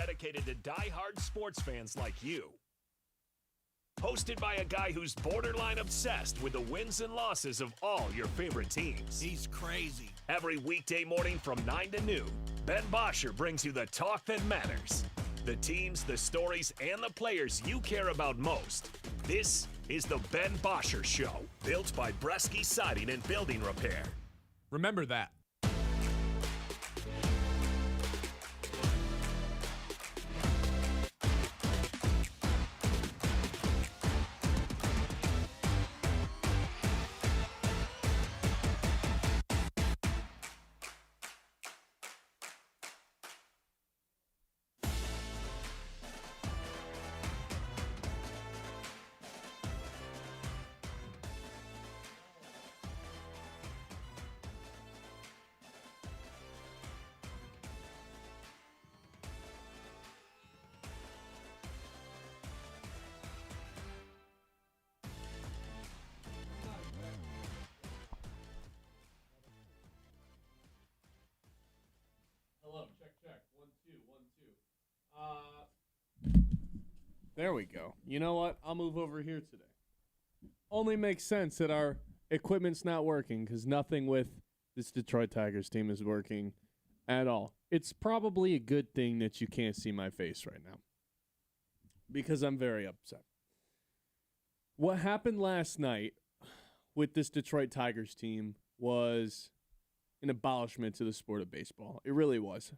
dedicated to die-hard sports fans like you. Hosted by a guy who's borderline obsessed with the wins and losses of all your favorite teams. He's crazy. Every weekday morning from 9 to noon, Ben Bosscher brings you the talk that matters. The teams, the stories, and the players you care about most. This is the Ben Bosscher Show, built by Bresky Siding and Building Repair. Remember that. Check. 1, 2, 1, 2. There we go. You know what? I'll move over here today. Only makes sense that our equipment's not working because nothing with this Detroit Tigers team is working at all. It's probably a good thing that you can't see my face right now because I'm very upset. What happened last night with this Detroit Tigers team was an abolishment to the sport of baseball. It really was.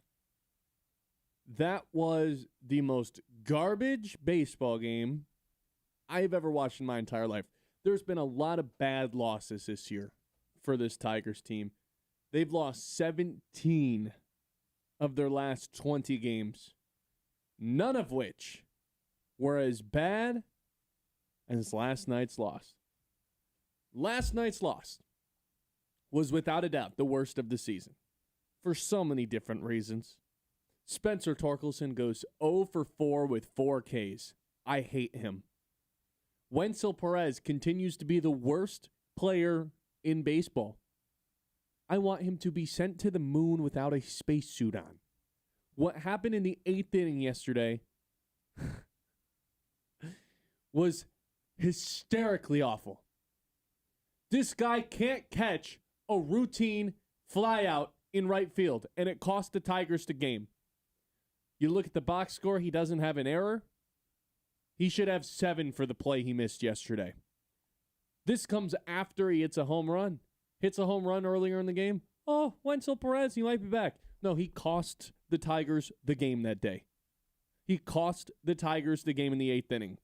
That was the most garbage baseball game I've ever watched in my entire life. There's been a lot of bad losses this year for this Tigers team. They've lost 17 of their last 20 games, none of which were as bad as last night's loss. Last night's loss was without a doubt the worst of the season for so many different reasons. Spencer Torkelson goes 0 for 4 with 4 Ks. I hate him. Wenzel Perez continues to be the worst player in baseball. I want him to be sent to the moon without a spacesuit on. What happened in the 8th inning yesterday was hysterically awful. This guy can't catch a routine flyout in right field, and it cost the Tigers the game. You look at the box score, he doesn't have an error. He should have 7 for the play he missed yesterday. This comes after he hits a home run. Hits a home run earlier in the game. Oh, Wenzel Perez, he might be back. No, he cost the Tigers the game that day. He cost the Tigers the game in the 8th inning.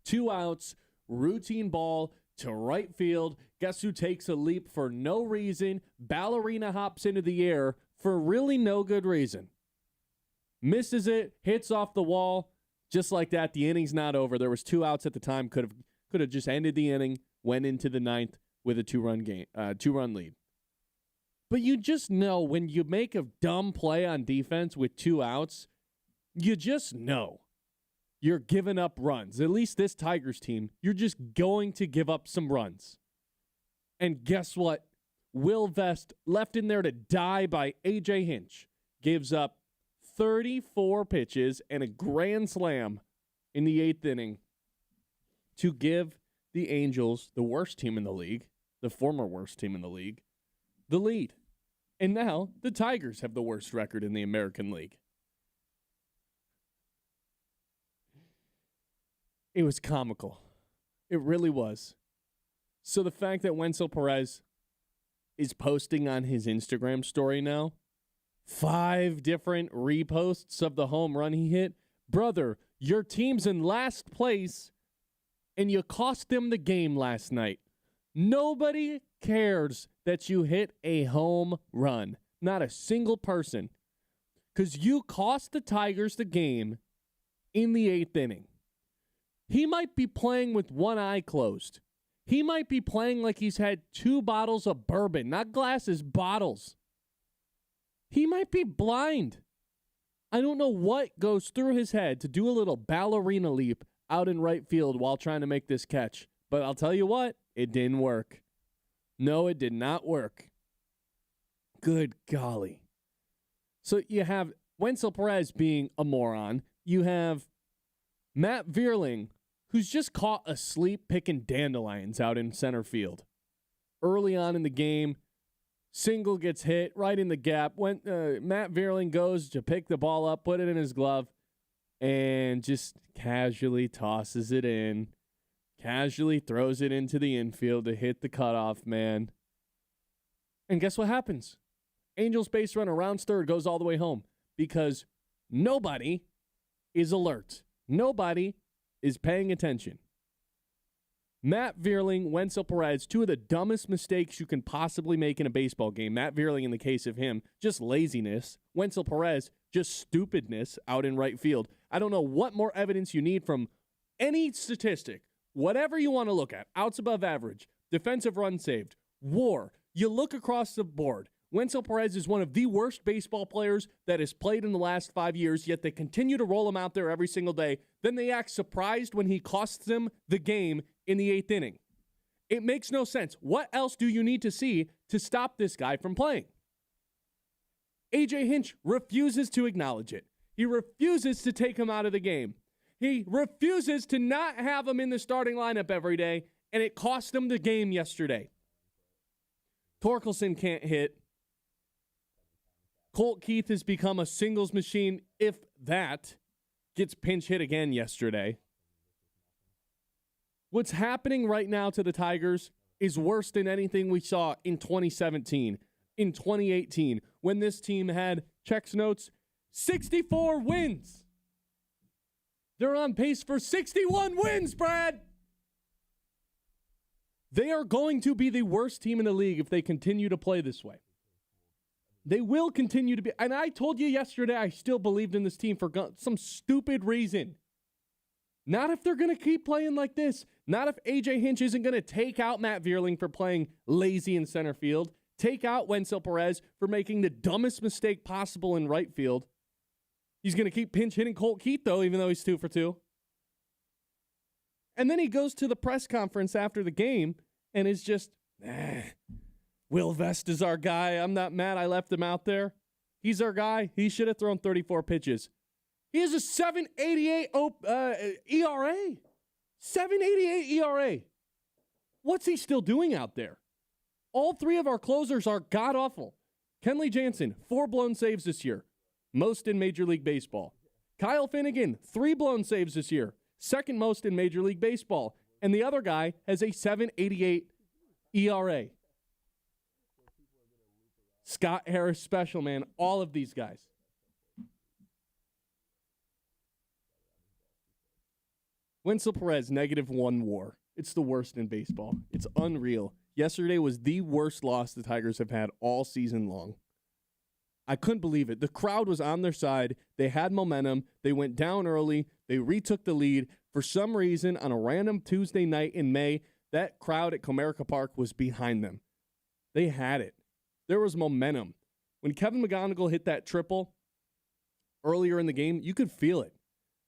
2 outs, routine ball to right field. Guess who takes a leap for no reason? Ballerina hops into the air for really no good reason. Misses it, hits off the wall. Just like that, the inning's not over. There was 2 outs at the time. Could have just ended the inning, went into the 9th with a 2-run lead. But you just know when you make a dumb play on defense with 2 outs, you just know you're giving up runs. At least this Tigers team, you're just going to give up some runs. And guess what? Will Vest, left in there to die by A.J. Hinch, gives up 34 pitches and a grand slam in the 8th inning to give the Angels, the worst team in the league, the former worst team in the league, the lead. And now the Tigers have the worst record in the American League. It was comical. It really was. So the fact that Wenzel Perez is posting on his Instagram story now, 5 different reposts of the home run he hit. Brother, your team's in last place, and you cost them the game last night. Nobody cares that you hit a home run. Not a single person. Because you cost the Tigers the game in the 8th inning. He might be playing with one eye closed. He might be playing like he's had 2 bottles of bourbon, not glasses, bottles. He might be blind. I don't know what goes through his head to do a little ballerina leap out in right field while trying to make this catch. But I'll tell you what, it didn't work. No, it did not work. Good golly. So you have Wenzel Perez being a moron. You have Matt Vierling, who's just caught asleep picking dandelions out in center field. Early on in the game, single gets hit right in the gap. When Matt Vierling goes to pick the ball up, put it in his glove, and just casually tosses it in. Casually throws it into the infield to hit the cutoff man. And guess what happens? Angels base runner rounds third, goes all the way home because nobody is alert. Nobody is paying attention. Matt Vierling, Wenzel Perez, two of the dumbest mistakes you can possibly make in a baseball game. Matt Vierling, in the case of him, just laziness. Wenzel Perez, just stupidness out in right field. I don't know what more evidence you need from any statistic. Whatever you want to look at, outs above average, defensive run saved, WAR, you look across the board. Wenzel Perez is one of the worst baseball players that has played in the last 5 years, yet they continue to roll him out there every single day. Then they act surprised when he costs them the game in the 8th inning. It makes no sense. What else do you need to see to stop this guy from playing? AJ Hinch refuses to acknowledge it. He refuses to take him out of the game. He refuses to not have him in the starting lineup every day, and it cost him the game yesterday. Torkelson can't hit. Colt Keith has become a singles machine, if that. Gets pinch hit again yesterday. What's happening right now to the Tigers is worse than anything we saw in 2017, in 2018, when this team had, checks notes, 64 wins. They're on pace for 61 wins, Brad. They are going to be the worst team in the league if they continue to play this way. They will continue to be. And I told you yesterday I still believed in this team for some stupid reason. Not if they're going to keep playing like this. Not if AJ Hinch isn't going to take out Matt Vierling for playing lazy in center field. Take out Wenzel Perez for making the dumbest mistake possible in right field. He's going to keep pinch hitting Colt Keith, though, even though he's 2 for 2. And then he goes to the press conference after the game and is just, Will Vest is our guy. I'm not mad I left him out there. He's our guy. He should have thrown 34 pitches. He has a 7.88 ERA. 7.88 ERA. What's he still doing out there? All 3 of our closers are god-awful. Kenley Jansen, 4 blown saves this year. Most in Major League Baseball. Kyle Finnegan, 3 blown saves this year. Second most in Major League Baseball. And the other guy has a 7.88 ERA. Scott Harris special, man. All of these guys. Wenzel Perez, -1 WAR. It's the worst in baseball. It's unreal. Yesterday was the worst loss the Tigers have had all season long. I couldn't believe it. The crowd was on their side. They had momentum. They went down early. They retook the lead. For some reason, on a random Tuesday night in May, that crowd at Comerica Park was behind them. They had it. There was momentum. When Kevin McGonigal hit that triple earlier in the game, you could feel it.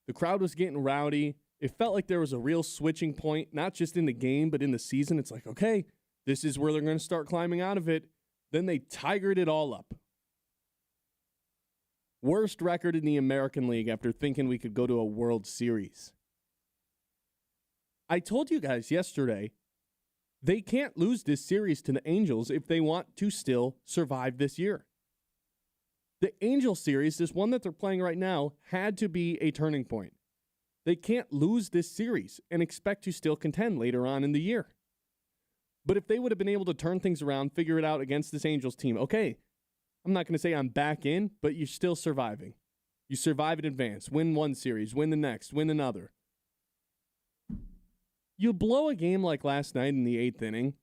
The crowd was getting rowdy. It felt like there was a real switching point, not just in the game, but in the season. It's like, okay, this is where they're going to start climbing out of it. Then they tigered it all up. Worst record in the American League after thinking we could go to a World Series. I told you guys yesterday, they can't lose this series to the Angels if they want to still survive this year. The Angel series, this one that they're playing right now, had to be a turning point. They can't lose this series and expect to still contend later on in the year. But if they would have been able to turn things around, figure it out against this Angels team, okay, I'm not going to say I'm back in, but you're still surviving. You survive in advance, win one series, win the next, win another. You blow a game like last night in the 8th inning,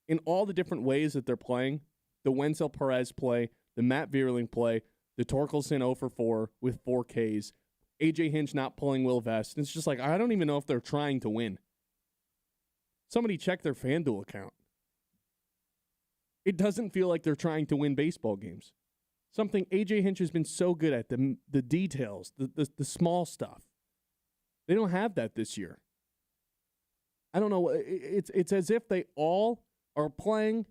in all the different ways that they're playing, the Wenzel Perez play, the Matt Vierling play, the Torkelson 0 for 4 with 4 Ks, AJ Hinch not pulling Will Vest. It's just like, I don't even know if they're trying to win. Somebody check their FanDuel account. It doesn't feel like they're trying to win baseball games. Something AJ Hinch has been so good at, the details, the small stuff. They don't have that this year. I don't know. It's as if they all are playing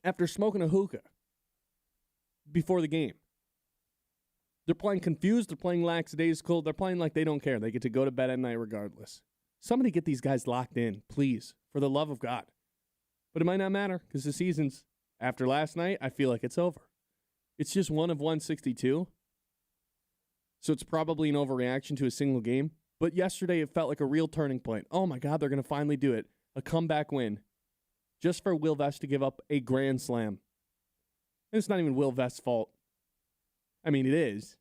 after smoking a hookah before the game. They're playing confused. They're playing lackadaisical. They're playing like they don't care. They get to go to bed at night regardless. Somebody get these guys locked in, please, for the love of God. But it might not matter because the season's, after last night, I feel like it's over. It's just 1 of 162. So it's probably an overreaction to a single game. But yesterday, it felt like a real turning point. Oh, my God, they're going to finally do it. A comeback win. Just for Will Vest to give up a grand slam. And it's not even Will Vest's fault. I mean, it is.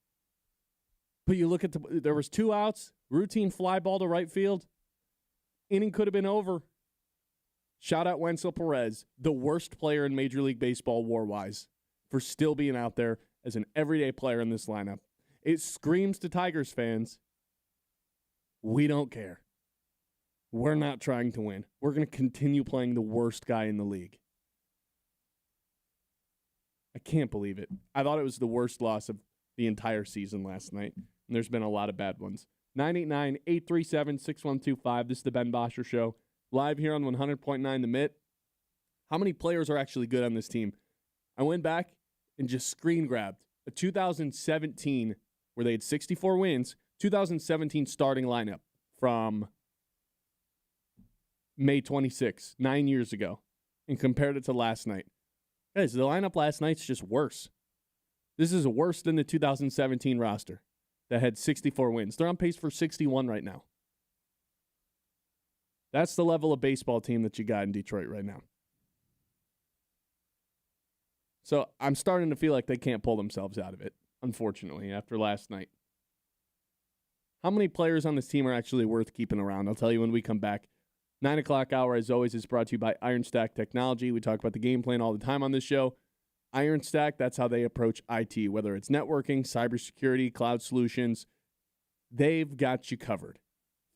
But you look at there was 2 outs, routine fly ball to right field. Inning could have been over. Shout out Wenzel Perez, the worst player in Major League Baseball war-wise, for still being out there as an everyday player in this lineup. It screams to Tigers fans, we don't care. We're not trying to win. We're going to continue playing the worst guy in the league. I can't believe it. I thought it was the worst loss of the entire season last night, and there's been a lot of bad ones. 989-837-6125. This is the Ben Bosscher Show, live here on 100.9 The Mitt. How many players are actually good on this team? I went back and just screen grabbed a 2017, where they had 64 wins, 2017 starting lineup from May 26, 9 years ago, and compared it to last night. Guys, the lineup last night's just worse. This is worse than the 2017 roster that had 64 wins. They're on pace for 61 right now. That's the level of baseball team that you got in Detroit right now. So I'm starting to feel like they can't pull themselves out of it, unfortunately, after last night. How many players on this team are actually worth keeping around? I'll tell you when we come back. 9 o'clock hour, as always, is brought to you by Iron Stack Technology. We talk about the game plan all the time on this show. Iron Stack, that's how they approach IT, whether it's networking, cybersecurity, cloud solutions. They've got you covered.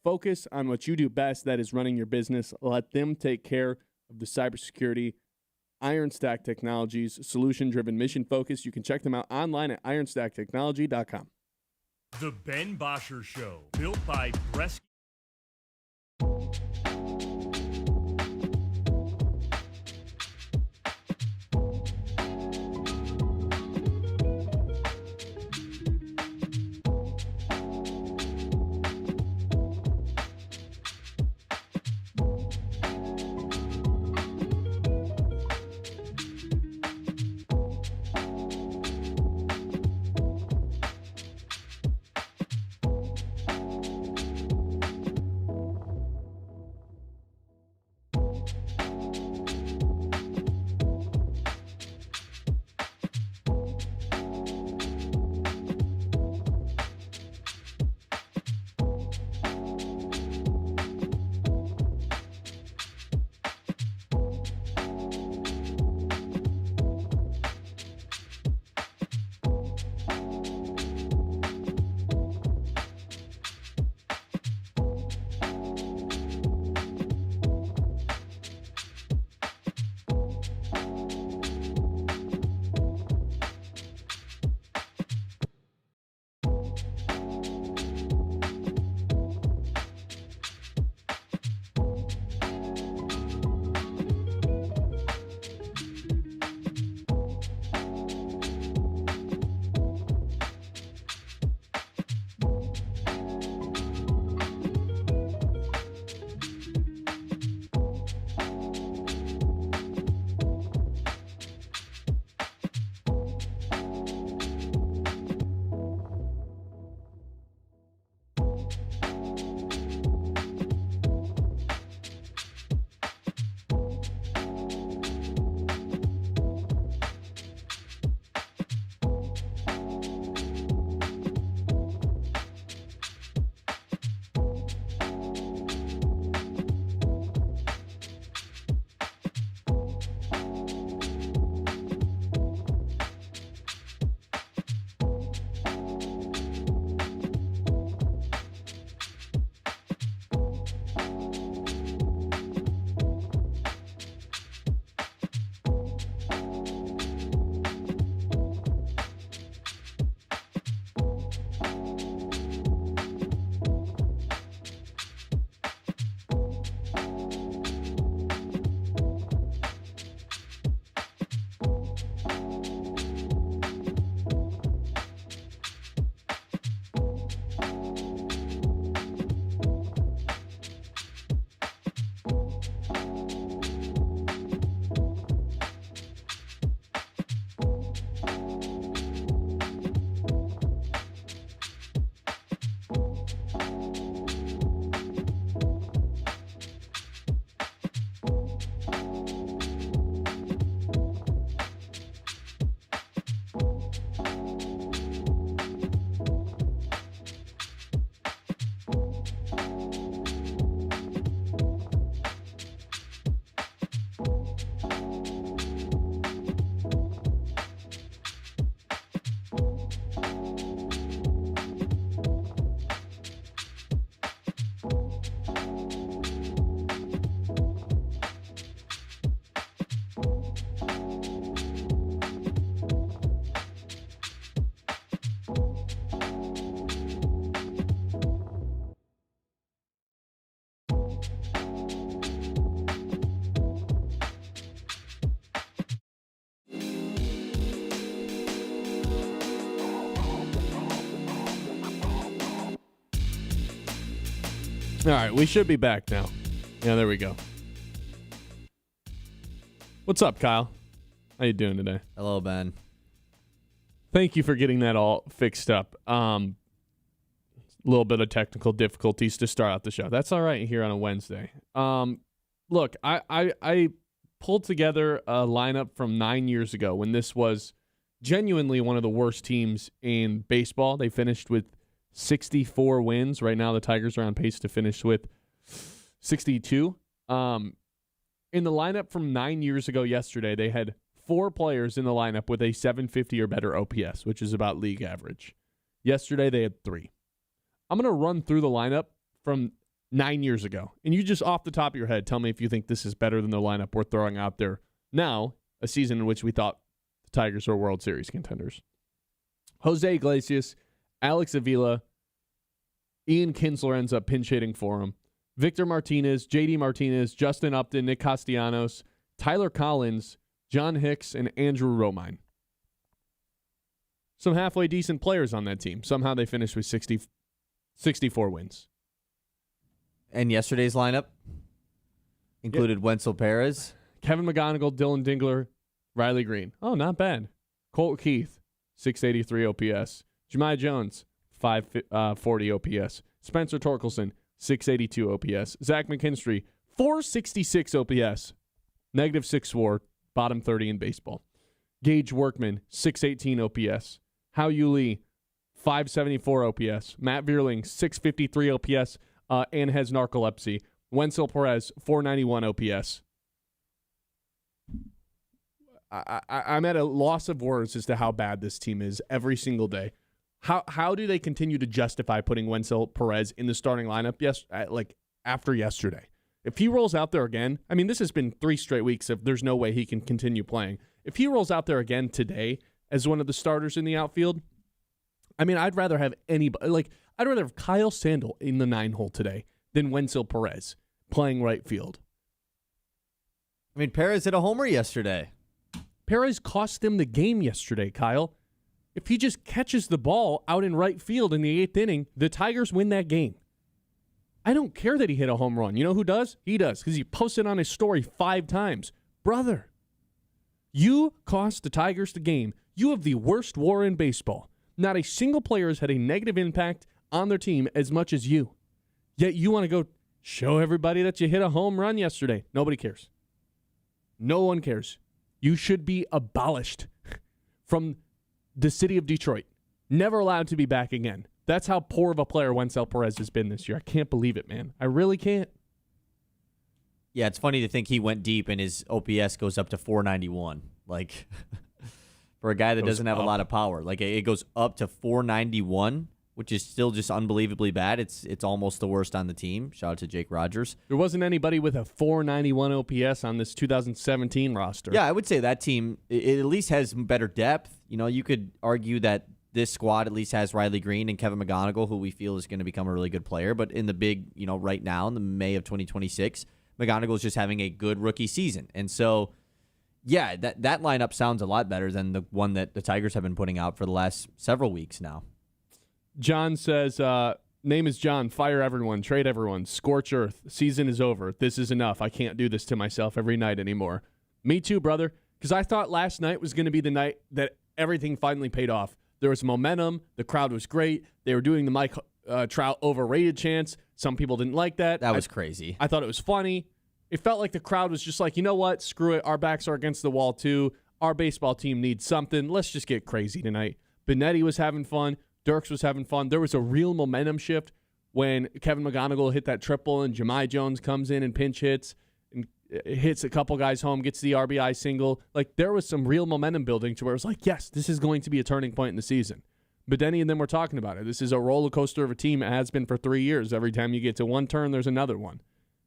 Focus on what you do best, that is running your business. Let them take care of the cybersecurity. Iron Stack Technologies, solution-driven, mission-focused. You can check them out online at ironstacktechnology.com. The Ben Bosscher Show, built by Bresky. All right, we should be back now. Yeah, there we go. What's up, Kyle? How you doing today? Hello, Ben. Thank you for getting that all fixed up. A little bit of technical difficulties to start out the show. That's all right here on a Wednesday. Look, I pulled together a lineup from 9 years ago when this was genuinely one of the worst teams in baseball. They finished with 64 wins. Right now, the Tigers are on pace to finish with 62. In the lineup from 9 years ago yesterday, they had 4 players in the lineup with a 750 or better OPS, which is about league average. Yesterday, they had 3. I'm going to run through the lineup from 9 years ago. And you just off the top of your head, tell me if you think this is better than the lineup we're throwing out there now, a season in which we thought the Tigers were World Series contenders. Jose Iglesias, Alex Avila, Ian Kinsler ends up pinch hitting for him. Victor Martinez, JD Martinez, Justin Upton, Nick Castellanos, Tyler Collins, John Hicks, and Andrew Romine. Some halfway decent players on that team. Somehow they finished with 64 wins. And yesterday's lineup included Wenzel Perez, Kevin McGonigal, Dylan Dingler, Riley Green. Oh, not bad. Colt Keith, 683 OPS. Jemai Jones, 540 OPS. Spencer Torkelson, 682 OPS. Zach McKinstry, 466 OPS. Negative 6 WAR, bottom 30 in baseball. Gage Workman, 618 OPS. Hao Yu Lee, 574 OPS. Matt Vierling, 653 OPS and has narcolepsy. Wenzel Perez, 491 OPS. I'm at a loss of words as to how bad this team is every single day. How do they continue to justify putting Wenzel Perez in the starting lineup after yesterday? If he rolls out there again, I mean, this has been 3 straight weeks if there's no way he can continue playing. If he rolls out there again today as one of the starters in the outfield, I mean, I'd rather have anybody, I'd rather have Kyle Sandel in the 9-hole today than Wenzel Perez playing right field. I mean, Perez hit a homer yesterday. Perez cost them the game yesterday, Kyle. If he just catches the ball out in right field in the 8th inning, the Tigers win that game. I don't care that he hit a home run. You know who does? He does, because he posted on his story 5 times. Brother, you cost the Tigers the game. You have the worst WAR in baseball. Not a single player has had a negative impact on their team as much as you. Yet you want to go show everybody that you hit a home run yesterday. Nobody cares. No one cares. You should be abolished from the city of Detroit. Never allowed to be back again. That's how poor of a player Wenzel Perez has been this year. I can't believe it, man. I really can't. Yeah, it's funny to think he went deep and his OPS goes up to 491. For a guy that doesn't have a lot of power. It goes up to 491, which is still just unbelievably bad. It's almost the worst on the team. Shout out to Jake Rogers. There wasn't anybody with a 491 OPS on this 2017 roster. Yeah, I would say that team, it at least has better depth. You know, you could argue that this squad at least has Riley Green and Kevin McGonigal, who we feel is going to become a really good player. But in the big, right now, in the May of 2026, McGonigal is just having a good rookie season. And so, yeah, that lineup sounds a lot better than the one that the Tigers have been putting out for the last several weeks now. John says, name is John, fire everyone, trade everyone, scorch earth, season is over, this is enough, I can't do this to myself every night anymore. Me too, brother, because I thought last night was going to be the night that everything finally paid off. There was momentum, the crowd was great, they were doing the Mike Trout overrated chants, some people didn't like that. That was crazy. I thought it was funny. It felt like the crowd was just like, you know what, screw it, our backs are against the wall too, our baseball team needs something, let's just get crazy tonight. Benetti was having fun. Dirks was having fun. There was a real momentum shift when Kevin McGonigal hit that triple and Jemai Jones comes in and pinch hits and hits a couple guys home, gets the RBI single. There was some real momentum building to where it was like, yes, this is going to be a turning point in the season. But Denny and them were talking about it. This is a roller coaster of a team. It has been for 3 years. Every time you get to one turn, there's another one.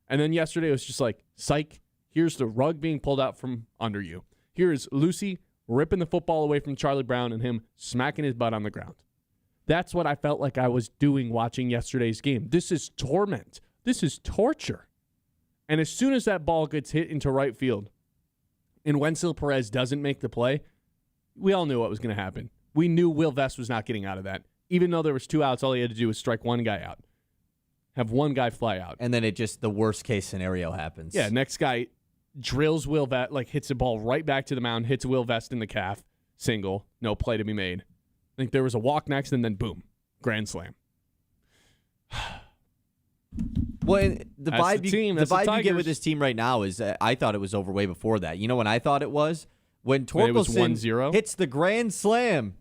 And then yesterday it was just like, psych, here's the rug being pulled out from under you. Here's Lucy ripping the football away from Charlie Brown and him smacking his butt on the ground. That's what I felt like I was doing watching yesterday's game. This is torment. This is torture. And as soon as that ball gets hit into right field and Wenzel Perez doesn't make the play, we all knew what was going to happen. We knew Will Vest was not getting out of that. Even though there was 2 outs, all he had to do was strike one guy out. have one guy fly out. And then the worst case scenario happens. Yeah, next guy drills Will Vest, hits the ball right back to the mound, hits Will Vest in the calf, single, no play to be made. I think there was a walk next, and then boom, grand slam. Well, and the vibe you get with this this team right now is I thought it was over way before that. You know when I thought it was? When Torkelson hits the grand slam.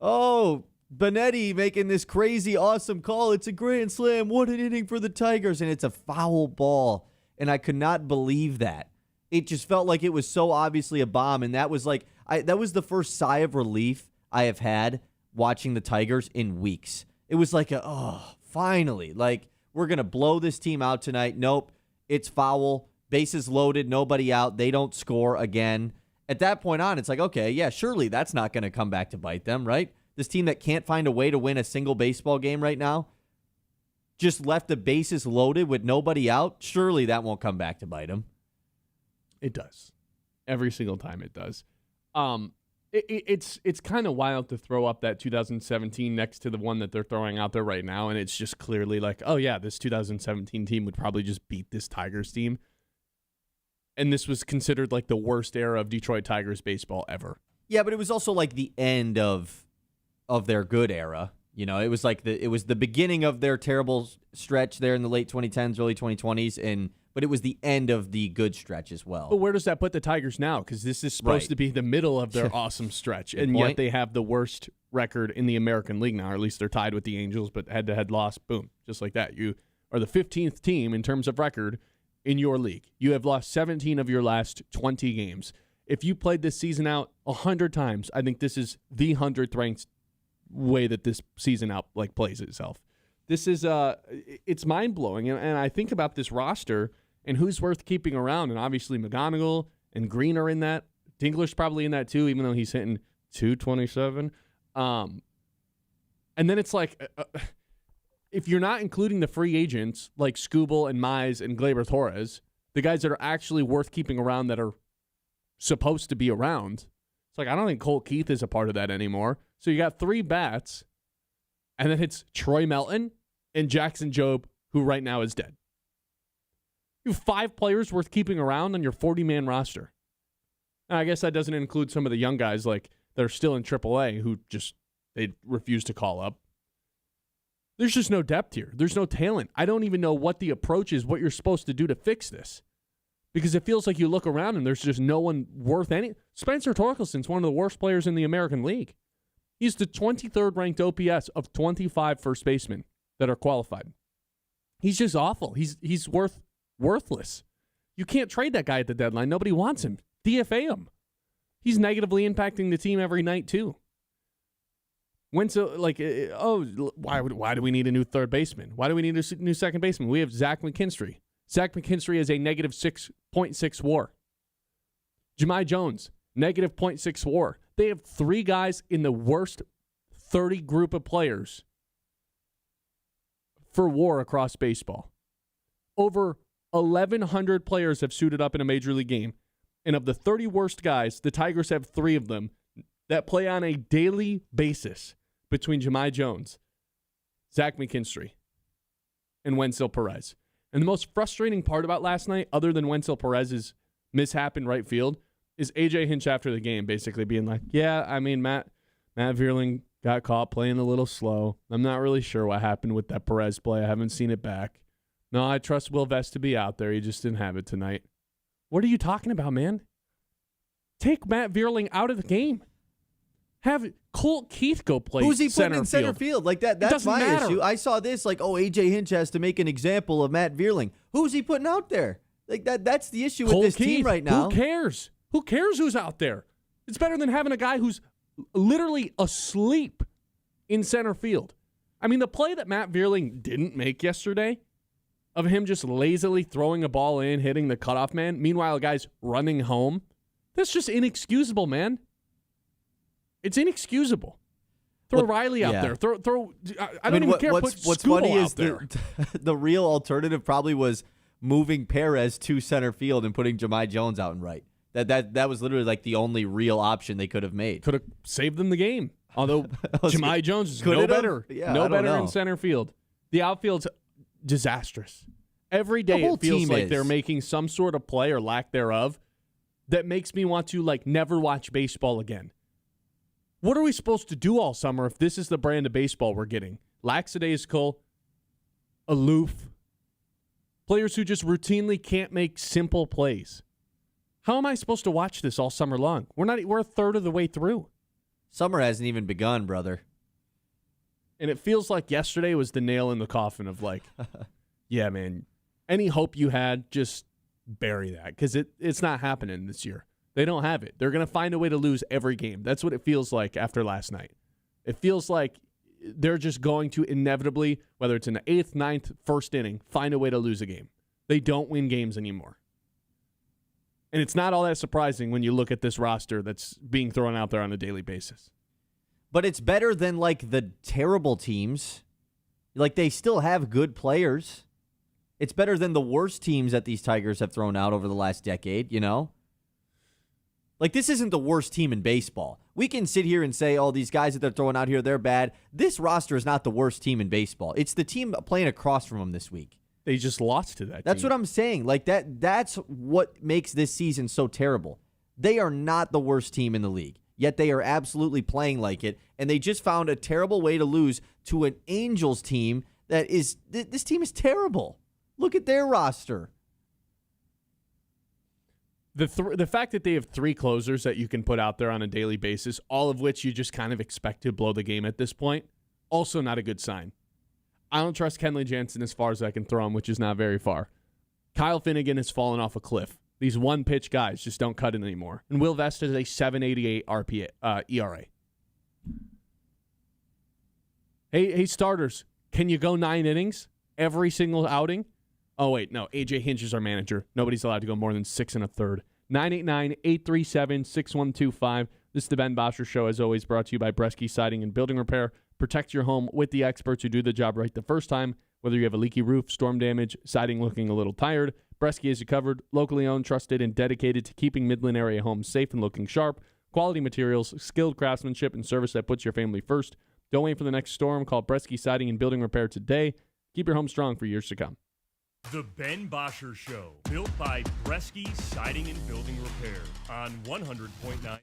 Oh, Benetti making this crazy, awesome call. It's a grand slam. What an inning for the Tigers. And it's a foul ball. And I could not believe that. It just felt like it was so obviously a bomb. And that was that was the first sigh of relief I have had watching the Tigers in weeks. It was like finally. Like, we're going to blow this team out tonight. Nope. It's foul. Bases loaded. Nobody out. They don't score again. At that point on, it's like, okay, yeah, surely that's not going to come back to bite them, right? This team that can't find a way to win a single baseball game right now just left the bases loaded with nobody out. Surely that won't come back to bite them. It does. Every single time it does. It's kind of wild to throw up that 2017 next to the one that they're throwing out there right now, and it's just clearly like, oh yeah, this 2017 team would probably just beat this Tigers team. And this was considered like the worst era of Detroit Tigers baseball ever. Yeah, but it was also like the end of their good era. You know, it was like it was the beginning of their terrible stretch there in the late 2010s, early 2020s, but it was the end of the good stretch as well. But where does that put the Tigers now? Because this is supposed to be the middle of their awesome stretch, and yet they have the worst record in the American League now, or at least they're tied with the Angels, but head-to-head loss, boom, just like that. You are the 15th team in terms of record in your league. You have lost 17 of your last 20 games. If you played this season out 100 times, I think this is the 100th ranked way that this season out plays itself. This is it's mind-blowing, and I think about this roster and who's worth keeping around, and obviously McGonigal and Green are in that. Dingler's probably in that too, even though he's hitting 227. And then it's like, if you're not including the free agents like Skubal and Mize and Gleyber Torres, the guys that are actually worth keeping around that are supposed to be around, it's like I don't think Colt Keith is a part of that anymore. So you got 3 bats, and then it's Troy Melton and Jackson Jobe, who right now is dead. You have 5 players worth keeping around on your 40-man roster. And I guess that doesn't include some of the young guys that are still in AAA who they refuse to call up. There's just no depth here. There's no talent. I don't even know what the approach is, what you're supposed to do to fix this. Because it feels like you look around and there's just no one worth any. Spencer Torkelson's one of the worst players in the American League. He's the 23rd ranked OPS of 25 first basemen that are qualified. He's just awful. He's worthless. You can't trade that guy at the deadline. Nobody wants him. DFA him. He's negatively impacting the team every night too. Why do we need a new third baseman? Why do we need a new second baseman? We have Zach McKinstry. Zach McKinstry has a negative 6.6 WAR. Jahmai Jones, negative 0.6 WAR. They have 3 guys in the worst 30 group of players for WAR across baseball. Over 1,100 players have suited up in a major league game. And of the 30 worst guys, the Tigers have 3 of them that play on a daily basis between Jahmai Jones, Zach McKinstry, and Wenzel Perez. And the most frustrating part about last night, other than Wenzel Perez's mishap in right field, is A.J. Hinch after the game basically being like, yeah, I mean, Matt Vierling got caught playing a little slow. I'm not really sure what happened with that Perez play. I haven't seen it back. No, I trust Will Vest to be out there. He just didn't have it tonight. What are you talking about, man? Take Matt Vierling out of the game. Have Colt Keith go play Who's he putting in center field? Like that's my issue. I saw this A.J. Hinch has to make an example of Matt Vierling. Who's he putting out there? Like that's the issue with this team right now. Who cares? Who cares who's out there? It's better than having a guy who's literally asleep in center field. I mean, the play that Matt Vierling didn't make yesterday, of him just lazily throwing a ball in, hitting the cutoff man, meanwhile, guys running home, that's just inexcusable, man. It's inexcusable. Throw Riley out there. Throw. I don't even care. What's funny is the real alternative probably was moving Perez to center field and putting Jahmai Jones out and right. That was literally like the only real option they could have made. Could have saved them the game. Although Jahmai Jones is no better in center field. The outfield's disastrous. Every day whole it feels team like is. they're making some sort of play or lack thereof that makes me want to never watch baseball again. What are we supposed to do all summer if this is the brand of baseball we're getting? Lackadaisical, aloof, players who just routinely can't make simple plays. How am I supposed to watch this all summer long? We're a third of the way through. Summer hasn't even begun, brother. And it feels like yesterday was the nail in the coffin of yeah, man, any hope you had, just bury that because it's not happening this year. They don't have it. They're going to find a way to lose every game. That's what it feels like after last night. It feels like they're just going to inevitably, whether it's in the 8th, 9th, first inning, find a way to lose a game. They don't win games anymore. And it's not all that surprising when you look at this roster that's being thrown out there on a daily basis. But it's better than the terrible teams. They still have good players. It's better than the worst teams that these Tigers have thrown out over the last decade, this isn't the worst team in baseball. We can sit here and say, oh, these guys that they're throwing out here, they're bad. This roster is not the worst team in baseball. It's the team playing across from them this week. They just lost to that That's team. what I'm saying. That's what makes this season so terrible. They are not the worst team in the league, yet they are absolutely playing like it, and they just found a terrible way to lose to an Angels team that is – this team is terrible. Look at their roster. The fact that they have 3 closers that you can put out there on a daily basis, all of which you just kind of expect to blow the game at this point, also not a good sign. I don't trust Kenley Jansen as far as I can throw him, which is not very far. Kyle Finnegan has fallen off a cliff. These one-pitch guys just don't cut it anymore. And Will Vest is a 7.88 ERA. Hey, starters, can you go 9 innings every single outing? Oh, wait, no. AJ Hinch is our manager. Nobody's allowed to go more than 6 1/3. 989-837-6125. This is the Ben Bosscher Show, as always, brought to you by Bresky Siding and Building Repair. Protect your home with the experts who do the job right the first time. Whether you have a leaky roof, storm damage, siding looking a little tired, Bresky has you covered. Locally owned, trusted, and dedicated to keeping Midland area homes safe and looking sharp. Quality materials, skilled craftsmanship, and service that puts your family first. Don't wait for the next storm. Call Bresky Siding and Building Repair today. Keep your home strong for years to come. The Ben Bosscher Show, built by Bresky Siding and Building Repair on 100.9.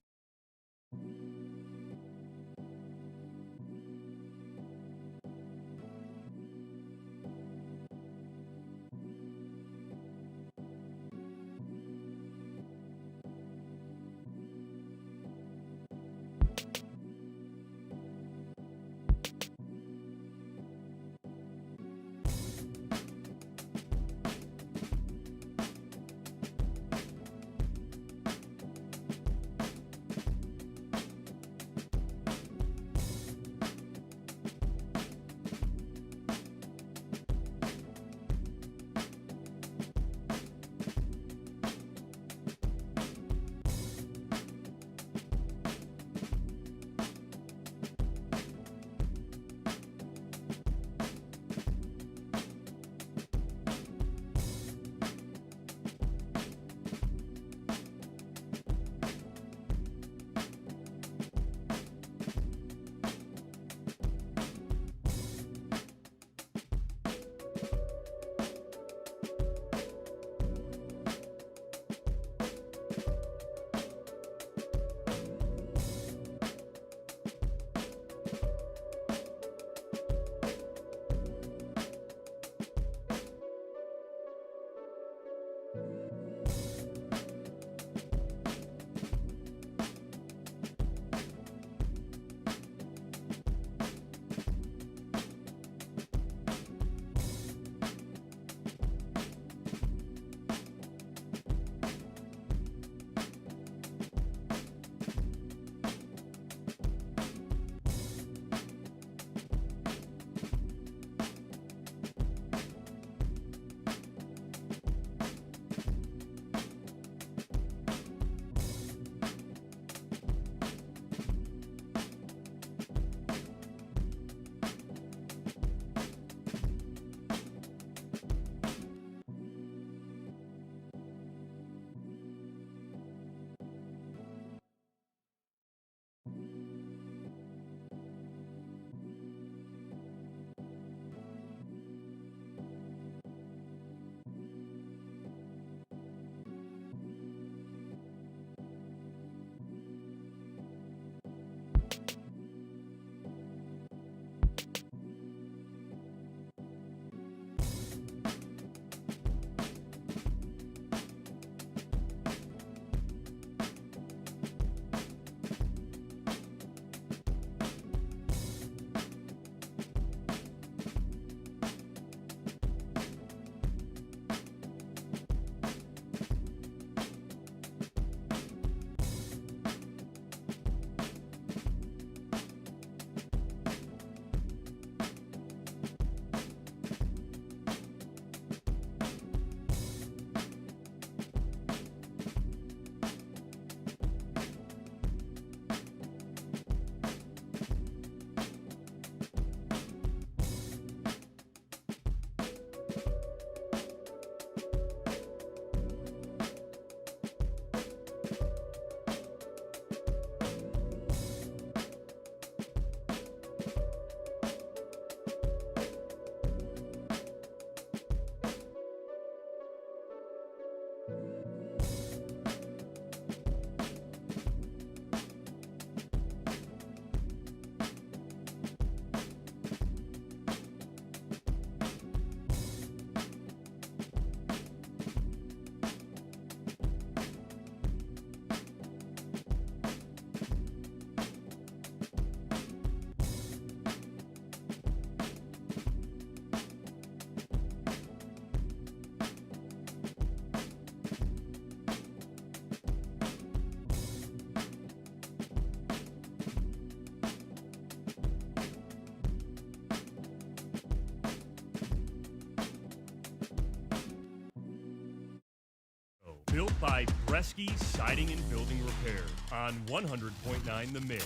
Built by Bresky Siding and Building Repair on 100.9 The Mid.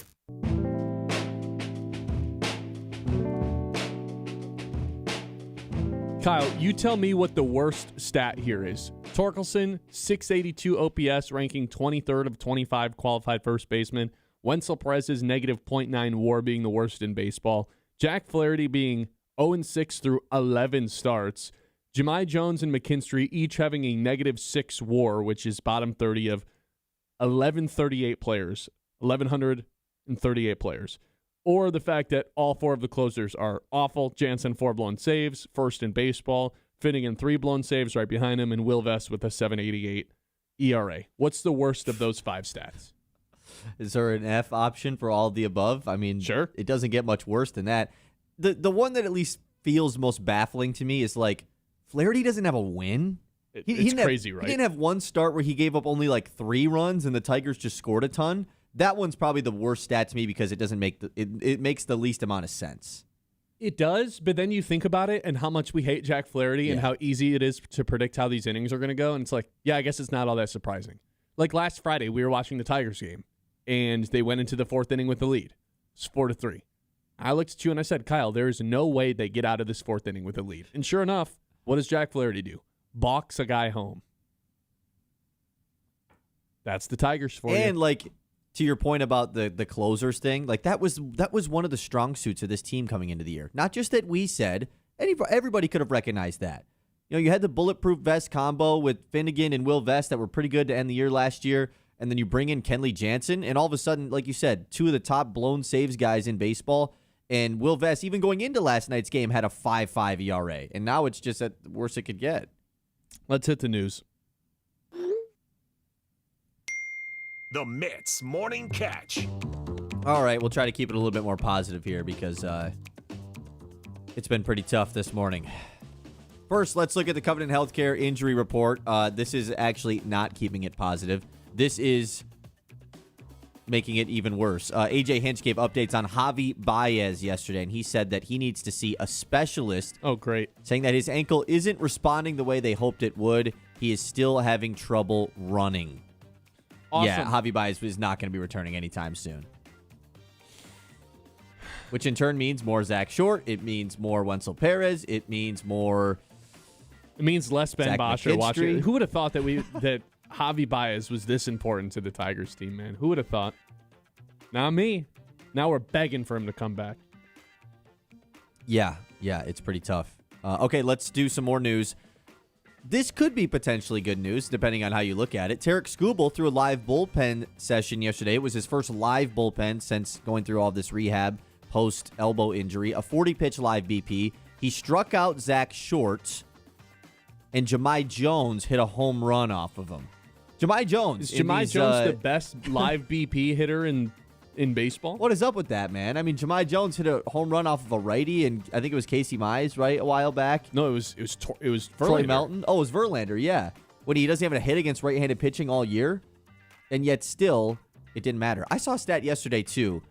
Kyle, you tell me what the worst stat here is. Torkelson, 682 OPS, ranking 23rd of 25 qualified first basemen. Wenzel Perez's negative .9 WAR being the worst in baseball. Jack Flaherty being 0-6 through 11 starts. Jahmai Jones and McKinstry each having a negative 6 WAR, which is bottom 30 of 1,138 players. 1,138 players. Or the fact that all 4 of the closers are awful. Jansen, 4 blown saves, first in baseball. Finnegan, 3 blown saves right behind him. And Will Vest with a 7.88 ERA. What's the worst of those 5 stats? Is there an F option for all of the above? I mean, sure. It doesn't get much worse than that. The one that at least feels most baffling to me is like Flaherty doesn't have a win. It's crazy, right? He didn't have one start where he gave up only like 3 runs and the Tigers just scored a ton. That one's probably the worst stat to me because it doesn't make it makes the least amount of sense. It does, but then you think about it and how much we hate Jack Flaherty and how easy it is to predict how these innings are going to go. And it's like, yeah, I guess it's not all that surprising. Like last Friday, we were watching the Tigers game, and they went into the 4th inning with the lead. It's 4-3. I looked at you and I said, Kyle, there is no way they get out of this 4th inning with a lead. And sure enough, what does Jack Flaherty do? Balks a guy home. That's the Tigers for you. And like, to your point about the closers thing, like that was one of the strong suits of this team coming into the year. Not just that we said, everybody could have recognized that. You know, you had the bulletproof vest combo with Finnegan and Will Vest that were pretty good to end the year last year, and then you bring in Kenley Jansen, and all of a sudden, like you said, 2 of the top blown saves guys in baseball, and Will Vest, even going into last night's game, had a 5.5 ERA, and now it's just at the worst it could get. Let's hit the news. The Mets Morning Catch. All right, we'll try to keep it a little bit more positive here because it's been pretty tough this morning. First, let's look at the Covenant Healthcare injury report. This is actually not keeping it positive. This is making it even worse. AJ Hinch gave updates on Javi Baez yesterday, and he said that he needs to see a specialist. Oh, great. Saying that his ankle isn't responding the way they hoped it would. He is still having trouble running. Awesome. Yeah, Javi Baez is not going to be returning anytime soon. Which in turn means more Zach Short. It means more Wenzel Perez. It means more... It means less Ben Zach Bosscher watching. McKinstry. Who would have thought that that Javi Baez was this important to the Tigers team, man? Who would have thought? Not me. Now we're begging for him to come back. Yeah, it's pretty tough. Okay, let's do some more news. This could be potentially good news, depending on how you look at it. Tarek Skubal threw a live bullpen session yesterday. It was his first live bullpen since going through all this rehab post-elbow injury. A 40-pitch live BP. He struck out Zach Short, and Jahmai Jones hit a home run off of him. Jahmai Jones. Is Jahmai Jones the best live BP hitter in baseball? What is up with that, man? I mean, Jahmai Jones hit a home run off of a righty, and I think it was Casey Mize, right, a while back. No, it was Troy Verlander. Melton. Oh, it was Verlander, yeah. When he doesn't have a hit against right-handed pitching all year, and yet still, it didn't matter. I saw a stat yesterday, too.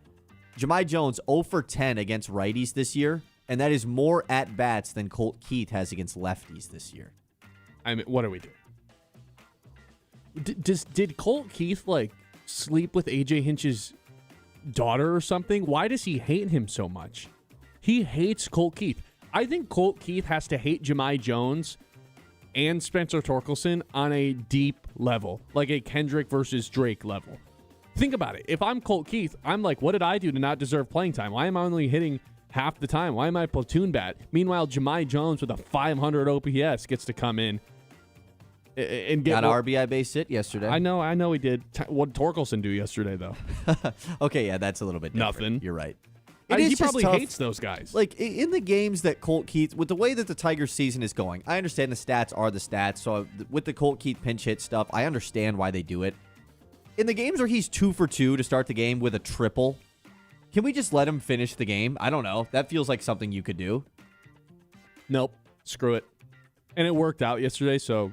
Jahmai Jones 0 for 10 against righties this year, and that is more at-bats than Colt Keith has against lefties this year. I mean, what are we doing? Did Colt Keith, like, sleep with AJ Hinch's daughter or something? Why does he hate him so much? He hates Colt Keith. I think Colt Keith has to hate Jahmai Jones and Spencer Torkelson on a deep level, like a Kendrick versus Drake level. Think about it. If I'm Colt Keith, I'm like, what did I do to not deserve playing time? Why am I only hitting half the time? Why am I platoon bat? Meanwhile, Jahmai Jones with a 500 OPS gets to come in and get Got an RBI base hit yesterday. I know he did. What did Torkelson do yesterday, though? Okay, yeah, that's a little bit different. Nothing. You're right. He probably hates those guys. Like, in the games that Colt Keith, with the way that the Tigers season is going, I understand the stats are the stats. So with the Colt Keith pinch hit stuff, I understand why they do it. In the games where he's 2 for 2 to start the game with a triple, can we just let him finish the game? I don't know. That feels like something you could do. Nope. Screw it. And it worked out yesterday, so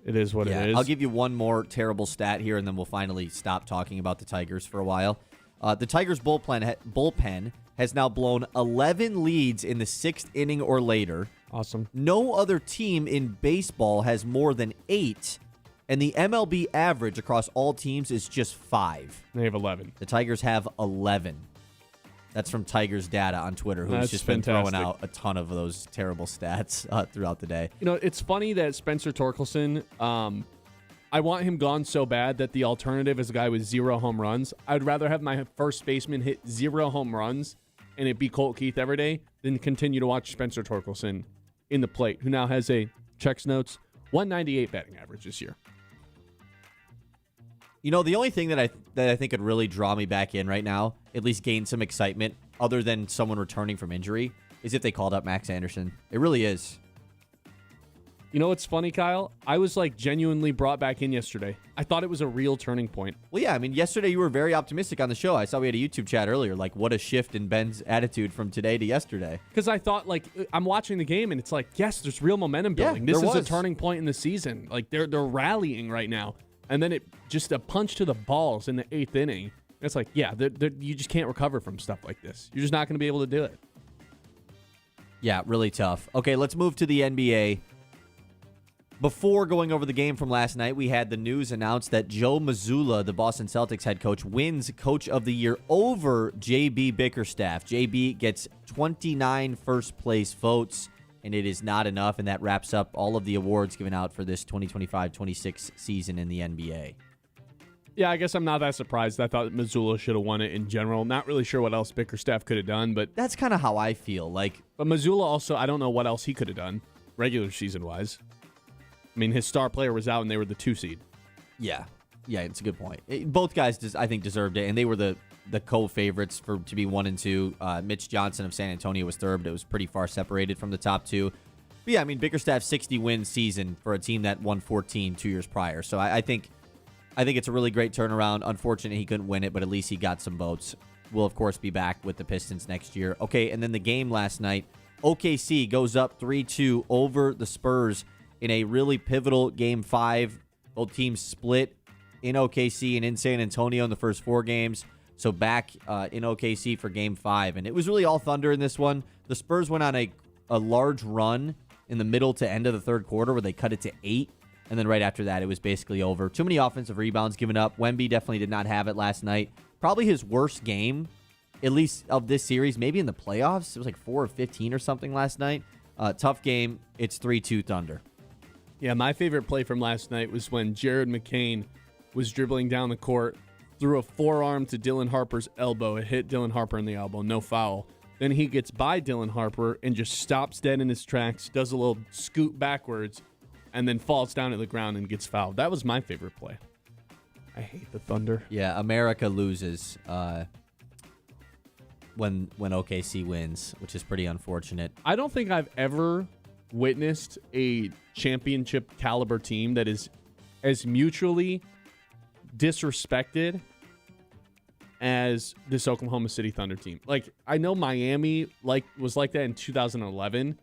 it is what it is. I'll give you one more terrible stat here, and then we'll finally stop talking about the Tigers for a while. The Tigers' bullpen has now blown 11 leads in the 6th inning or later. Awesome. No other team in baseball has more than 8 And the MLB average across all teams is just 5. They have 11. The Tigers have 11. That's from Tigers Data on Twitter, who's That's just fantastic. been throwing out a ton of those terrible stats throughout the day. You know, it's funny that Spencer Torkelson, I want him gone so bad that the alternative is a guy with 0 home runs. I'd rather have my first baseman hit 0 home runs and it be Colt Keith every day than continue to watch Spencer Torkelson in the plate, who now has a, checks notes, 198 batting average this year. You know, the only thing that I think could really draw me back in right now, at least gain some excitement, other than someone returning from injury, is if they called up Max Anderson. It really is. You know what's funny, Kyle? I was like genuinely brought back in yesterday. I thought it was a real turning point. Well, yeah, I mean, yesterday you were very optimistic on the show. I saw we had a YouTube chat earlier. Like, what a shift in Ben's attitude from today to yesterday. Because I thought, like, I'm watching the game and it's like, yes, there's real momentum building. Yeah, This is there a was. turning point in the season. Like, they're rallying right now. And then it just a punch to the balls in the 8th inning. It's like, yeah, you just can't recover from stuff like this. You're just not going to be able to do it. Yeah, really tough. Okay, let's move to the NBA. Before going over the game from last night, we had the news announced that Joe Mazzulla, the Boston Celtics head coach, wins Coach of the Year over J.B. Bickerstaff. J.B. gets 29 first-place votes, and it is not enough, and that wraps up all of the awards given out for this 2025-26 season in the NBA. Yeah, I guess I'm not that surprised. I thought Mazzulla should have won it in general. Not really sure what else Bickerstaff could have done, but That's kind of how I feel. Like, Mazzulla also, I don't know what else he could have done regular season-wise. I mean, his star player was out, and they were the 2 seed. yeah, it's a good point. Both guys, I think, deserved it, and they were the co-favorites to be 1 and 2. Mitch Johnson of San Antonio was third, but it was pretty far separated from the top 2. But yeah, I mean, Bickerstaff's 60-win season for a team that won 14 2 years prior. So I think it's a really great turnaround. Unfortunate he couldn't win it, but at least he got some votes. We'll, of course, be back with the Pistons next year. Okay, and then the game last night, OKC goes up 3-2 over the Spurs in a really pivotal Game 5. Both teams split in OKC and in San Antonio in the first 4 games. So back in OKC for Game 5. And it was really all Thunder in this one. The Spurs went on a large run in the middle to end of the third quarter where they cut it to 8. And then right after that, it was basically over. Too many offensive rebounds given up. Wemby definitely did not have it last night. Probably his worst game, at least of this series, maybe in the playoffs. It was like 4 of 15 or something last night. Tough game. It's 3-2 Thunder. Yeah, my favorite play from last night was when Jared McCain was dribbling down the court, threw a forearm to Dylan Harper's elbow. It hit Dylan Harper in the elbow, no foul. Then he gets by Dylan Harper and just stops dead in his tracks, does a little scoot backwards, and then falls down to the ground and gets fouled. That was my favorite play. I hate the Thunder. Yeah, America loses when OKC wins, which is pretty unfortunate. I don't think I've ever witnessed a championship caliber team that is as mutually disrespected as this Oklahoma City Thunder team. Like, I know Miami was like that in 2011.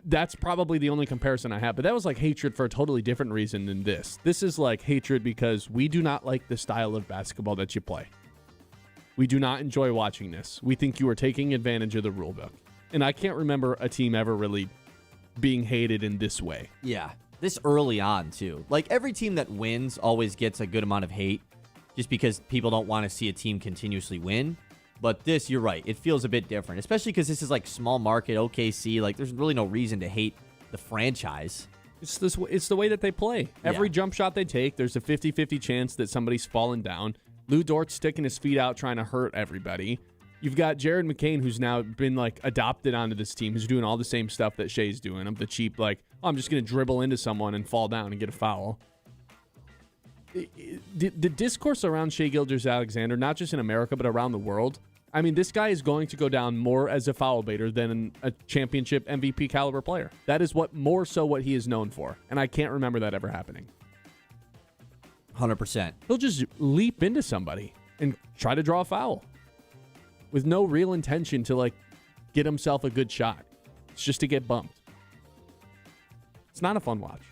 That's probably the only comparison I have, but that was like hatred for a totally different reason than this. This is like hatred because we do not like the style of basketball that you play. We do not enjoy watching this. We think you are taking advantage of the rule book. And I can't remember a team ever really being hated in this way. Yeah, this early on, too. Like, every team that wins always gets a good amount of hate just because people don't want to see a team continuously win. But this, you're right, it feels a bit different, especially because this is like small market OKC. Like, there's really no reason to hate the franchise. It's the way that they play. Every Yeah. jump shot they take, there's a 50-50 chance that somebody's falling down. Lou Dort's sticking his feet out trying to hurt everybody. You've got Jared McCain, who's now been like adopted onto this team, who's doing all the same stuff that Shea's doing. I'm the cheap, like, oh, I'm just going to dribble into someone and fall down and get a foul. The discourse around Shai Gilgeous-Alexander, not just in America, but around the world, I mean, this guy is going to go down more as a foul baiter than a championship MVP caliber player. That is more so what he is known for. And I can't remember that ever happening. 100%. He'll just leap into somebody and try to draw a foul with no real intention to, like, get himself a good shot. It's just to get bumped. It's not a fun watch.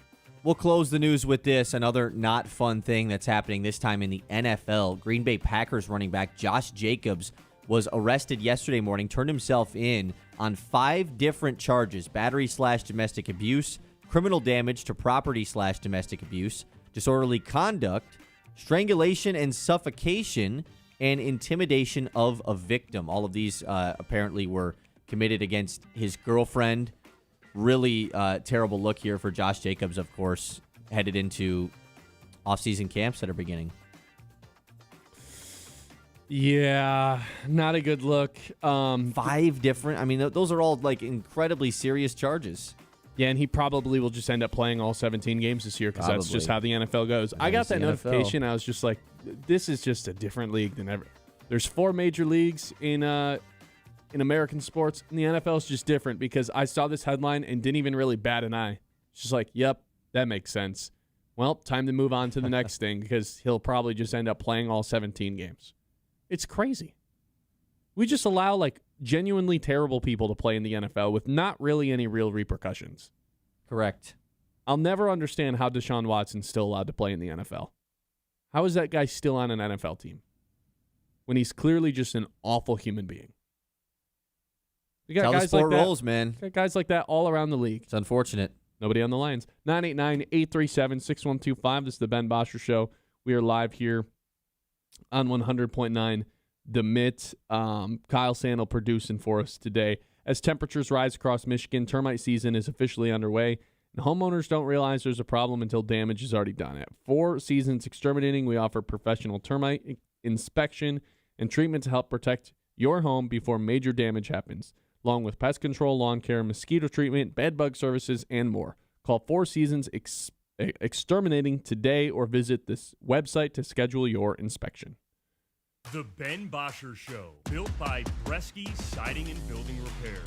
We'll close the news with this. Another not fun thing that's happening this time in the NFL. Green Bay Packers running back Josh Jacobs was arrested yesterday morning, turned himself in on 5 different charges: battery/domestic abuse, criminal damage to property / domestic abuse, disorderly conduct, strangulation and suffocation, and intimidation of a victim. All of these apparently were committed against his girlfriend. Really terrible look here for Josh Jacobs, of course, headed into off-season camps that are beginning. Yeah, not a good look. 5 different. I mean, those are all like incredibly serious charges. Yeah, and he probably will just end up playing all 17 games this year because that's just how the NFL goes. I got that notification. I was just like, this is just a different league than ever. There's 4 major leagues in American sports, and the NFL is just different because I saw this headline and didn't even really bat an eye. It's just like, yep, that makes sense. Well, time to move on to the next thing because he'll probably just end up playing all 17 games. It's crazy. We just allow like genuinely terrible people to play in the NFL with not really any real repercussions. Correct. I'll never understand how Deshaun Watson's still allowed to play in the NFL. How is that guy still on an NFL team when he's clearly just an awful human being? You got guys like that. Roles, man. Got guys like that all around the league. It's unfortunate. Nobody on the lines. 989-837-6125. This is the Ben Bosscher Show. We are live here on 100.9 The Mitt. Kyle Sandel producing for us today. As temperatures rise across Michigan, termite season is officially underway. And homeowners don't realize there's a problem until damage is already done. At 4 Seasons Exterminating, we offer professional termite inspection and treatment to help protect your home before major damage happens, along with pest control, lawn care, mosquito treatment, bed bug services, and more. Call 4 Seasons Exterminating today or visit this website to schedule your inspection. The Ben Bosscher Show, built by Bresky Siding and Building Repair.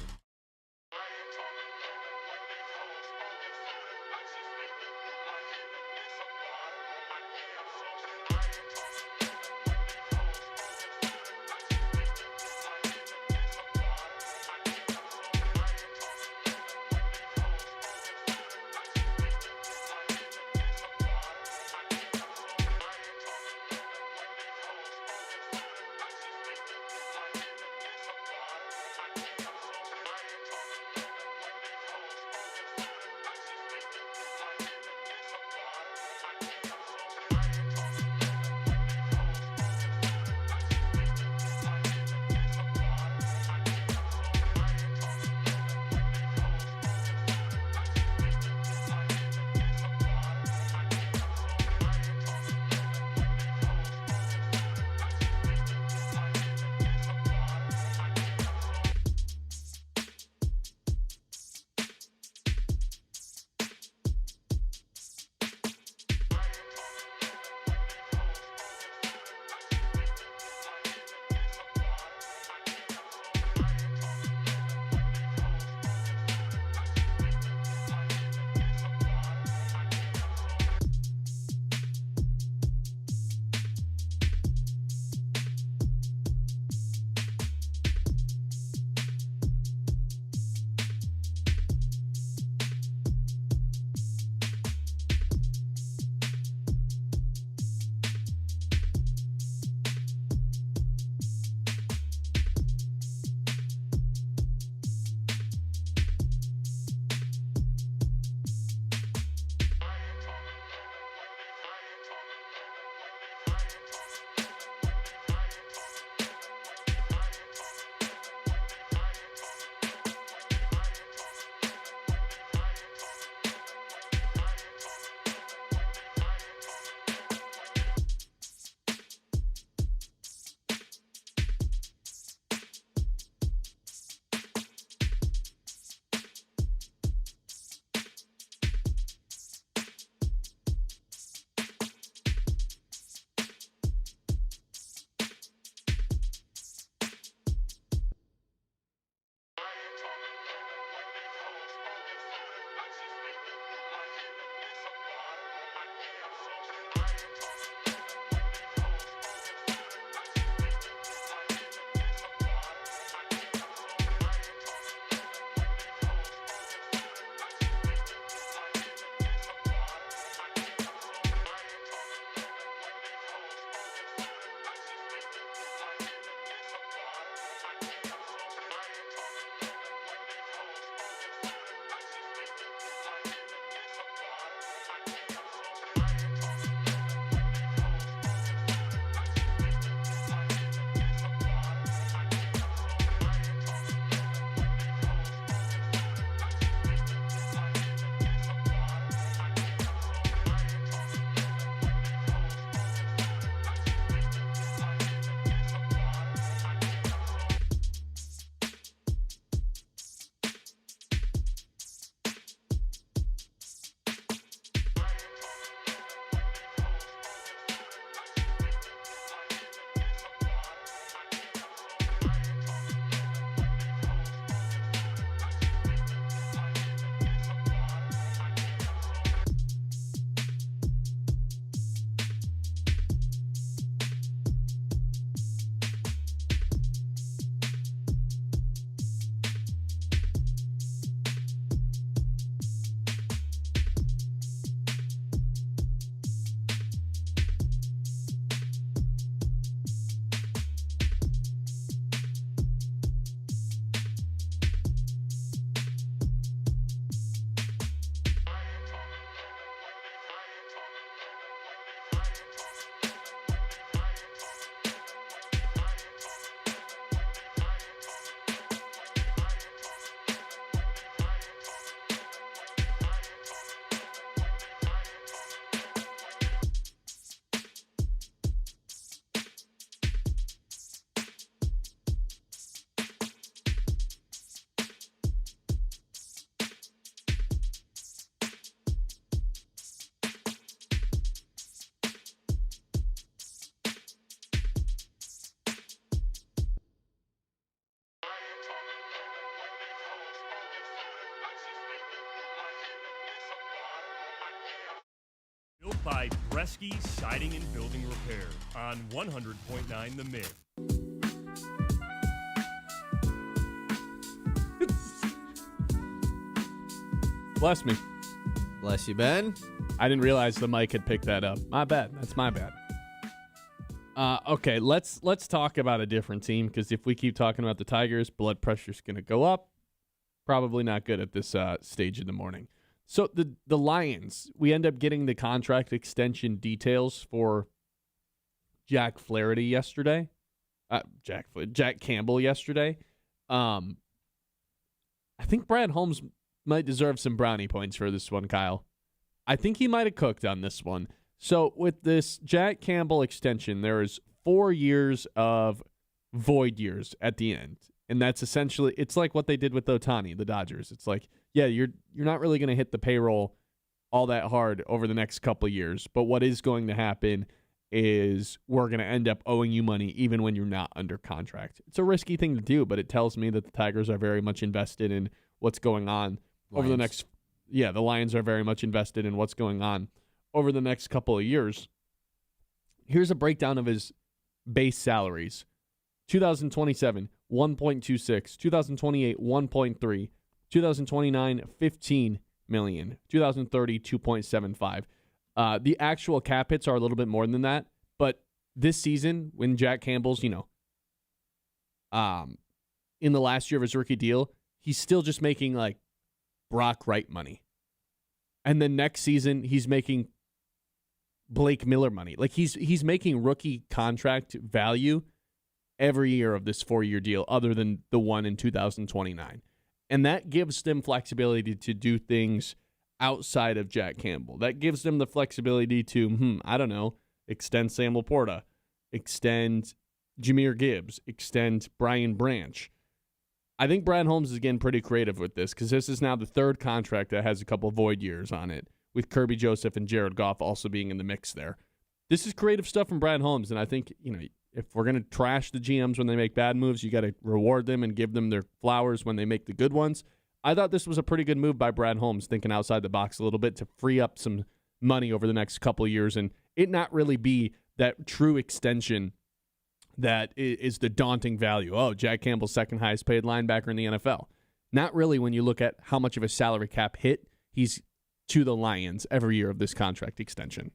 Built by Bresky Siding and Building Repair on 100.9 The Mid. Bless me. Bless you, Ben. I didn't realize the mic had picked that up. My bad. That's my bad. Okay, let's talk about a different team, because if we keep talking about the Tigers, blood pressure's going to go up. Probably not good at this stage of the morning. So the Lions, we end up getting the contract extension details for Jack Flaherty yesterday. Jack Campbell yesterday. I think Brad Holmes might deserve some brownie points for this one, Kyle. I think he might have cooked on this one. So with this Jack Campbell extension, there is 4 years of void years at the end. And that's essentially, it's like what they did with Ohtani, the Dodgers. It's like, yeah, you're not really going to hit the payroll all that hard over the next couple of years. But what is going to happen is we're going to end up owing you money even when you're not under contract. It's a risky thing to do, but it tells me that the Tigers are very much invested in what's going on over the next. Yeah, the Lions are very much invested in what's going on over the next couple of years. Here's a breakdown of his base salaries. 2027, 1.26. 2028, 1.3. 2029, 15 million. 2030, 2.75. The actual cap hits are a little bit more than that, but this season, when Jack Campbell's, in the last year of his rookie deal, he's still just making like Brock Wright money. And then next season, he's making Blake Miller money. Like he's making rookie contract value every year of this 4-year deal, other than the one in 2029. And that gives them flexibility to do things outside of Jack Campbell. That gives them the flexibility to, extend Sam Laporta, extend Jahmyr Gibbs, extend Brian Branch. I think Brad Holmes is getting pretty creative with this, because this is now the third contract that has a couple void years on it, with Kirby Joseph and Jared Goff also being in the mix there. This is creative stuff from Brad Holmes, and I think, if we're going to trash the GMs when they make bad moves, you got to reward them and give them their flowers when they make the good ones. I thought this was a pretty good move by Brad Holmes, thinking outside the box a little bit to free up some money over the next couple of years and it not really be that true extension that is the daunting value. Oh, Jack Campbell's second highest paid linebacker in the NFL. Not really when you look at how much of a salary cap hit he's to the Lions every year of this contract extension.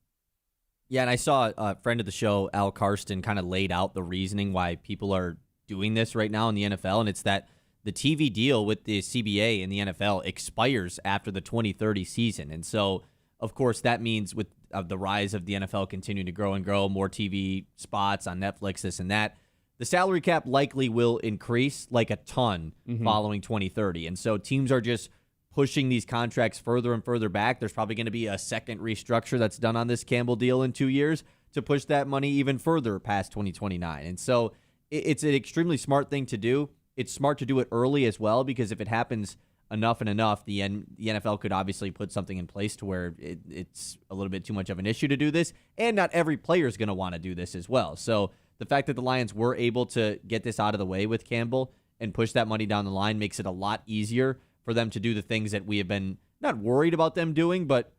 Yeah, and I saw a friend of the show, Al Karsten, kind of laid out the reasoning why people are doing this right now in the NFL, and it's that the TV deal with the CBA in the NFL expires after the 2030 season. And so, of course, that means with the rise of the NFL continuing to grow and grow, more TV spots on Netflix, this and that, the salary cap likely will increase like a ton following 2030. And so teams are just pushing these contracts further and further back. There's probably going to be a second restructure that's done on this Campbell deal in 2 years to push that money even further past 2029. And so it's an extremely smart thing to do. It's smart to do it early as well, because if it happens enough, the NFL could obviously put something in place to where it's a little bit too much of an issue to do this. And not every player is going to want to do this as well. So the fact that the Lions were able to get this out of the way with Campbell and push that money down the line makes it a lot easier for them to do the things that we have been not worried about them doing, but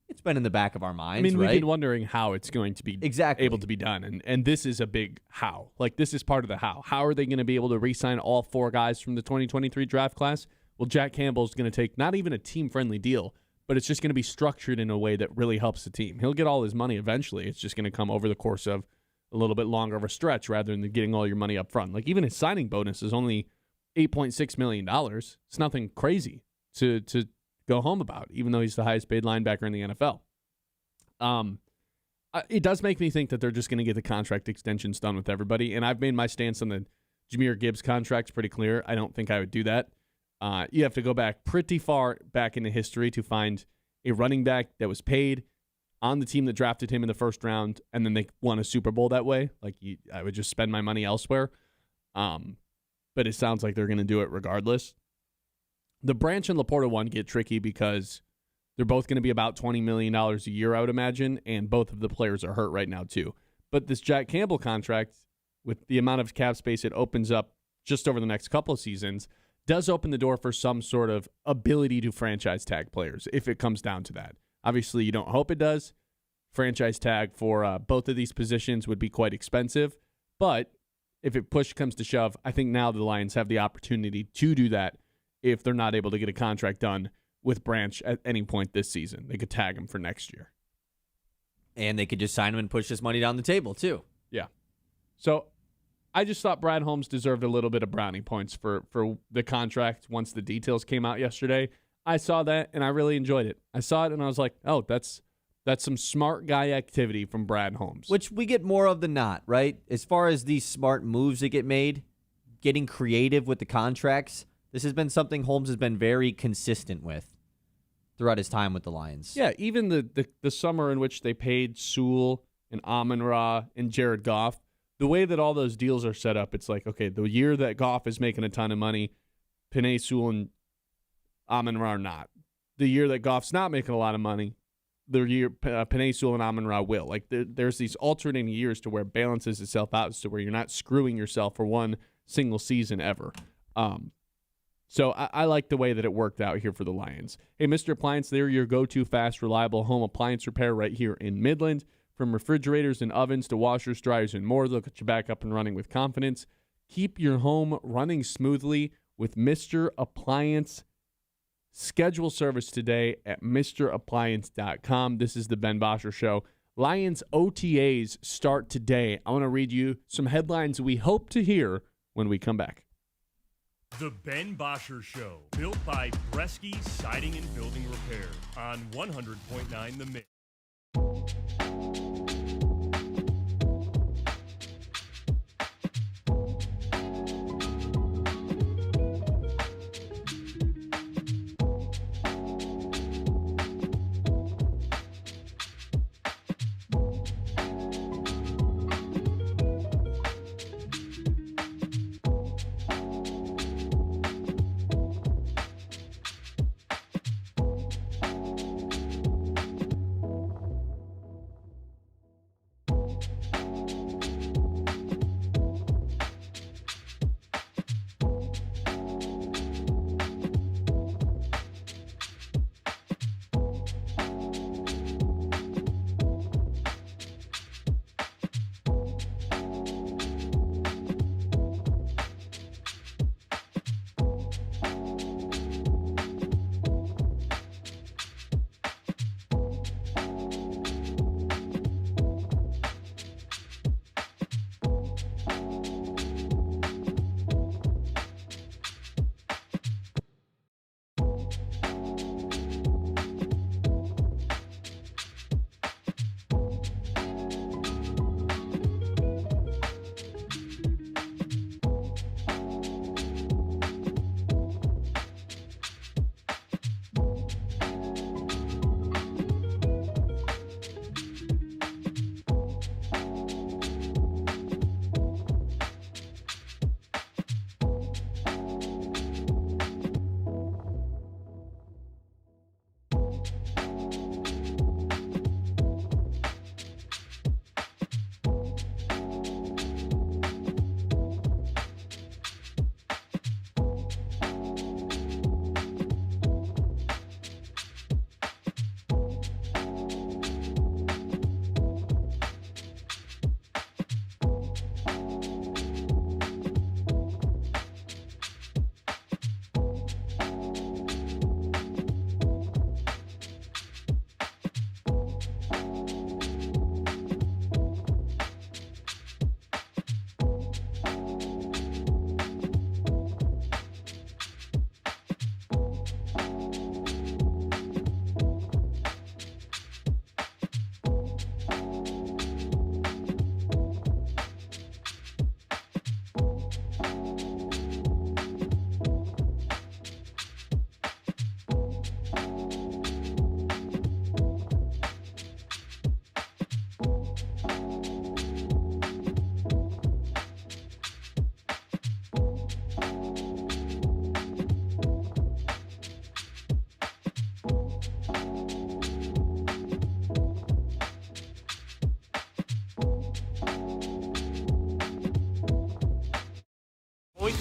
it's been in the back of our minds. We've right? been wondering how it's going to be able to be done, and this is a big how. Like, this is part of the how. How are they going to be able to re-sign all 4 guys from the 2023 draft class? Well, Jack Campbell's going to take not even a team-friendly deal, but it's just going to be structured in a way that really helps the team. He'll get all his money eventually. It's just going to come over the course of a little bit longer of a stretch rather than getting all your money up front. Like, even his signing bonus is only $8.6 million. It's nothing crazy to go home about, even though he's the highest paid linebacker in the NFL. It does make me think that they're just going to get the contract extensions done with everybody, and I've made my stance on the Jahmyr Gibbs contract pretty clear. I don't think I would do that. You have to go back pretty far back into history to find a running back that was paid on the team that drafted him in the first round, and then they won a Super Bowl that way. Like, I would just spend my money elsewhere. But it sounds like they're going to do it regardless. The Branch and Laporta one get tricky because they're both going to be about $20 million a year, I would imagine, and both of the players are hurt right now too. But this Jack Campbell contract, with the amount of cap space it opens up just over the next couple of seasons, does open the door for some sort of ability to franchise tag players if it comes down to that. Obviously, you don't hope it does. franchise tag for both of these positions would be quite expensive. But if it push comes to shove, I think now the Lions have the opportunity to do that if they're not able to get a contract done with Branch at any point this season. They could tag him for next year. And they could just sign him and push this money down the table, too. Yeah. So I just thought Brad Holmes deserved a little bit of brownie points for the contract once the details came out yesterday. I saw that, and I really enjoyed it. I saw it, and I was like, oh, that's some smart guy activity from Brad Holmes. Which we get more of than not, right? As far as these smart moves that get made, getting creative with the contracts, this has been something Holmes has been very consistent with throughout his time with the Lions. Yeah, even the summer in which they paid Sewell and Amon-Ra and Jared Goff, the way that all those deals are set up, it's like, okay, the year that Goff is making a ton of money, Penei Sewell and Amon-Ra are not. The year that Goff's not making a lot of money, the year Penei Sewell and Amon-Ra will. Like there's these alternating years to where it balances itself out, to where you're not screwing yourself for one single season ever. So I like the way that it worked out here for the Lions. Hey, Mr. Appliance, they're your go-to fast, reliable home appliance repair right here in Midland. From refrigerators and ovens to washers, dryers, and more, they'll get you back up and running with confidence. Keep your home running smoothly with Mr. Appliance. Schedule service today at MrAppliance.com. This is the Ben Bosscher Show. Lions OTAs start today. I want to read you some headlines we hope to hear when we come back. The Ben Bosscher Show, built by Bresky Siding and Building Repair on 100.9 The Mix.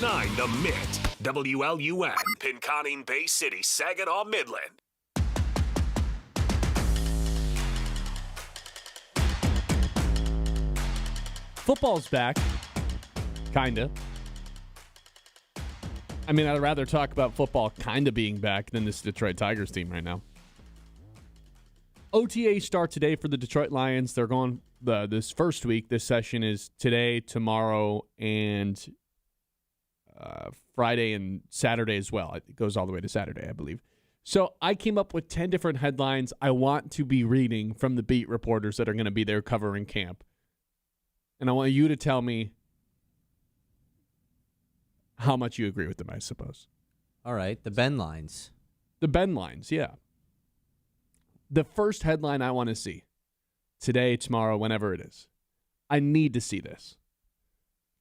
.9 The Mitt, WLUN, Pinconning, Bay City, Saginaw, Midland. Football's back. Kinda. I mean, I'd rather talk about football kinda being back than this Detroit Tigers team right now. OTA start today for the Detroit Lions. They're going this first week. This session is today, tomorrow, and Friday and Saturday as well. It goes all the way to Saturday, I believe. So I came up with 10 different headlines I want to be reading from the beat reporters that are going to be there covering camp. And I want you to tell me how much you agree with them, I suppose. All right, the Ben lines. The Ben lines, yeah. The first headline I want to see today, tomorrow, whenever it is. I need to see this.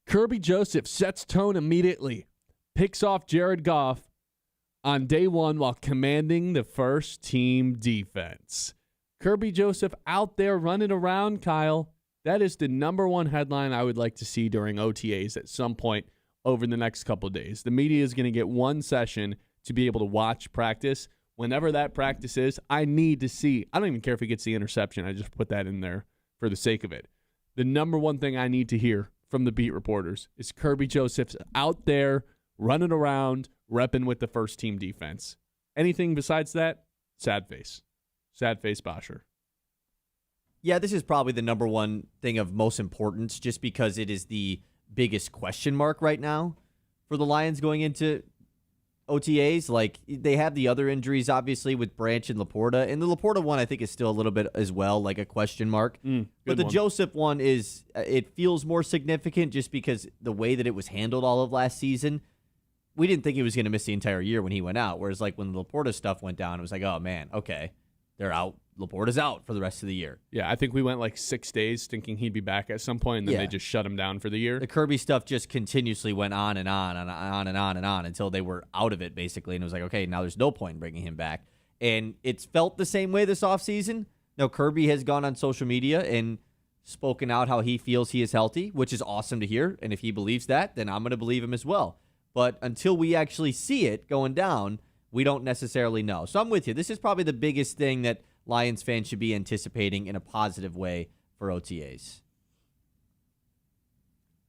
Kirby Joseph sets tone immediately, picks off Jared Goff on day one while commanding the first team defense. Kirby Joseph out there running around, Kyle. That is the number one headline I would like to see during OTAs at some point over the next couple of days. The media is going to get one session to be able to watch practice. Whenever that practice is, I need to see. I don't even care if he gets the interception. I just put that in there for the sake of it. The number one thing I need to hear from the beat reporters is Kirby Joseph's out there running around, repping with the first team defense. Anything besides that, sad face. Sad face Bosscher. Yeah, this is probably the number one thing of most importance just because it is the biggest question mark right now for the Lions going into OTAs. Like, they have the other injuries, obviously, with Branch and Laporta. And the Laporta one, I think, is still a little bit as well, like a question mark. But the Joseph one is, it feels more significant just because the way that it was handled all of last season. We didn't think he was going to miss the entire year when he went out. Whereas, like, when the Laporta stuff went down, it was like, oh, man, okay, they're out. Laporta's out for the rest of the year. Yeah, I think we went like 6 days thinking he'd be back at some point, and then they just shut him down for the year. The Kirby stuff just continuously went on and on and on and on and on until they were out of it, basically. And it was like, okay, now there's no point in bringing him back. And it's felt the same way this offseason. Now, Kirby has gone on social media and spoken out how he feels he is healthy, which is awesome to hear. And if he believes that, then I'm going to believe him as well. But until we actually see it going down, we don't necessarily know. So I'm with you. This is probably the biggest thing that Lions fans should be anticipating in a positive way for OTAs.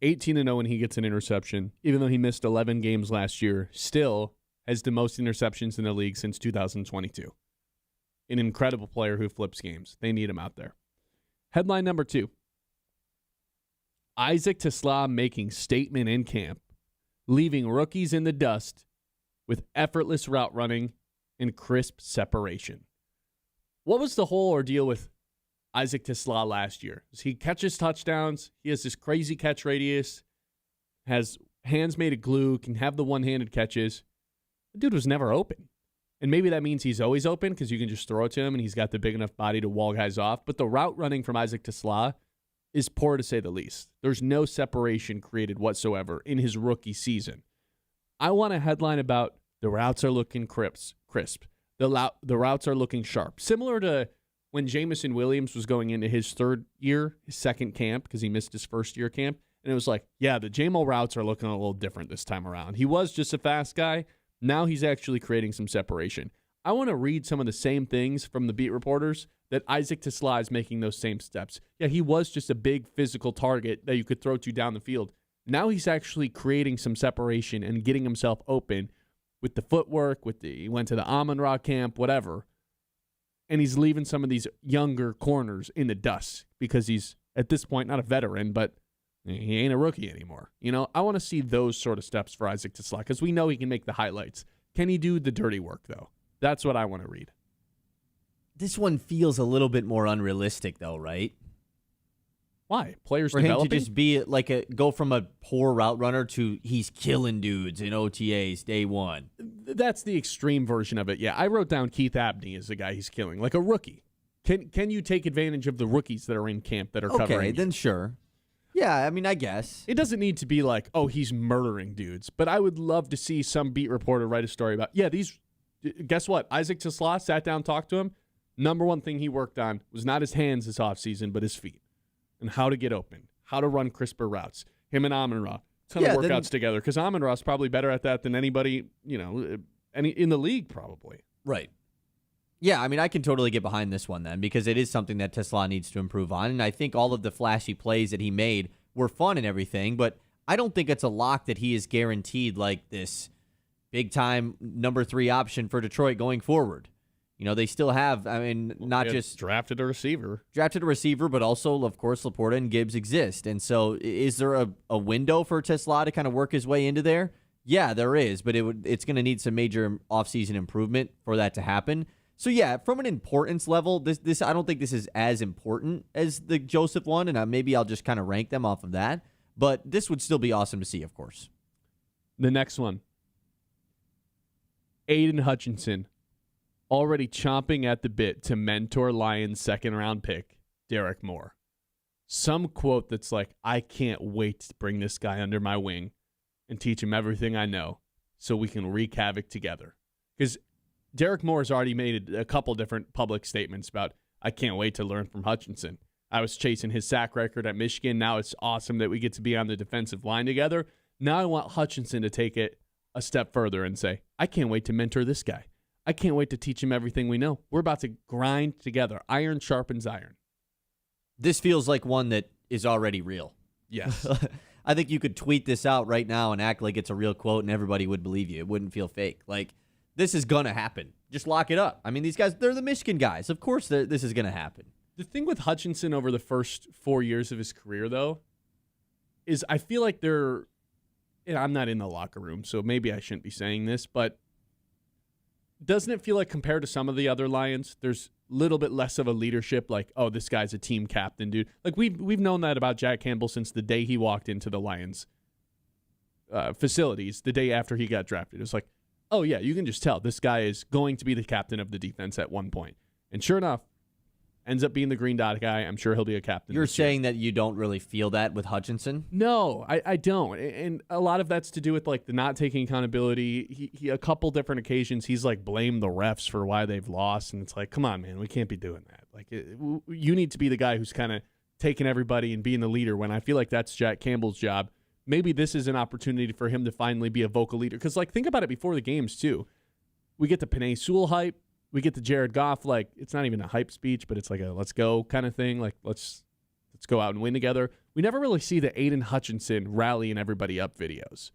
18-0 when he gets an interception, even though he missed 11 games last year, still has the most interceptions in the league since 2022. An incredible player who flips games. They need him out there. Headline number 2. Isaac Tesla making statement in camp, leaving rookies in the dust with effortless route running and crisp separation. What was the whole ordeal with Isaac Tesla last year? He catches touchdowns. He has this crazy catch radius, has hands made of glue, can have the one-handed catches. The dude was never open. And maybe that means he's always open because you can just throw it to him and he's got the big enough body to wall guys off. But the route running from Isaac Tesla is poor to say the least. There's no separation created whatsoever in his rookie season. I want a headline about the routes are looking crisp. The routes are looking sharp. Similar to when Jamison Williams was going into his third year, his second camp, because he missed his first year camp. And it was like, yeah, the JMO routes are looking a little different this time around. He was just a fast guy. Now he's actually creating some separation. I want to read some of the same things from the beat reporters that Isaac Tesla is making those same steps. Yeah, he was just a big physical target that you could throw to down the field. Now he's actually creating some separation and getting himself open with the footwork, he went to the Amon-Ra camp, whatever. And he's leaving some of these younger corners in the dust because he's, at this point, not a veteran, but he ain't a rookie anymore. You know, I want to see those sort of steps for Isaac Tesla because we know he can make the highlights. Can he do the dirty work, though? That's what I want to read. This one feels a little bit more unrealistic, though, right? Why? Players for him developing? to just be like go from a poor route runner to he's killing dudes in OTAs day one. That's the extreme version of it. Yeah, I wrote down Keith Abney as the guy he's killing, like a rookie. Can you take advantage of the rookies that are in camp that are covering? Okay, then sure. Yeah, I mean, I guess. It doesn't need to be like, oh, he's murdering dudes. But I would love to see some beat reporter write a story about, guess what? Isaac Tesla sat down, talked to him. Number one thing he worked on was not his hands this offseason, but his feet. And how to get open, how to run crisper routes. Him and Amon-Ra, ton of workouts together because Amon-Ra's probably better at that than anybody, in the league probably. Right. Yeah, I mean, I can totally get behind this one then because it is something that Tesla needs to improve on. And I think all of the flashy plays that he made were fun and everything, but I don't think it's a lock that he is guaranteed like this big-time number 3 option for Detroit going forward. You know, they still have, not just drafted a receiver, but also, of course, Laporta and Gibbs exist. And so is there a window for Tesla to kind of work his way into there? Yeah, there is, but it's going to need some major offseason improvement for that to happen. So, yeah, from an importance level, this I don't think this is as important as the Joseph one, and maybe I'll just kind of rank them off of that. But this would still be awesome to see, of course. The next one, Aiden Hutchinson, already chomping at the bit to mentor Lions' second-round pick, Derek Moore. Some quote that's like, I can't wait to bring this guy under my wing and teach him everything I know so we can wreak havoc together. Because Derek Moore has already made a couple different public statements about, I can't wait to learn from Hutchinson. I was chasing his sack record at Michigan. Now it's awesome that we get to be on the defensive line together. Now I want Hutchinson to take it a step further and say, I can't wait to mentor this guy. I can't wait to teach him everything we know. We're about to grind together. Iron sharpens iron. This feels like one that is already real. Yes. I think you could tweet this out right now and act like it's a real quote and everybody would believe you. It wouldn't feel fake. Like, this is going to happen. Just lock it up. I mean, these guys, they're the Michigan guys. Of course this is going to happen. The thing with Hutchinson over the first 4 years of his career, though, is I feel like I'm not in the locker room, so maybe I shouldn't be saying this, but doesn't it feel like compared to some of the other Lions, there's a little bit less of a leadership, like, oh, this guy's a team captain, dude. Like, we've known that about Jack Campbell since the day he walked into the Lions facilities, the day after he got drafted. It was like, oh, yeah, you can just tell this guy is going to be the captain of the defense at one point. And sure enough, ends up being the green dot guy. I'm sure he'll be a captain. You're saying that you don't really feel that with Hutchinson? No, I don't. And a lot of that's to do with like the not taking accountability. He a couple different occasions, he's like blamed the refs for why they've lost. And it's like, come on, man, we can't be doing that. Like, you need to be the guy who's kind of taking everybody and being the leader when I feel like that's Jack Campbell's job. Maybe this is an opportunity for him to finally be a vocal leader. Because, like, think about it before the games, too. We get the Penei Sewell hype. We get the Jared Goff, like, it's not even a hype speech, but it's like a let's go kind of thing. Like, let's go out and win together. We never really see the Aiden Hutchinson rallying everybody up videos.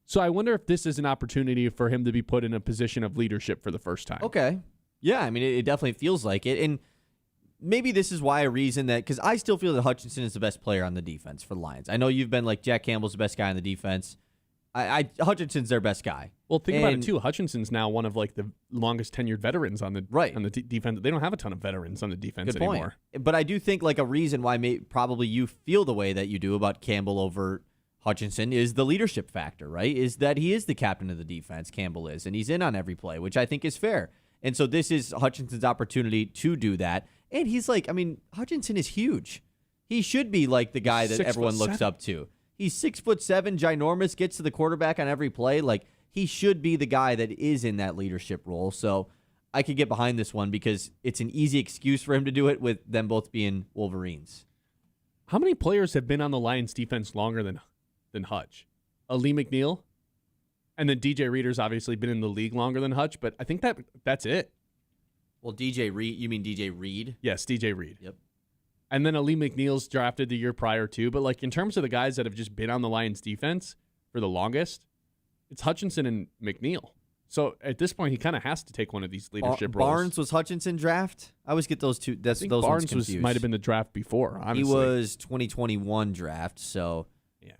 So I wonder if this is an opportunity for him to be put in a position of leadership for the first time. Okay. Yeah, I mean, it definitely feels like it. And maybe this is why a reason that, because I still feel that Hutchinson is the best player on the defense for the Lions. I know you've been like, Jack Campbell's the best guy on the defense. Hutchinson's their best guy. Well, think about it too. Hutchinson's now one of like the longest tenured veterans on the defense. They don't have a ton of veterans on the defense anymore. But I do think like a reason why probably you feel the way that you do about Campbell over Hutchinson is the leadership factor, right? Is that he is the captain of the defense, Campbell is, and he's in on every play, which I think is fair. And so this is Hutchinson's opportunity to do that. And he's like, I mean, Hutchinson is huge. He should be like the guy that everyone looks up to. He's 6'7", ginormous, gets to the quarterback on every play. Like, he should be the guy that is in that leadership role. So I could get behind this one because it's an easy excuse for him to do it with them both being Wolverines. How many players have been on the Lions defense longer than Hutch? Lee McNeil? And then DJ Reader's obviously been in the league longer than Hutch, but I think that's it. Well, DJ Reed, you mean DJ Reed? Yes, DJ Reed. Yep. And then Lee McNeil's drafted the year prior too. But like in terms of the guys that have just been on the Lions defense for the longest, it's Hutchinson and McNeil. So at this point, he kind of has to take one of these leadership roles. Barnes was Hutchinson draft? I always get those two. I think those Barnes might have been the draft before, honestly. He was 2021 draft, so yeah.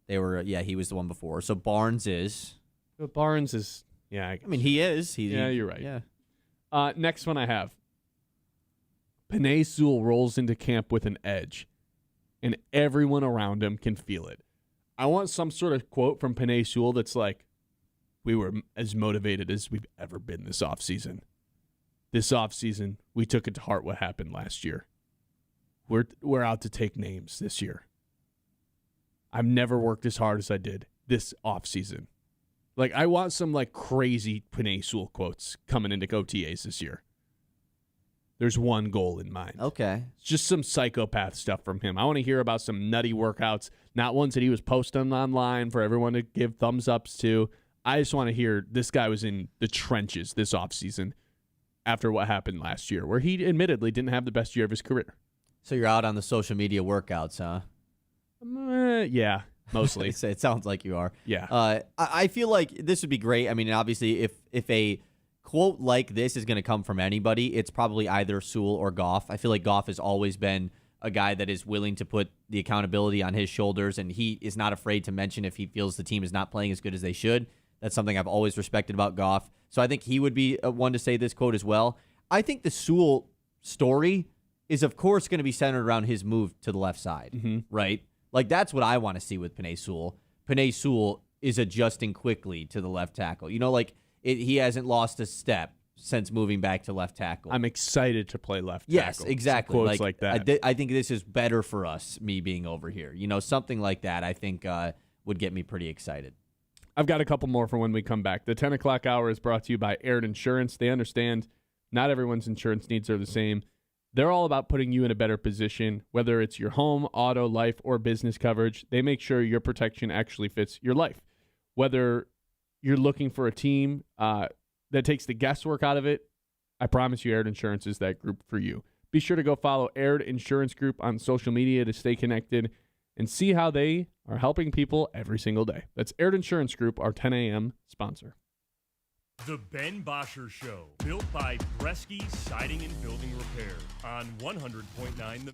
They were he was the one before. So Barnes is. But Barnes is I mean, he is. Yeah, you're right. Yeah. Next one I have. Penei Sewell rolls into camp with an edge, and everyone around him can feel it. I want some sort of quote from Penei Sewell that's like, we were as motivated as we've ever been this offseason. This offseason, we took it to heart what happened last year. We're out to take names this year. I've never worked as hard as I did this offseason. Like, I want some like crazy Penei Sewell quotes coming into OTAs this year. There's one goal in mind. Okay. It's just some psychopath stuff from him. I want to hear about some nutty workouts, not ones that he was posting online for everyone to give thumbs ups to. I just want to hear this guy was in the trenches this offseason after what happened last year, where he admittedly didn't have the best year of his career. So you're out on the social media workouts, huh? Yeah, mostly. It sounds like you are. Yeah. I feel like this would be great. I mean, obviously, if a quote like this is going to come from anybody, it's probably either Sewell or Goff. I feel like Goff has always been a guy that is willing to put the accountability on his shoulders, and he is not afraid to mention if he feels the team is not playing as good as they should. That's something I've always respected about Goff. So I think he would be one to say this quote as well. I think the Sewell story is, of course, going to be centered around his move to the left side, right? Like, that's what I want to see with Penei Sewell. Penei Sewell is adjusting quickly to the left tackle. You know, like, he hasn't lost a step since moving back to left tackle. I'm excited to play left tackle. Yes, exactly. Some quotes like that. I think this is better for us, me being over here. You know, something like that I think would get me pretty excited. I've got a couple more for when we come back. The 10 o'clock hour is brought to you by Aired Insurance. They understand not everyone's insurance needs are the same. They're all about putting you in a better position, whether it's your home, auto, life, or business coverage. They make sure your protection actually fits your life. Whether you're looking for a team that takes the guesswork out of it, I promise you Aired Insurance is that group for you. Be sure to go follow Aired Insurance Group on social media to stay connected and see how they are helping people every single day. That's Aired Insurance Group, our 10 a.m. sponsor. The Ben Bosscher Show, built by Bresky Siding and Building Repair on 100.9 The...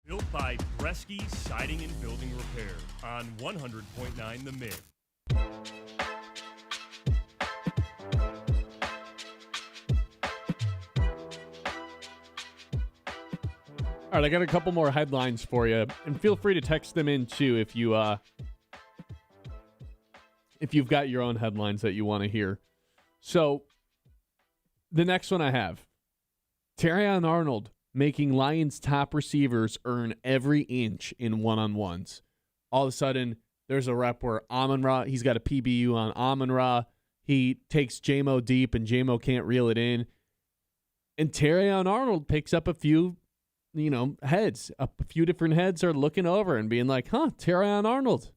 Built by Bresky Siding and Building Repair on 100.9 The Mid. All right, I got a couple more headlines for you, and feel free to text them in too if you've got your own headlines that you want to hear. So, the next one I have, Terrion Arnold making Lions top receivers earn every inch in one-on-ones. All of a sudden, there's a rep where Amon-Ra, he's got a PBU on Amon-Ra. He takes J-Mo deep, and J-Mo can't reel it in. And Terrion Arnold picks up a few heads. A few different heads are looking over and being like, Terrion Arnold.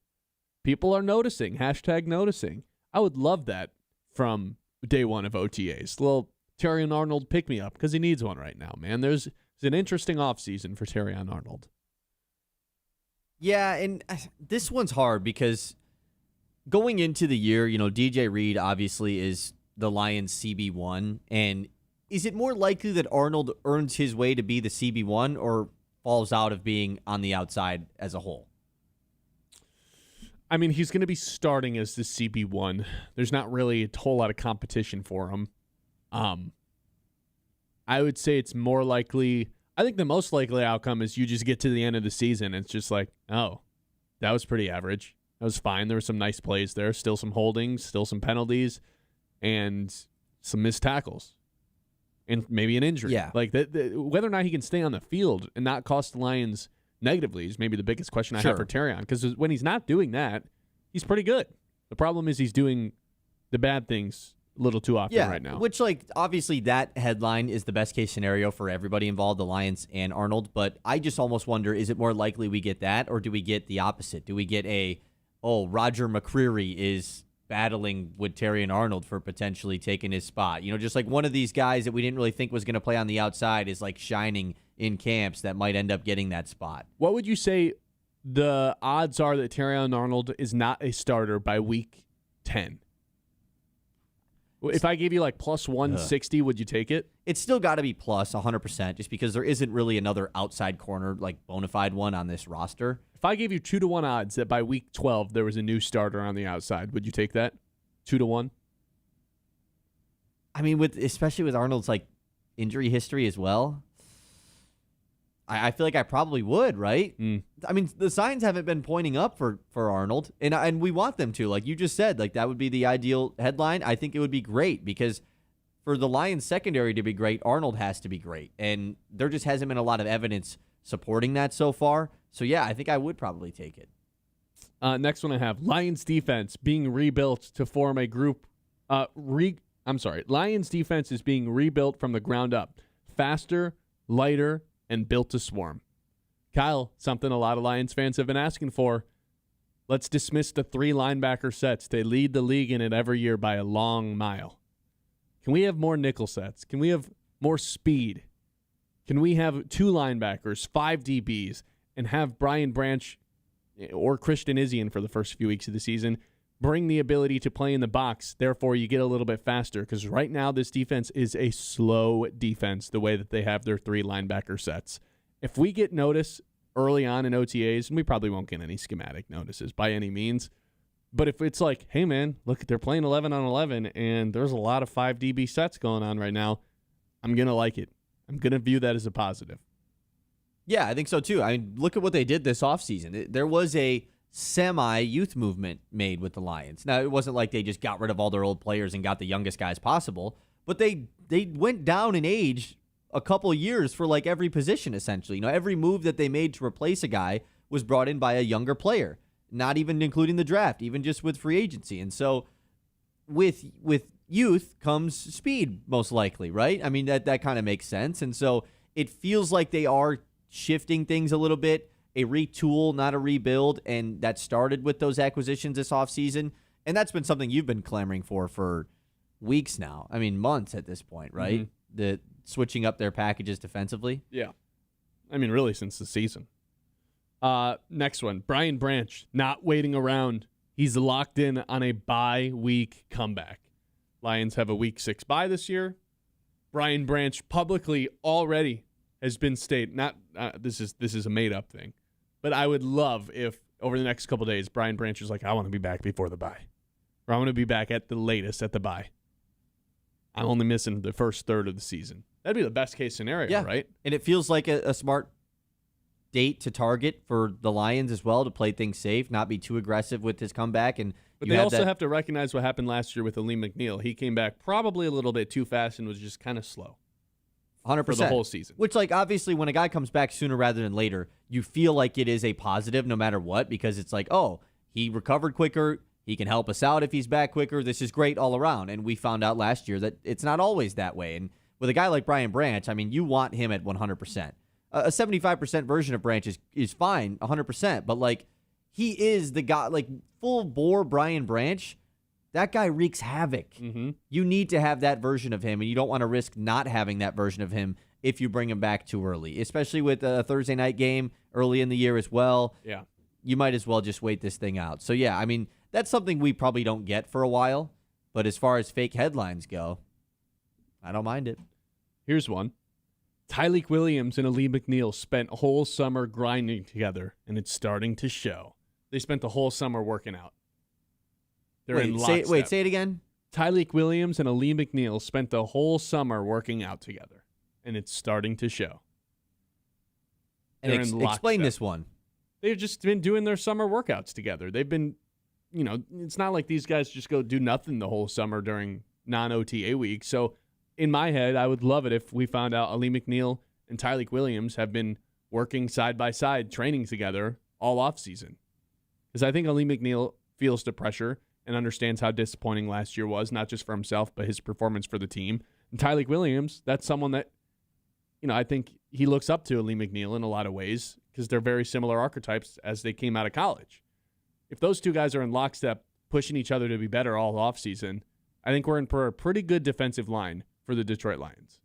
People are noticing. # noticing. I would love that from day one of OTAs. Little Terrion Arnold pick me up because he needs one right now, man. There's an interesting offseason for Terrion Arnold. Yeah, and this one's hard because going into the year, DJ Reed obviously is the Lions CB1, and is it more likely that Arnold earns his way to be the CB1 or falls out of being on the outside as a whole? I mean, he's going to be starting as the CB1. There's not really a whole lot of competition for him. I would say it's more likely. I think the most likely outcome is you just get to the end of the season and it's just like, oh, that was pretty average. That was fine. There were some nice plays there. Still some holdings, still some penalties, and some missed tackles. And maybe an injury. Yeah. Like whether or not he can stay on the field and not cost the Lions negatively is maybe the biggest question I have for Terrion. Because when he's not doing that, he's pretty good. The problem is he's doing the bad things a little too often right now. Which, obviously that headline is the best case scenario for everybody involved, the Lions and Arnold. But I just almost wonder, is it more likely we get that, or do we get the opposite? Do we get Roger McCreary is battling with Terrion Arnold for potentially taking his spot? Just like one of these guys that we didn't really think was going to play on the outside is shining in camps that might end up getting that spot. What would you say the odds are that Terrion Arnold is not a starter by week 10? If I gave you plus 160, would you take it? It's still got to be plus 100% just because there isn't really another outside corner, bona fide one on this roster. If I gave you 2-1 odds that by week 12 there was a new starter on the outside, would you take that? 2-1? I mean, especially with Arnold's injury history as well, I feel like I probably would, right? I mean, the signs haven't been pointing up for Arnold, and we want them to. Like you just said, that would be the ideal headline. I think it would be great because for the Lions secondary to be great, Arnold has to be great, and there just hasn't been a lot of evidence supporting that so far. So, yeah, I think I would probably take it. Next one I have, Lions defense being rebuilt to form a group. Lions defense is being rebuilt from the ground up. Faster, lighter, and built to swarm. Kyle, something a lot of Lions fans have been asking for. Let's dismiss the 3 linebacker sets. They lead the league in it every year by a long mile. Can we have more nickel sets? Can we have more speed? Can we have 2 linebackers, 5 DBs, and have Brian Branch or Christian Izzian for the first few weeks of the season bring the ability to play in the box? Therefore, you get a little bit faster because right now this defense is a slow defense the way that they have their 3 linebacker sets. If we get notice early on in OTAs, and we probably won't get any schematic notices by any means, but if it's hey, man, look, they're playing 11 on 11, and there's a lot of 5 DB sets going on right now, I'm going to like it. I'm going to view that as a positive. Yeah, I think so too. I mean, look at what they did this offseason. There was a semi-youth movement made with the Lions. Now, it wasn't like they just got rid of all their old players and got the youngest guys possible, but they went down in age a couple years for every position, essentially. Every move that they made to replace a guy was brought in by a younger player, not even including the draft, even just with free agency. And so with youth comes speed, most likely, right? I mean, that kind of makes sense. And so it feels like they are shifting things a little bit, a retool, not a rebuild, and that started with those acquisitions this offseason. And that's been something you've been clamoring for weeks now. I mean, months at this point, right? Mm-hmm. The switching up their packages defensively. Yeah. I mean, really since the season. Next one, Brian Branch, not waiting around. He's locked in on a bye week comeback. Lions have a week 6 bye this year. Brian Branch publicly already has been stated, not this is a made-up thing, but I would love if over the next couple of days, Brian Branch is like, I want to be back before the bye. Or I want to be back at the latest at the bye. I'm only missing the first third of the season. That'd be the best case scenario, right? And it feels like a smart date to target for the Lions as well, to play things safe, not be too aggressive with his comeback. But they also have to recognize what happened last year with Aleem McNeil. He came back probably a little bit too fast and was just kind of slow. 100%. For the whole season. Which, like, obviously, when a guy comes back sooner rather than later, you feel like it is a positive no matter what, because it's like, oh, he recovered quicker. He can help us out if he's back quicker. This is great all around. And we found out last year that it's not always that way. And with a guy like Brian Branch, I mean, you want him at 100%. A 75% version of Branch is fine, 100%. But, like, he is the guy, like, full-bore Brian Branch. That guy wreaks havoc. Mm-hmm. You need to have that version of him, and you don't want to risk not having that version of him if you bring him back too early, especially with a Thursday night game early in the year as well. Yeah. You might as well just wait this thing out. So, yeah, I mean, that's something we probably don't get for a while. But as far as fake headlines go, I don't mind it. Here's one. Tyleek Williams and Aleem McNeil spent a whole summer grinding together, and it's starting to show. They spent the whole summer working out. They're in lockstep. Say it again. Tyleek Williams and Aleem McNeil spent the whole summer working out together, and it's starting to show. And explain this one. They've just been doing their summer workouts together. They've been, it's not like these guys just go do nothing the whole summer during non-OTA week. So in my head, I would love it if we found out Aleem McNeil and Tyleek Williams have been working side by side, training together all offseason. Because I think Aleem McNeil feels the pressure and understands how disappointing last year was, not just for himself, but his performance for the team. And Tyleek Williams, that's someone that, I think he looks up to Aleem McNeil in a lot of ways because they're very similar archetypes as they came out of college. If those two guys are in lockstep, pushing each other to be better all offseason, I think we're in for a pretty good defensive line for the Detroit Lions.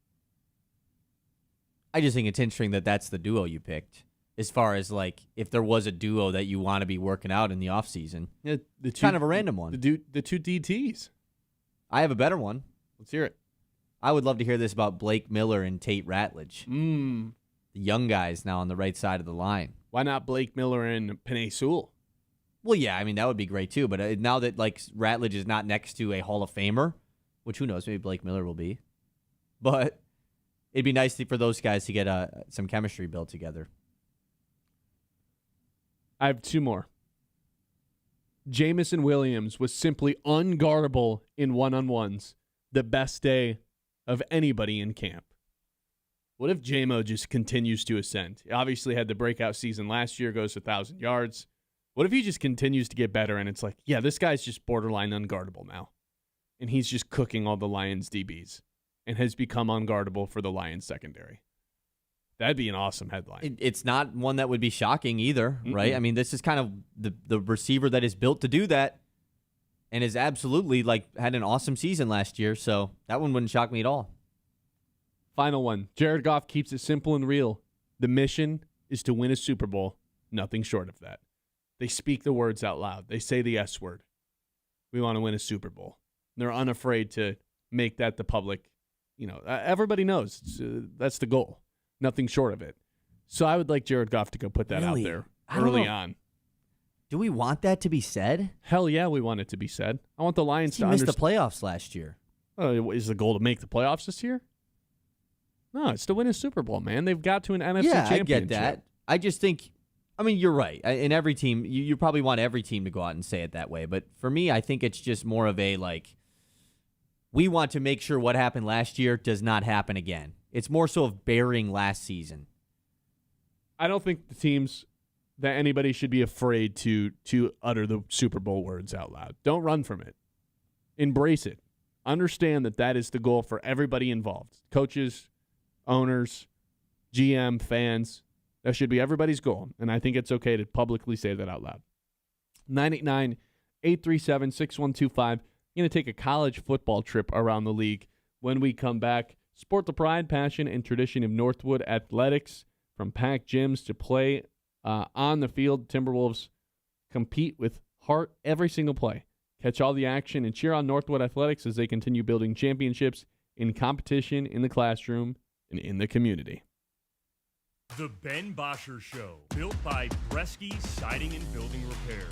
I just think it's interesting that that's the duo you picked. As far as, like, if there was a duo that you want to be working out in the offseason. Yeah, kind of a random one. The two DTs. I have a better one. Let's hear it. I would love to hear this about Blake Miller and Tate Ratledge. The young guys now on the right side of the line. Why not Blake Miller and Penei Sewell? Well, yeah, I mean, that would be great too. But now that, like, Ratledge is not next to a Hall of Famer, which who knows, maybe Blake Miller will be. But it'd be nice for those guys to get some chemistry built together. I have two more. Jamison Williams was simply unguardable in one-on-ones. The best day of anybody in camp. What if J-Mo just continues to ascend? He obviously had the breakout season last year, goes to 1,000 yards. What if he just continues to get better and it's like, yeah, this guy's just borderline unguardable now. And he's just cooking all the Lions DBs and has become unguardable for the Lions secondary. That'd be an awesome headline. It's not one that would be shocking either, right? I mean, this is kind of the receiver that is built to do that and has absolutely, like, had an awesome season last year, so that one wouldn't shock me at all. Final one. Jared Goff keeps it simple and real. The mission is to win a Super Bowl, nothing short of that. They speak the words out loud. They say the S word. We want to win a Super Bowl. They're unafraid to make that the public, everybody knows that's the goal. Nothing short of it. So I would like Jared Goff to go put that out there early on. Do we want that to be said? Hell yeah, we want it to be said. I want the Lions to missed the playoffs last year. Is the goal to make the playoffs this year? No, it's to win a Super Bowl, man. They've got to an NFC championship. I get that. I just think, you're right. In every team, you probably want every team to go out and say it that way. But for me, I think it's just more of a, like, we want to make sure what happened last year does not happen again. It's more so of burying last season. I don't think the teams that anybody should be afraid to utter the Super Bowl words out loud. Don't run from it. Embrace it. Understand that is the goal for everybody involved. Coaches, owners, GM, fans. That should be everybody's goal. And I think it's okay to publicly say that out loud. 989-837-6125. I'm going to take a college football trip around the league. When we come back, sport the pride, passion, and tradition of Northwood athletics. From packed gyms to play on the field, Timberwolves compete with heart every single play. Catch all the action and cheer on Northwood athletics as they continue building championships in competition, in the classroom, and in the community. The Ben Bosscher Show, built by Bresky Siding and Building Repair.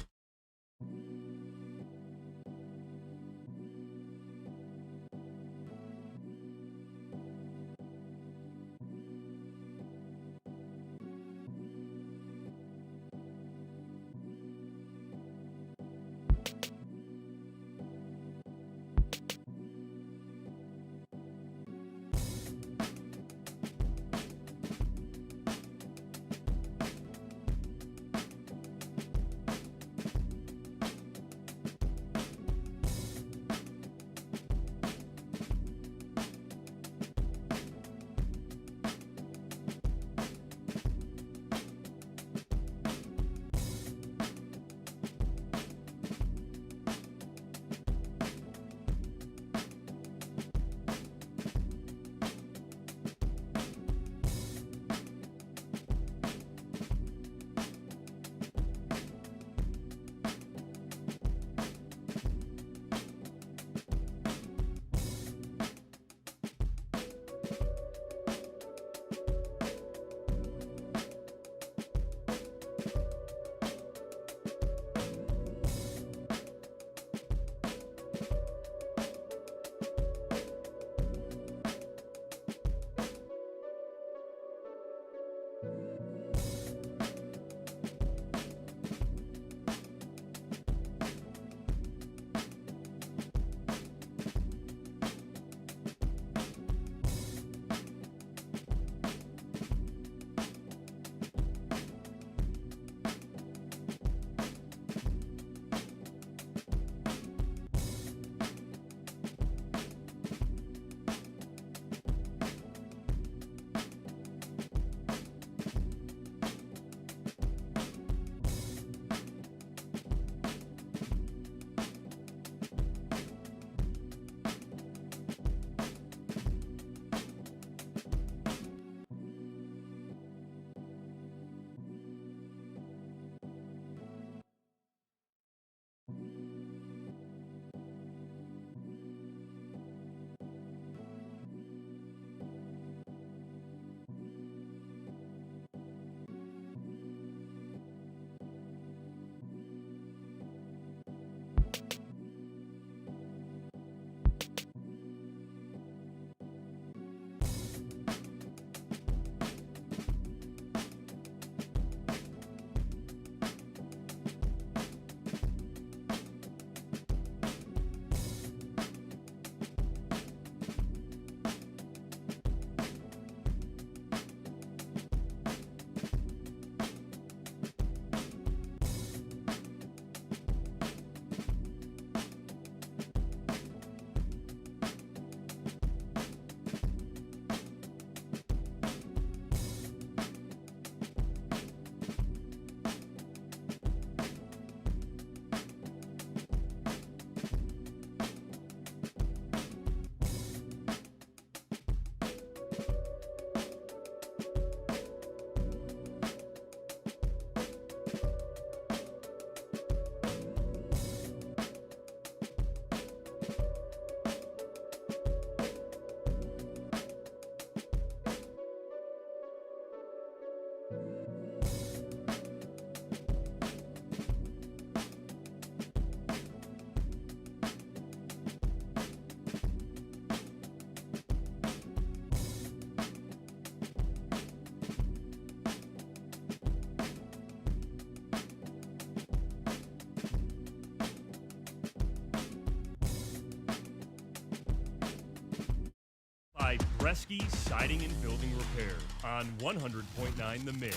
By Bresky Siding and Building Repair on 100.9 The Mid.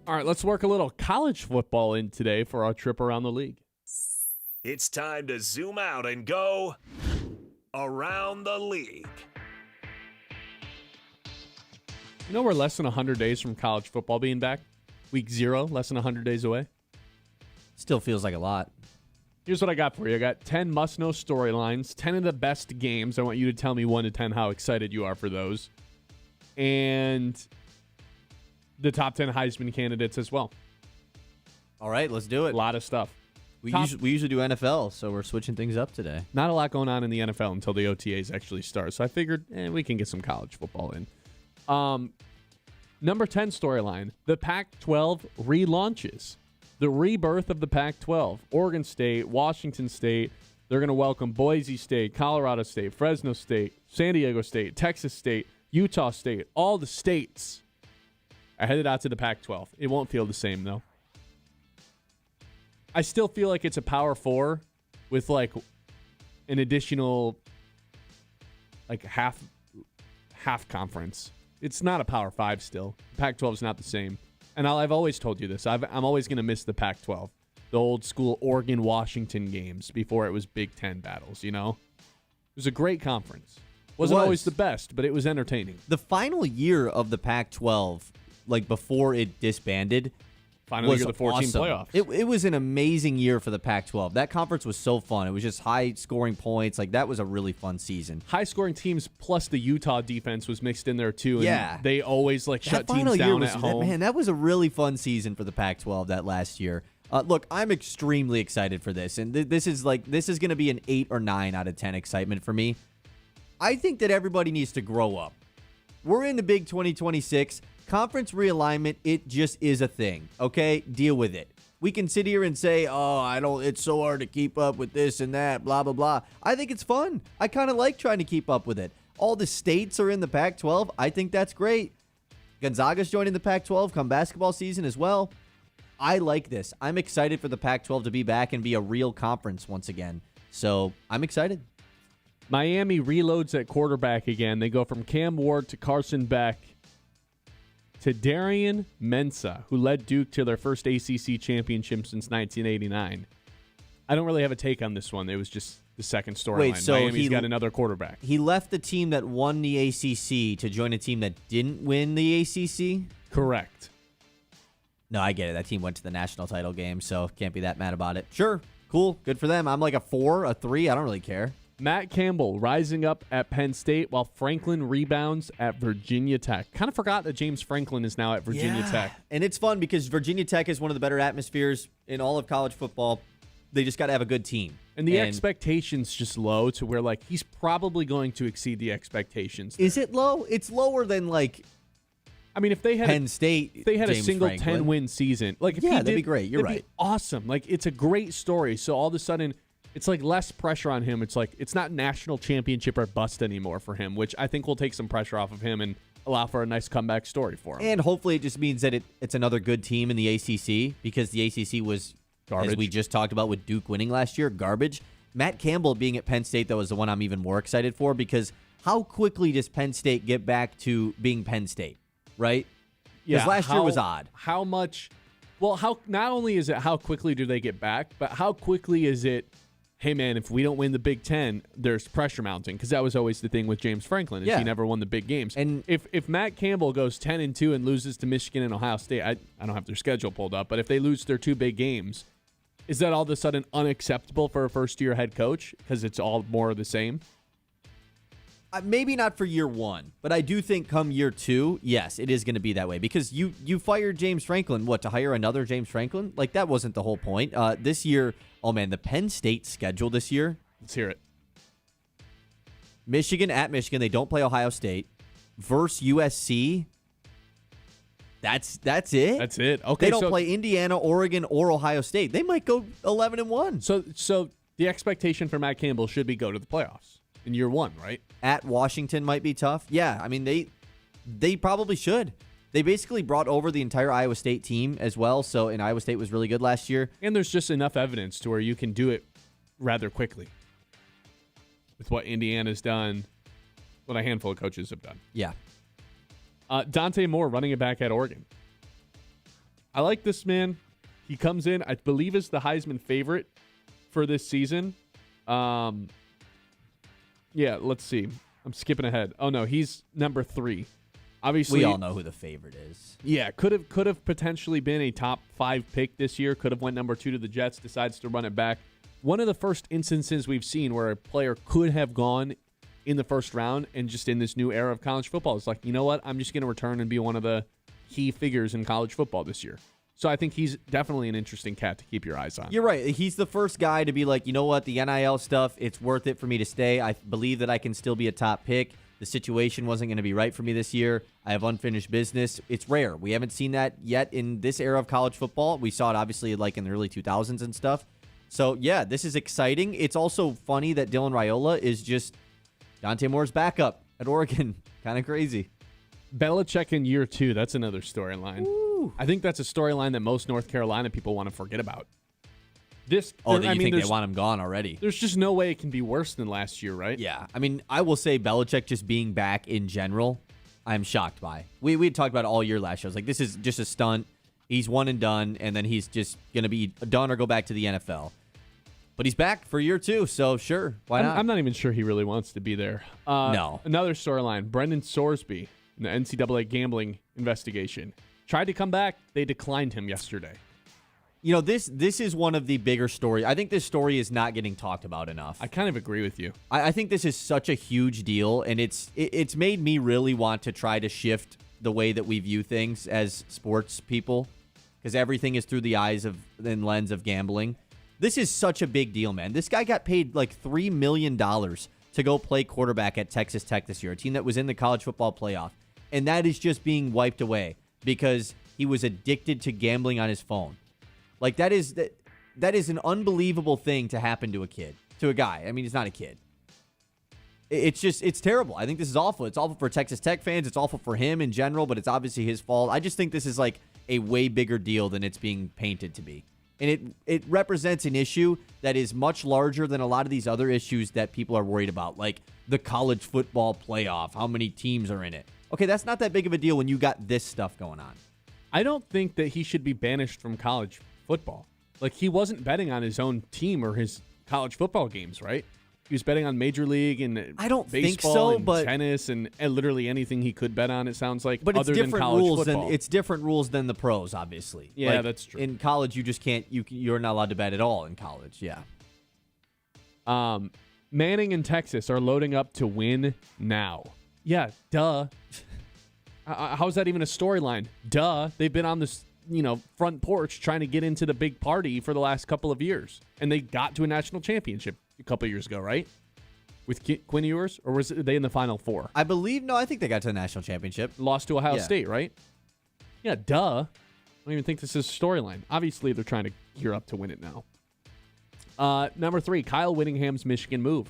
All right, let's work a little college football in today for our trip around the league. It's time to zoom out and go around the league. You know we're less than 100 days from college football being back? Week 0, less than 100 days away. Still feels like a lot. Here's what I got for you. I got 10 must-know storylines, 10 of the best games. I want you to tell me 1 to 10 how excited you are for those. And the top 10 Heisman candidates as well. All right, let's do A it. lot of stuff. We usually do NFL, so we're switching things up today. Not a lot going on in the NFL until the OTAs actually start. So I figured we can get some college football in. Number 10 storyline, the Pac-12 relaunches. The rebirth of the Pac-12. Oregon State, Washington State. They're going to welcome Boise State, Colorado State, Fresno State, San Diego State, Texas State, Utah State. All the states are headed out to the Pac-12. It won't feel the same, though. I still feel like it's a Power 4 with, like, an additional, like, half conference. It's not a Power 5 still. Pac-12 is not the same. And I've always told you this. I'm always going to miss the Pac-12. The old school Oregon-Washington games before it was Big Ten battles, It was a great conference. Wasn't always the best, but it was entertaining. The final year of the Pac-12, like before it disbanded, Finally, was the 14 awesome. playoffs. It was an amazing year for the Pac-12. That conference was so fun. It was just high-scoring points. Like, that was a really fun season. High-scoring teams plus the Utah defense was mixed in there, too. And yeah. they always, like, shut that final teams year down was, at home. Man, that was a really fun season for the Pac-12 that last year. Look, I'm extremely excited for this. And this is going to be an 8 or 9 out of 10 excitement for me. I think that everybody needs to grow up. We're in the big 2026. Conference realignment, it just is a thing, okay? Deal with it. We can sit here and say, it's so hard to keep up with this and that, blah, blah, blah. I think it's fun. I kind of like trying to keep up with it. All the states are in the Pac-12. I think that's great. Gonzaga's joining the Pac-12 come basketball season as well. I like this. I'm excited for the Pac-12 to be back and be a real conference once again. So I'm excited. Miami reloads at quarterback again. They go from Cam Ward to Carson Beck to Darian Mensah, who led Duke to their first ACC championship since 1989. I don't really have a take on this one. It was just the second storyline. Wait, so Miami's got another quarterback. He left the team that won the ACC to join a team that didn't win the ACC? Correct. No, I get it. That team went to the national title game, so can't be that mad about it. Sure, cool, good for them. I'm like a 4, a 3. I don't really care. Matt Campbell rising up at Penn State while Franklin rebounds at Virginia Tech. Kind of forgot that James Franklin is now at Virginia Tech. And it's fun because Virginia Tech is one of the better atmospheres in all of college football. They just got to have a good team. And the expectations just low to where, like, he's probably going to exceed the expectations. Is it low? It's lower than, like, I mean, if they had Penn State, if they had James a single Franklin. 10-win season, like, if that'd be great. You're that'd right. be awesome. Like, it's a great story. So all of a sudden, it's like less pressure on him. It's like it's not national championship or bust anymore for him, which I think will take some pressure off of him and allow for a nice comeback story for him. And hopefully it just means that it's another good team in the ACC because the ACC was, garbage. as we just talked about with Duke winning last year, garbage. Matt Campbell being at Penn State, though, is the one I'm even more excited for because how quickly does Penn State get back to being Penn State, right? Because last year was odd. How much? Well, not only is it how quickly do they get back, but how quickly is it, hey, man, if we don't win the Big Ten, there's pressure mounting. Because that was always the thing with James Franklin, is he never won the big games. And if Matt Campbell goes 10-2 and loses to Michigan and Ohio State, I don't have their schedule pulled up, but if they lose their 2 big games, is that all of a sudden unacceptable for a first-year head coach because it's all more of the same? Maybe not for year 1, but I do think come year 2, yes, it is going to be that way because you fired James Franklin, to hire another James Franklin? Like, that wasn't the whole point. This year, oh man, the Penn State schedule this year. Let's hear it. Michigan at Michigan. They don't play Ohio State. Versus USC. That's it? That's it. Okay. They don't play Indiana, Oregon, or Ohio State. They might go 11-1. So the expectation for Matt Campbell should be go to the playoffs in year 1, right? At Washington might be tough. Yeah, I mean, they probably should. They basically brought over the entire Iowa State team as well, and Iowa State was really good last year. And there's just enough evidence to where you can do it rather quickly with what Indiana's done, what a handful of coaches have done. Yeah. Dante Moore running it back at Oregon. I like this man. He comes in, I believe, is the Heisman favorite for this season. Yeah, let's see. I'm skipping ahead. Oh, no, he's number 3. Obviously, we all know who the favorite is. Yeah, could have potentially been a top 5 pick this year. Could have went number 2 to the Jets. Decides to run it back. One of the first instances we've seen where a player could have gone in the first round and just in this new era of college football is like, you know what? I'm just going to return and be one of the key figures in college football this year. So I think he's definitely an interesting cat to keep your eyes on. You're right. He's the first guy to be like, you know what, the NIL stuff, it's worth it for me to stay. I believe that I can still be a top pick. The situation wasn't going to be right for me this year. I have unfinished business. It's rare. We haven't seen that yet in this era of college football. We saw it obviously like in the early 2000s and stuff. So, yeah, this is exciting. It's also funny that Dylan Raiola is just Dante Moore's backup at Oregon. Kind of crazy. Belichick in year 2, that's another storyline. I think that's a storyline that most North Carolina people want to forget about. You think they want him gone already? There's just no way it can be worse than last year, right? Yeah. I mean, I will say Belichick just being back in general, I'm shocked by. We had talked about it all year last year. I was like, this is just a stunt. He's one and done, and then he's just going to be done or go back to the NFL. But he's back for year 2, so sure. Why not? I'm not even sure he really wants to be there. No. Another storyline, Brendan Sorsby in the NCAA gambling investigation. Tried to come back. They declined him yesterday. You know, this is one of the bigger stories. I think this story is not getting talked about enough. I kind of agree with you. I think this is such a huge deal, and it's made me really want to try to shift the way that we view things as sports people, because everything is through the eyes of and lens of gambling. This is such a big deal, man. This guy got paid like $3 million to go play quarterback at Texas Tech this year, a team that was in the college football playoff, and that is just being wiped away because he was addicted to gambling on his phone. Like, that is an unbelievable thing to happen to a kid, to a guy. I mean, he's not a kid. It's terrible. I think this is awful. It's awful for Texas Tech fans. It's awful for him in general, but it's obviously his fault. I just think this is like a way bigger deal than it's being painted to be. And it represents an issue that is much larger than a lot of these other issues that people are worried about, like the college football playoff, how many teams are in it. Okay, that's not that big of a deal when you got this stuff going on. I don't think that he should be banished from college football. Like, he wasn't betting on his own team or his college football games, right? He was betting on Major League and I don't baseball think so, and but literally anything he could bet on, it sounds like, but other it's different than college rules football. it's different rules than the pros, obviously. Yeah, like, that's true. In college, you just can't. You're not allowed to bet at all in college. Yeah. Manning and Texas are loading up to win now. Yeah, duh. How's that even a storyline? Duh. They've been on this, front porch trying to get into the big party for the last couple of years, and they got to a national championship a couple of years ago, right? With Quinn Ewers, or was they in the Final Four? I think they got to the national championship. Lost to Ohio State, right? Yeah, duh. I don't even think this is a storyline. Obviously, they're trying to gear up to win it now. Number 3, Kyle Whittingham's Michigan move.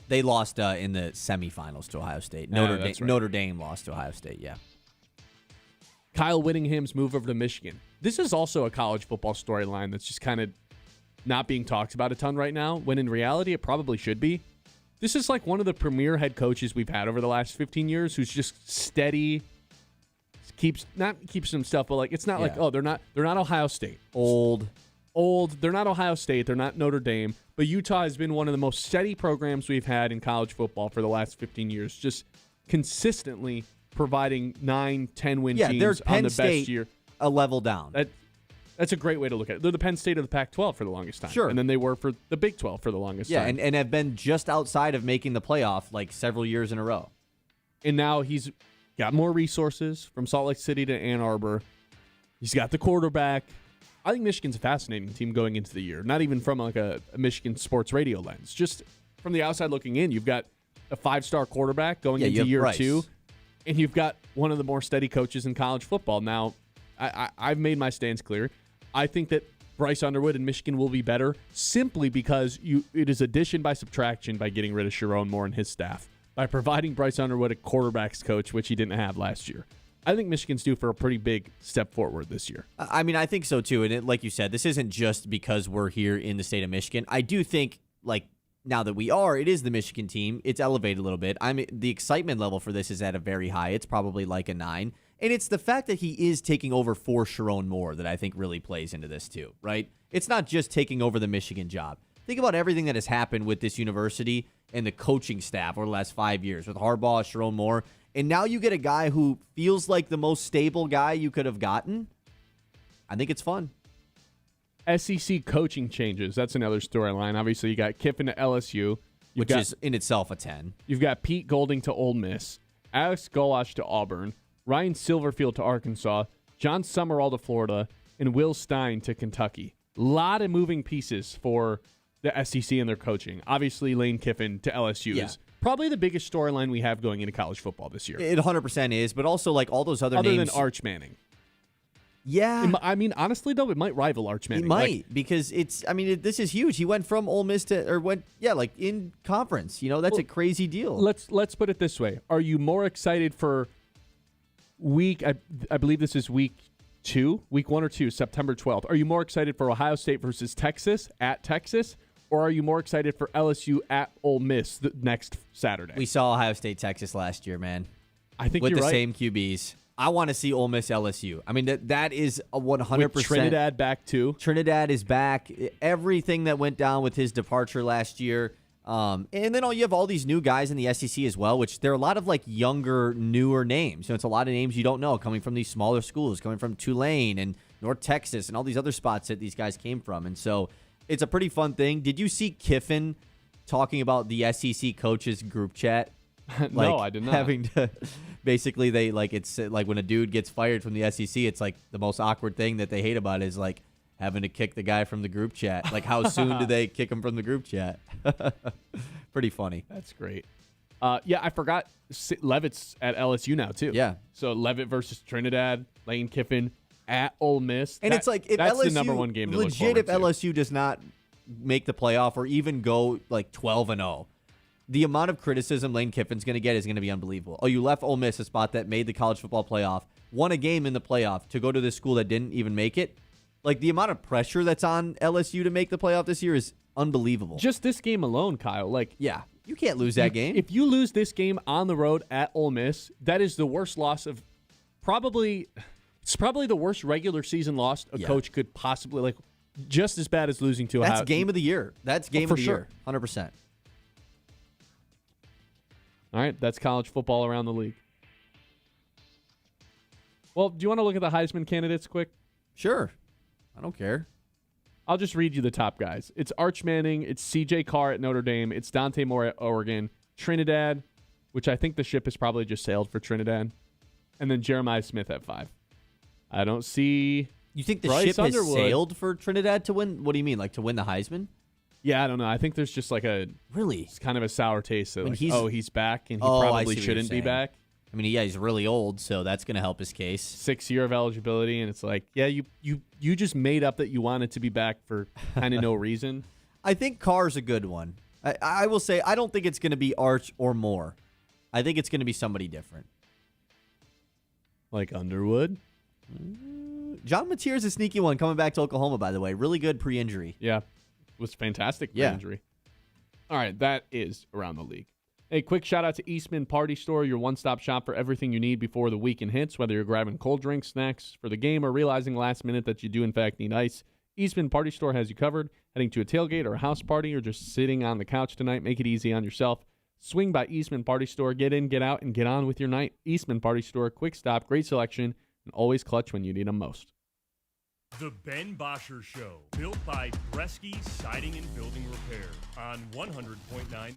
They lost in the semifinals to Ohio State. Notre Dame lost to Ohio State, yeah. Kyle Whittingham's move over to Michigan. This is also a college football storyline that's just kind of not being talked about a ton right now, when in reality, it probably should be. This is like one of the premier head coaches we've had over the last 15 years who's just steady, keeps some stuff, but like it's not like, they're not Ohio State. Old. They're not Ohio State. They're not Notre Dame. But Utah has been one of the most steady programs we've had in college football for the last 15 years, just consistently providing 9-10 win teams on the best year. A level down. That's a great way to look at it. They're the Penn State of the Pac-12 for the longest time. Sure. And then they were for the Big 12 for the longest time. Yeah, and have been just outside of making the playoff like several years in a row. And now he's got more resources from Salt Lake City to Ann Arbor. He's got the quarterback. I think Michigan's a fascinating team going into the year. Not even from like a Michigan sports radio lens. Just from the outside looking in, you've got a 5-star quarterback going into year Bryce. 2. And you've got one of the more steady coaches in college football. Now, I've made my stance clear. I think that Bryce Underwood and Michigan will be better simply because it is addition by subtraction by getting rid of Sharon Moore and his staff, by providing Bryce Underwood a quarterback's coach, which he didn't have last year. I think Michigan's due for a pretty big step forward this year. I mean, I think so too. And like you said, this isn't just because we're here in the state of Michigan. I do think, like, now that it is the Michigan team, it's elevated a little bit. The excitement level for this is at a very high. It's probably like a 9. And it's the fact that he is taking over for Sharon Moore that I think really plays into this too, right? It's not just taking over the Michigan job. Think about everything that has happened with this university and the coaching staff over the last 5 years with Harbaugh, Sharon Moore. And now you get a guy who feels like the most stable guy you could have gotten. I think it's fun. SEC coaching changes. That's another storyline. Obviously, you got Kiffin to LSU. Which is in itself a 10. You've got Pete Golding to Ole Miss. Alex Golash to Auburn. Ryan Silverfield to Arkansas, John Summerall to Florida, and Will Stein to Kentucky. A lot of moving pieces for the SEC and their coaching. Obviously, Lane Kiffin to LSU is probably the biggest storyline we have going into college football this year. It 100% is, but also like all those other names. Other than Arch Manning. Yeah. I mean, honestly, though, it might rival Arch Manning. It might, because this is huge. He went from Ole Miss in conference. That's a crazy deal. Let's put it this way. Are you more excited for I believe this is week 1 or 2, September 12th. Are you more excited for Ohio State versus Texas at Texas, or are you more excited for LSU at Ole Miss the next Saturday? We saw Ohio State, Texas last year, man. I think with you're the right. same QBs. I want to see Ole Miss LSU. I mean, that is a 100%. With Trinidad back too. Trinidad is back. Everything that went down with his departure last year. And then you have all these new guys in the SEC as well, which there are a lot of like younger, newer names. It's a lot of names you don't know coming from these smaller schools, coming from Tulane and North Texas and all these other spots that these guys came from. And so it's a pretty fun thing. Did you see Kiffin talking about the SEC coaches group chat? No, I did not. Having to basically it's like when a dude gets fired from the SEC, it's like the most awkward thing that they hate about it is like having to kick the guy from the group chat. Like how soon do they kick him from the group chat? Pretty funny. That's great. I forgot Levitt's at LSU now too. Yeah. So Levitt versus Trinidad, Lane Kiffin at Ole Miss. And it's like if that's LSU, the number one game to look legit, if forward LSU does not make the playoff or even go like 12-0, the amount of criticism Lane Kiffin's going to get is going to be unbelievable. Oh, you left Ole Miss, a spot that made the college football playoff, won a game in the playoff to go to this school that didn't even make it. Like the amount of pressure that's on LSU to make the playoff this year is unbelievable. Just this game alone, Kyle. Like, yeah, you can't lose that game. If you lose this game on the road at Ole Miss, that is the worst loss of probably. It's probably the worst regular season loss a coach could possibly just as bad as losing to. That's game of the year. That's game of the year. 100%. All right, that's college football around the league. Well, do you want to look at the Heisman candidates quick? Sure. I don't care. I'll just read you the top guys. It's Arch Manning. It's C.J. Carr at Notre Dame. It's Dante Moore at Oregon. Trinidad, which I think the ship has probably just sailed for Trinidad. And then Jeremiah Smith at 5. I don't see. You think the Bryce ship has Underwood sailed for Trinidad to win? What do you mean? Like to win the Heisman? Yeah, I don't know. I think there's just like it's kind of a sour taste. That he's back and he probably shouldn't be back. I mean, yeah, he's really old, so that's going to help his case. 6 year of eligibility, and it's like, yeah, you just made up that you wanted to be back for kind of no reason. I think Carr's a good one. I will say I don't think it's going to be Arch or Moore. I think it's going to be somebody different. Like Underwood? John Mateer's a sneaky one coming back to Oklahoma, by the way. Really good pre-injury. Yeah, was fantastic pre-injury. All right, that is around the league. A quick shout out to Eastman Party Store, your one-stop shop for everything you need before the weekend hits, whether you're grabbing cold drinks, snacks for the game, or realizing last minute that you do in fact need ice. Eastman Party Store has you covered. Heading to a tailgate or a house party or just sitting on the couch tonight, make it easy on yourself. Swing by Eastman Party Store, get in, get out, and get on with your night. Eastman Party Store, quick stop, great selection, and always clutch when you need them most. The Ben Bosscher Show, built by Bresky Siding and Building Repair on 100.9.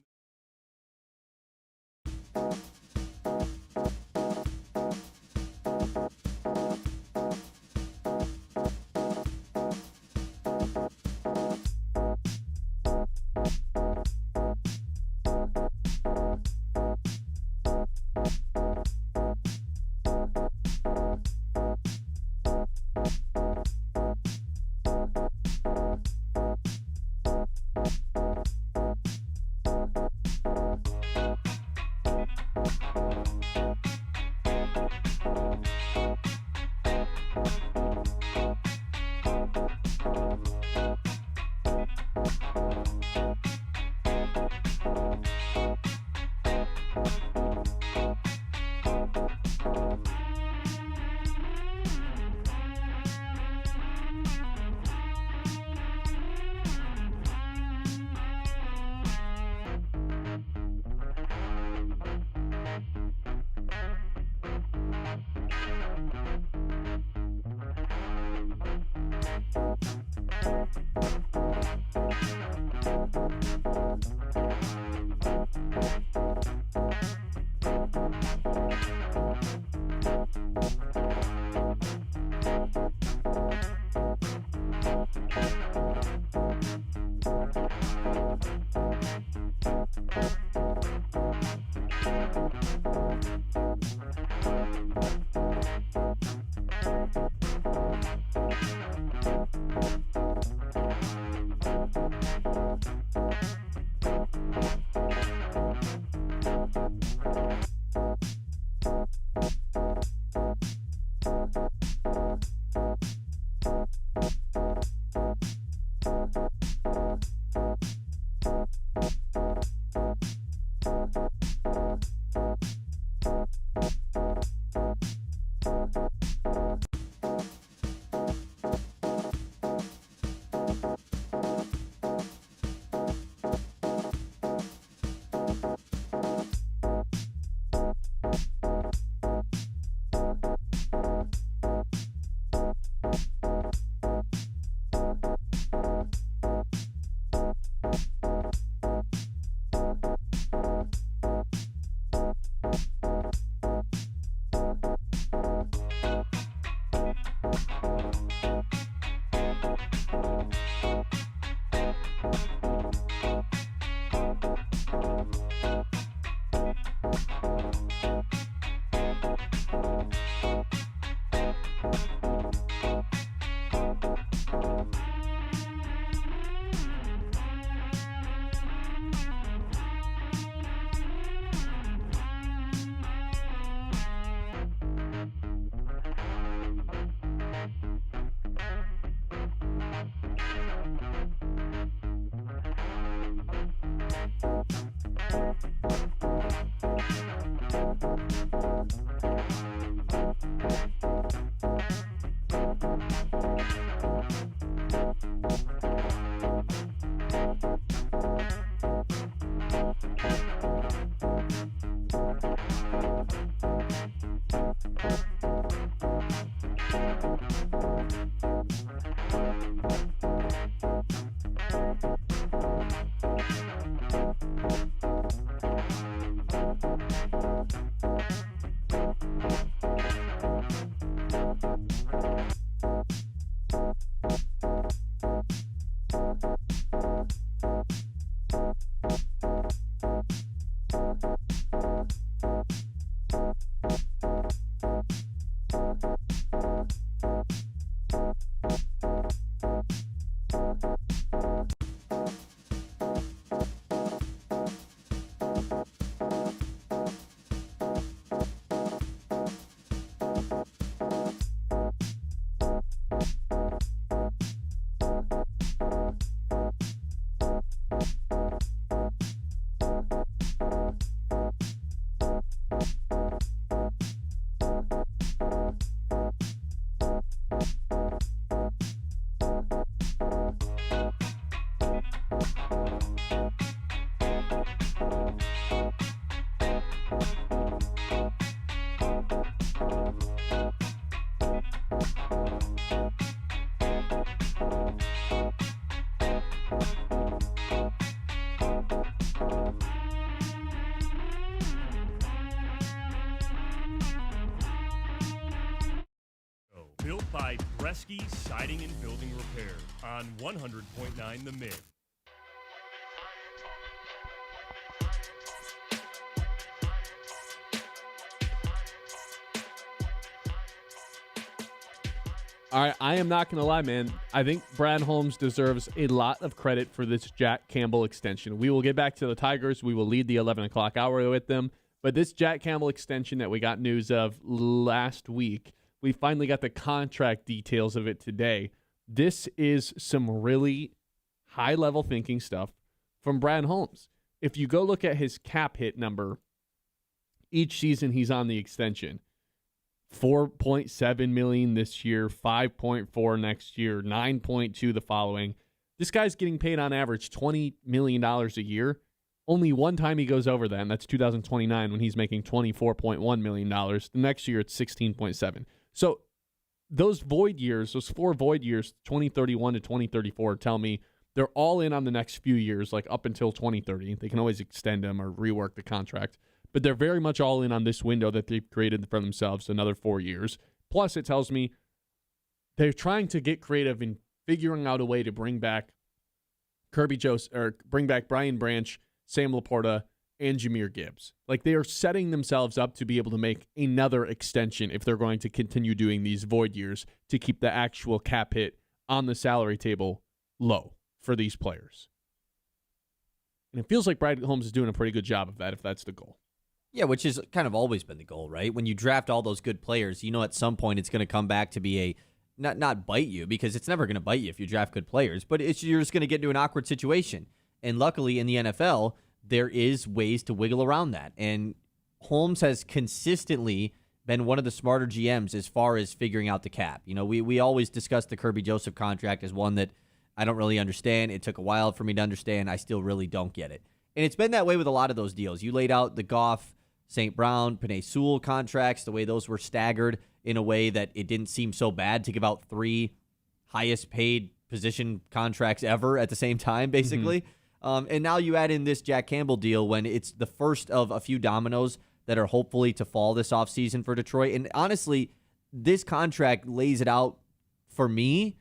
Built by Bresky Siding and Building Repair on 100.9 The Mid. All right, I am not going to lie, man. I think Brad Holmes deserves a lot of credit for this Jack Campbell extension. We will get back to the Tigers. We will lead the 11 o'clock hour with them. But this Jack Campbell extension that we got news of last week, we finally got the contract details of it today. This is some really high-level thinking stuff from Brad Holmes. If you go look at his cap hit number, each season he's on the extension. $4.7 million this year, $5.4 next year, $9.2 the following. This guy's getting paid on average $20 million a year. Only one time he goes over that, and that's 2029 when he's making $24.1 million. The next year it's $16.7. So those void years, those 4 void years, 2031 to 2034, tell me they're all in on the next few years, like up until 2030. They can always extend them or rework the contract. But they're very much all in on this window that they've created for themselves, another 4 years. Plus, it tells me they're trying to get creative in figuring out a way to bring back bring back Brian Branch, Sam Laporta, and Jahmyr Gibbs. Like, they are setting themselves up to be able to make another extension if they're going to continue doing these void years to keep the actual cap hit on the salary table low for these players. And it feels like Brad Holmes is doing a pretty good job of that if that's the goal. Yeah, which has kind of always been the goal, right? When you draft all those good players, you know at some point it's going to come back to be a not bite you, because it's never going to bite you if you draft good players, but you're just going to get into an awkward situation. And luckily in the NFL, there is ways to wiggle around that. And Holmes has consistently been one of the smarter GMs as far as figuring out the cap. You know, we always discuss the Kirby Joseph contract as one that I don't really understand. It took a while for me to understand. I still really don't get it. And it's been that way with a lot of those deals. You laid out the Goff, St. Brown, Penei Sewell contracts, the way those were staggered in a way that it didn't seem so bad to give out 3 highest paid position contracts ever at the same time, basically. And now you add in this Jack Campbell deal when it's the first of a few dominoes that are hopefully to fall this offseason for Detroit. And honestly, this contract lays it out for me,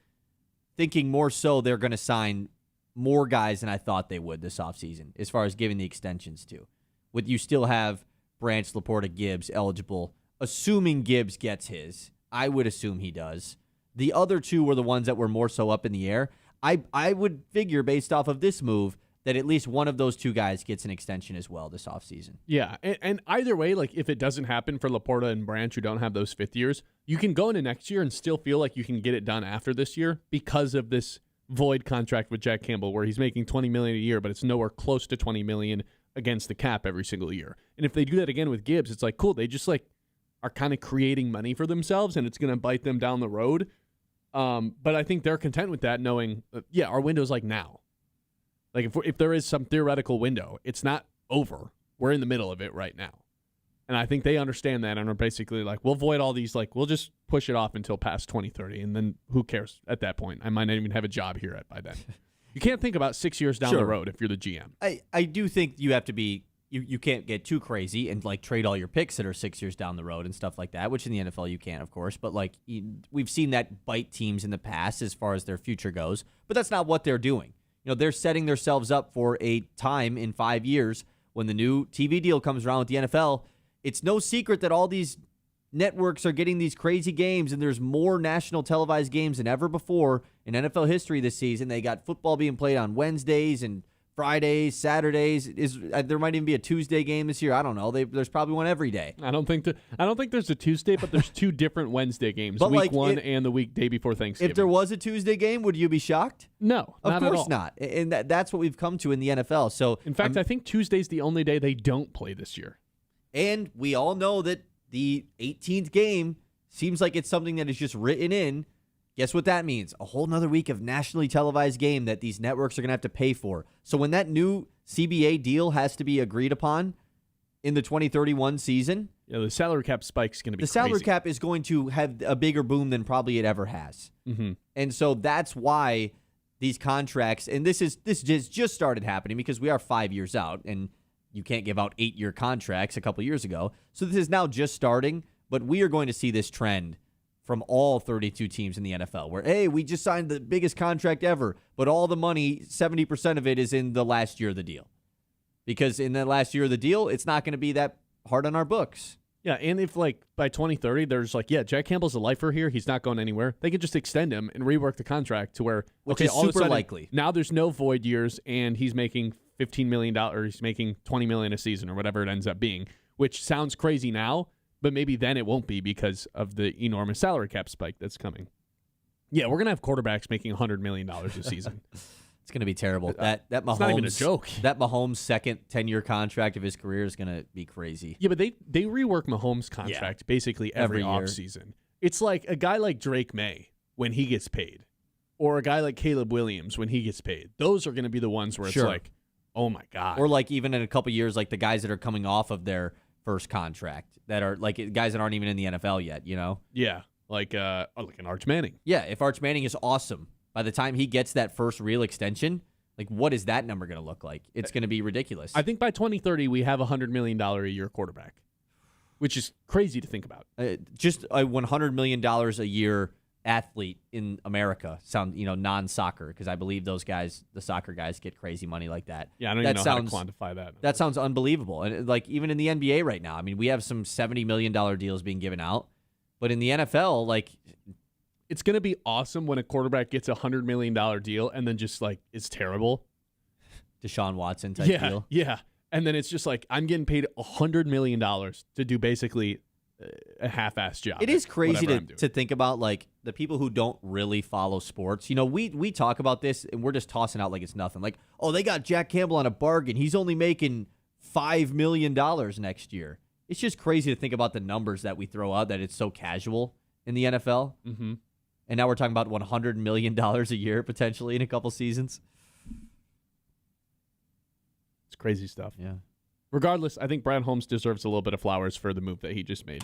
thinking more so they're going to sign more guys than I thought they would this offseason as far as giving the extensions to. With you still have Branch, Laporta, Gibbs eligible, assuming Gibbs gets his. I would assume he does. The other 2 were the ones that were more so up in the air. I would figure based off of this move that at least one of those 2 guys gets an extension as well this offseason. Yeah, and either way, like if it doesn't happen for Laporta and Branch, who don't have those 5th years, you can go into next year and still feel like you can get it done after this year because of this void contract with Jack Campbell where he's making $20 million a year, but it's nowhere close to $20 million against the cap every single year. And if they do that again with Gibbs, it's like, cool, they just like are kind of creating money for themselves and it's going to bite them down the road. But I think they're content with that, knowing, our window's like now. Like if there is some theoretical window, it's not over. We're in the middle of it right now. And I think they understand that and are basically like, we'll void all these, like, we'll just push it off until past 2030. And then who cares at that point? I might not even have a job here by then. You can't think about 6 years down the road if you're the GM. I do think you have to be, you can't get too crazy and like trade all your picks that are 6 years down the road and stuff like that, which in the NFL you can't, of course. But like we've seen that bite teams in the past as far as their future goes. But that's not what they're doing. You know, they're setting themselves up for a time in 5 years when the new TV deal comes around with the NFL. It's no secret that all these networks are getting these crazy games, and there's more national televised games than ever before in NFL history this season. They got football being played on Wednesdays and Fridays, Saturdays. There might even be a Tuesday game this year. I don't know. There's probably one every day. I don't think there's a Tuesday, but there's 2 different Wednesday games, but week 1 and the day before Thanksgiving. If there was a Tuesday game, would you be shocked? No, of not course at all. not. And that's what we've come to in the NFL. So, in fact, I think Tuesday's the only day they don't play this year. And we all know that the 18th game seems like it's something that is just written in. Guess what that means? A whole nother week of nationally televised game that these networks are going to have to pay for. So when that new CBA deal has to be agreed upon in the 2031 season, the salary cap spike's going to be the salary cap is going to have a bigger boom than probably it ever has. Mm-hmm. And so that's why these contracts, and this just started happening because we are 5 years out, and you can't give out 8-year contracts a couple years ago. So this is now just starting, but we are going to see this trend from all 32 teams in the NFL where, hey, we just signed the biggest contract ever, but all the money, 70% of it is in the last year of the deal. Because in the last year of the deal, it's not going to be that hard on our books. Yeah, and if, like, by 2030, there's like, yeah, Jack Campbell's a lifer here. He's not going anywhere. They could just extend him and rework the contract to where, Which okay, is all of a super sudden, likely. now there's no void years, and he's making $15 million, or he's making $20 million a season, or whatever it ends up being, which sounds crazy now, but maybe then it won't be because of the enormous salary cap spike that's coming. Yeah, we're going to have quarterbacks making $100 million a season. It's going to be terrible. That Mahomes, it's not even a joke. That Mahomes' second 10-year contract of his career is going to be crazy. Yeah, but they rework Mahomes' contract basically every year. offseason. It's like a guy like Drake May when he gets paid, or a guy like Caleb Williams when he gets paid. Those are going to be the ones where it's like, oh my God. Or like even in a couple years, like the guys that are coming off of their first contract that are like guys that aren't even in the NFL yet, you know? Yeah, like an Arch Manning. Yeah, if Arch Manning is awesome, by the time he gets that first real extension, like what is that number going to look like? It's going to be ridiculous. I think by 2030 we have a $100 million a year quarterback, which is crazy to think about. Just a $100 million a year athlete in America, non-soccer, because I believe those guys, the soccer guys, get crazy money like that. Yeah, I don't even know how to quantify that. That sounds unbelievable. And like even in the NBA right now, I mean, we have some $70 million deals being given out, but in the NFL, like, it's going to be awesome when a quarterback gets a $100 million deal and then just like it's terrible. Deshaun Watson type deal. Yeah. And then it's just like, I'm getting paid $100 million to do basically a half-assed job. It is crazy to think about, like, the people who don't really follow sports. You know, we talk about this, and we're just tossing out like it's nothing. Like, oh, they got Jack Campbell on a bargain. He's only making $5 million next year. It's just crazy to think about the numbers that we throw out, that it's so casual in the NFL. Mm-hmm. And now we're talking about $100 million a year potentially in a couple seasons. It's crazy stuff. Yeah. Regardless, I think Brad Holmes deserves a little bit of flowers for the move that he just made.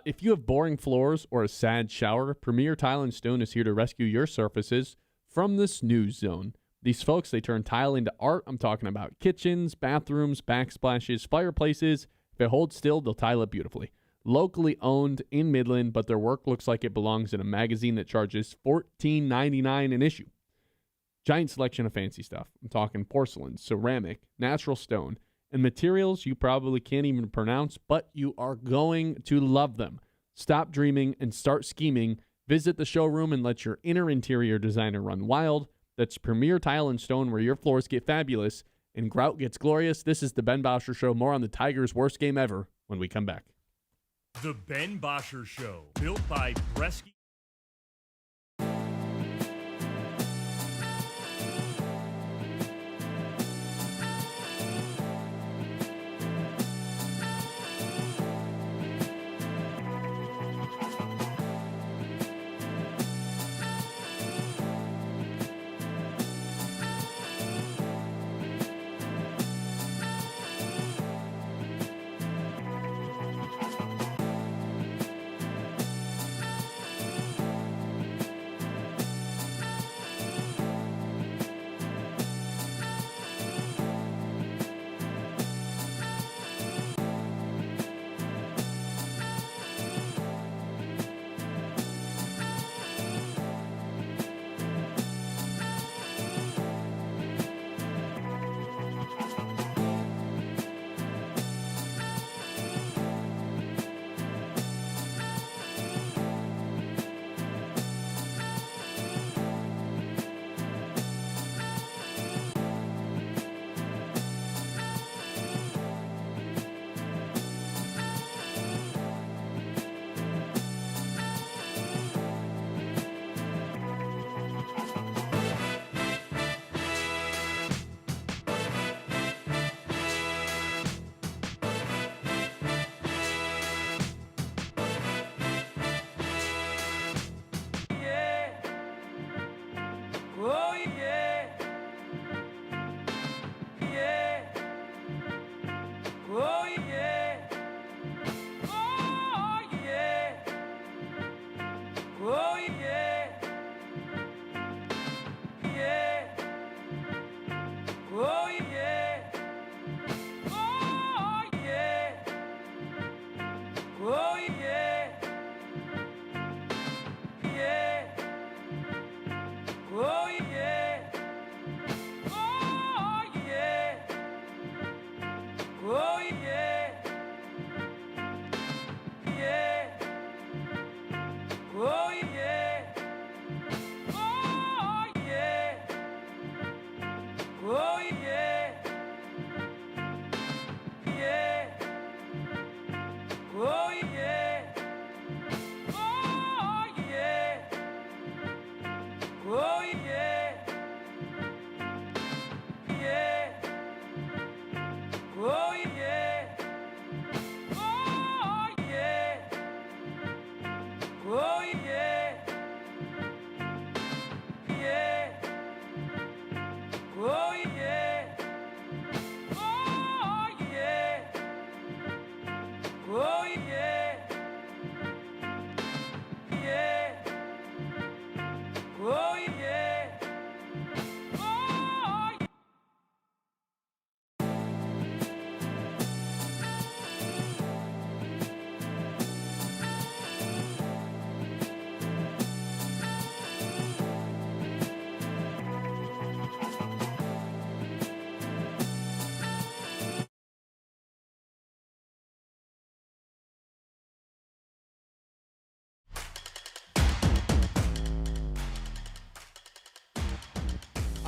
If you have boring floors or a sad shower, Premier Tile & Stone is here to rescue your surfaces from the snooze zone. These folks, they turn tile into art. I'm talking about kitchens, bathrooms, backsplashes, fireplaces. If it holds still, they'll tile it beautifully. Locally owned in Midland, but their work looks like it belongs in a magazine that charges $14.99 an issue. Giant selection of fancy stuff. I'm talking porcelain, ceramic, natural stone, and materials you probably can't even pronounce, but you are going to love them. Stop dreaming and start scheming. Visit the showroom and let your inner interior designer run wild. That's Premier Tile & Stone, where your floors get fabulous and grout gets glorious. This is the Ben Bosscher Show. More on the Tigers' worst game ever when we come back. The Ben Bosscher Show, built by Bresky. Oh, yeah. Yeah.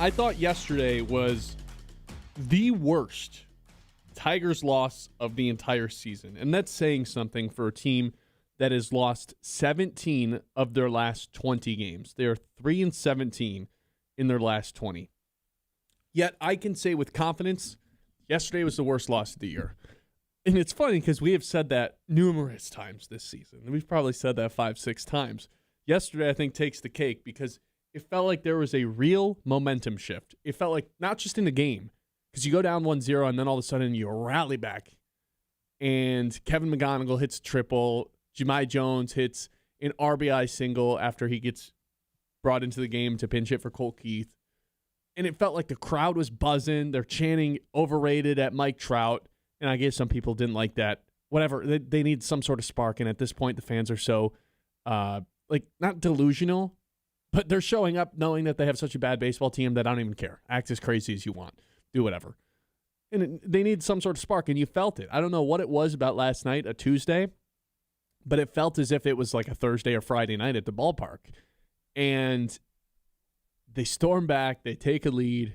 I thought yesterday was the worst Tigers loss of the entire season. And that's saying something for a team that has lost 17 of their last 20 games. They are 3-17 in their last 20. Yet I can say with confidence, yesterday was the worst loss of the year. And it's funny because we have said that numerous times this season. We've probably said that 5-6 times. Yesterday, I think, takes the cake because it felt like there was a real momentum shift. It felt like not just in the game, because you go down 1-0 and then all of a sudden you rally back. And Kevin McGonigal hits a triple. Jahmai Jones hits an RBI single after he gets brought into the game to pinch hit for Colt Keith. And it felt like the crowd was buzzing. They're chanting overrated at Mike Trout. And I guess some people didn't like that. Whatever. They need some sort of spark. And at this point, the fans are so, not delusional, but they're showing up knowing that they have such a bad baseball team that I don't even care. Act as crazy as you want. Do whatever. And they need some sort of spark, and you felt it. I don't know what it was about last night, a Tuesday, but it felt as if it was like a Thursday or Friday night at the ballpark. And they storm back, they take a lead,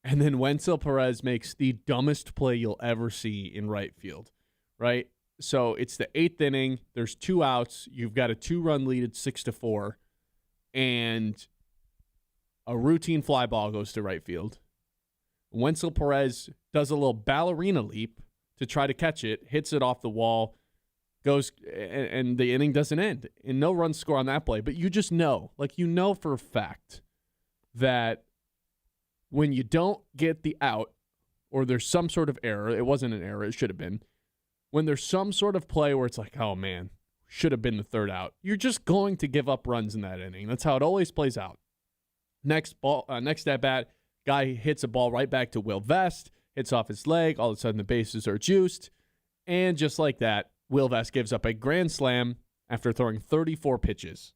and then Wenzel Perez makes the dumbest play you'll ever see in right field, right? So it's the 8th inning. There's 2 outs. You've got a 2-run lead at 6-4, and a routine fly ball goes to right field. Wenzel Perez does a little ballerina leap to try to catch it, hits it off the wall, goes, and the inning doesn't end. And no runs score on that play. But you just know, for a fact that when you don't get the out or there's some sort of error, it wasn't an error, it should have been. When there's some sort of play where it's like, oh man, should have been the 3rd out, you're just going to give up runs in that inning. That's how it always plays out. Next at bat, guy hits a ball right back to Will Vest, hits off his leg. All of a sudden, the bases are juiced. And just like that, Will Vest gives up a grand slam after throwing 34 pitches.